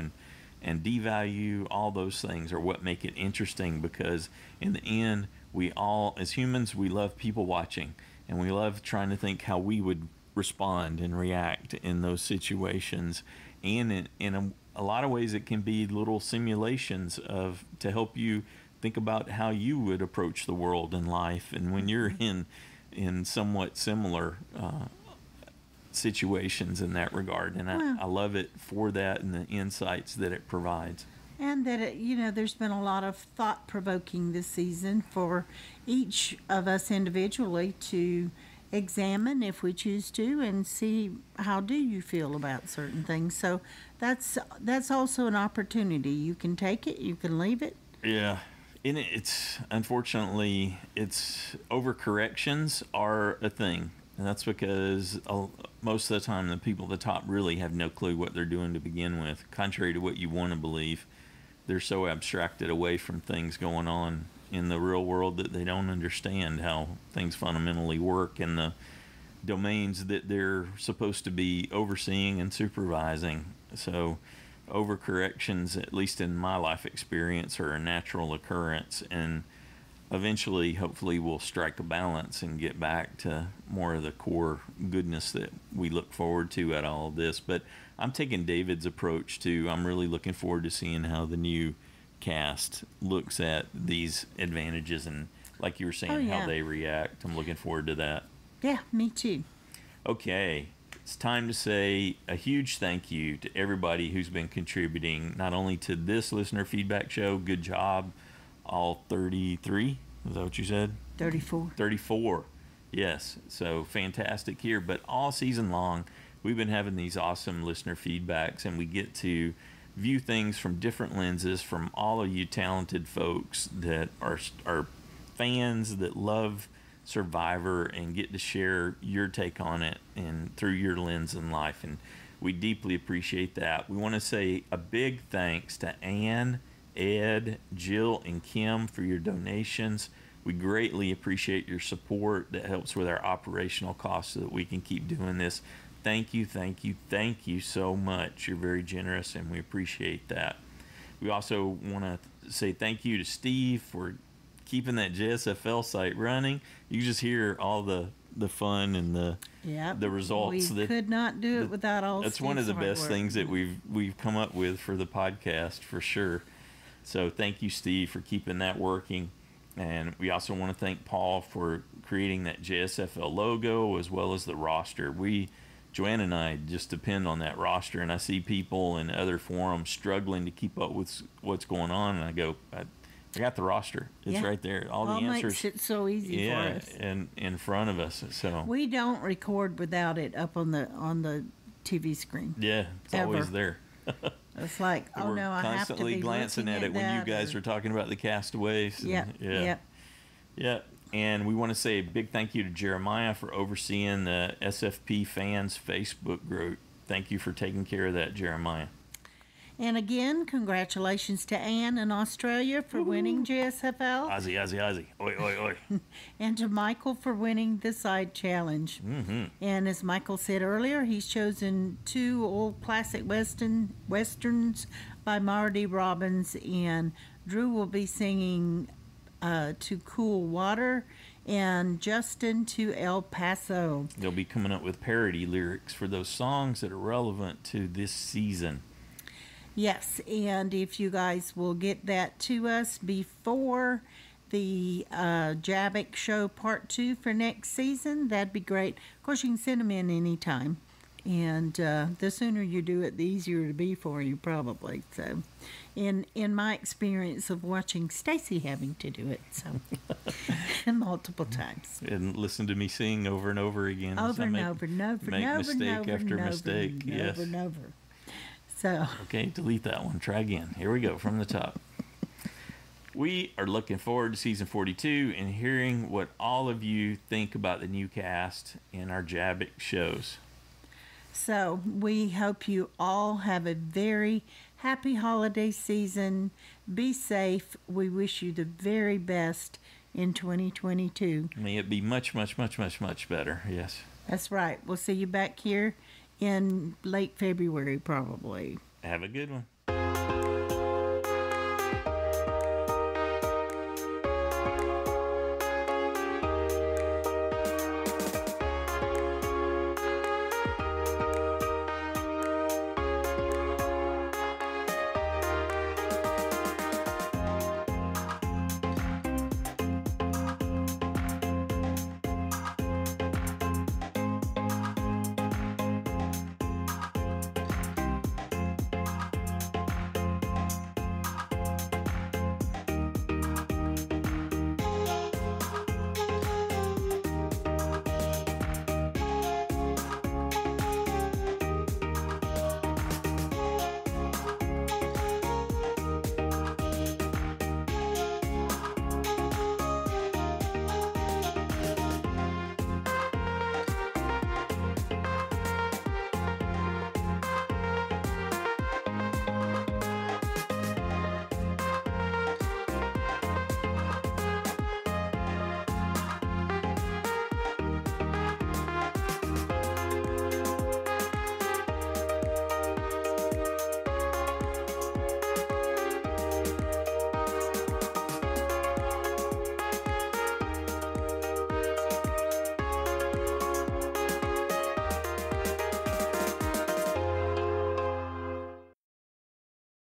and devalue. All those things are what make it interesting, because in the end, we all, as humans, we love people watching, and we love trying to think how we would respond and react in those situations. And in a lot of ways, it can be little simulations to help you think about how you would approach the world and life, and when you're in somewhat similar situations in that regard. And I love it for that and the insights that it provides. And that, there's been a lot of thought-provoking this season for each of us individually to examine, if we choose to, and see how do you feel about certain things. So that's also an opportunity. You can take it, you can leave it. Yeah. And unfortunately, overcorrections are a thing. And that's because most of the time the people at the top really have no clue what they're doing to begin with. Contrary to what you want to believe, they're so abstracted away from things going on in the real world that they don't understand how things fundamentally work in the domains that they're supposed to be overseeing and supervising. So overcorrections, at least in my life experience, are a natural occurrence, and eventually, hopefully, we'll strike a balance and get back to more of the core goodness that we look forward to at all of this. But I'm taking David's approach too. I'm really looking forward to seeing how the new cast looks at these advantages and, like you were saying, how they react. I'm looking forward to that. Yeah, me too. Okay, it's time to say a huge thank you to everybody who's been contributing, not only to this listener feedback show, good job, all 33, is that what you said? 34, yes, so fantastic here, but all season long we've been having these awesome listener feedbacks, and we get to view things from different lenses from all of you talented folks that are fans that love Survivor and get to share your take on it and through your lens in life, and we deeply appreciate that. We want to say a big thanks to Anne, Ed, Jill, and Kim for your donations. We greatly appreciate your support that helps with our operational costs so that we can keep doing this. Thank you, thank you, thank you so much. You're very generous, and we appreciate that. We also want to say thank you to Steve for keeping that JSFL site running. You just hear all the fun and the results. We could not do it without all. That's one of the best things that we've come up with for the podcast, for sure. So thank you, Steve, for keeping that working. And we also want to thank Paul for creating that JSFL logo as well as the roster. Joanne and I just depend on that roster, and I see people in other forums struggling to keep up with what's going on, and I go, I got the roster. It's right there. All the answers. Makes it so easy for us. And in front of us. So we don't record without it up on the TV screen. Yeah, it's always there. It's like, oh no, I have to be constantly glancing at it when you guys are talking about the castaways. Yeah. And we want to say a big thank you to Jeremiah for overseeing the SFP fans Facebook group. Thank you for taking care of that, Jeremiah. And again, congratulations to Anne in Australia for winning JSFL. Ozzy. Oi, oi, oi. And to Michael for winning the side challenge. Mm-hmm. And as Michael said earlier, he's chosen 2 old classic westerns by Marty Robbins. And Drew will be singing To Cool Water, and Justin to El Paso. They'll be coming up with parody lyrics for those songs that are relevant to this season. Yes, and if you guys will get that to us before the Jabik show part 2 for next season, that'd be great. Of course, you can send them in anytime, and the sooner you do it, the easier it'll be for you, probably. So, in my experience of watching Stacy having to do it, so and multiple times, and listen to me sing over and over again, over and over, mistake after mistake, yes, over and over. So. Okay, delete that one. Try again. Here we go from the top. We are looking forward to season 42 and hearing what all of you think about the new cast and our Jabik shows. So we hope you all have a very happy holiday season. Be safe. We wish you the very best in 2022. May it be much, much, much, much, much better. Yes. That's right. We'll see you back here in late February, probably. Have a good one.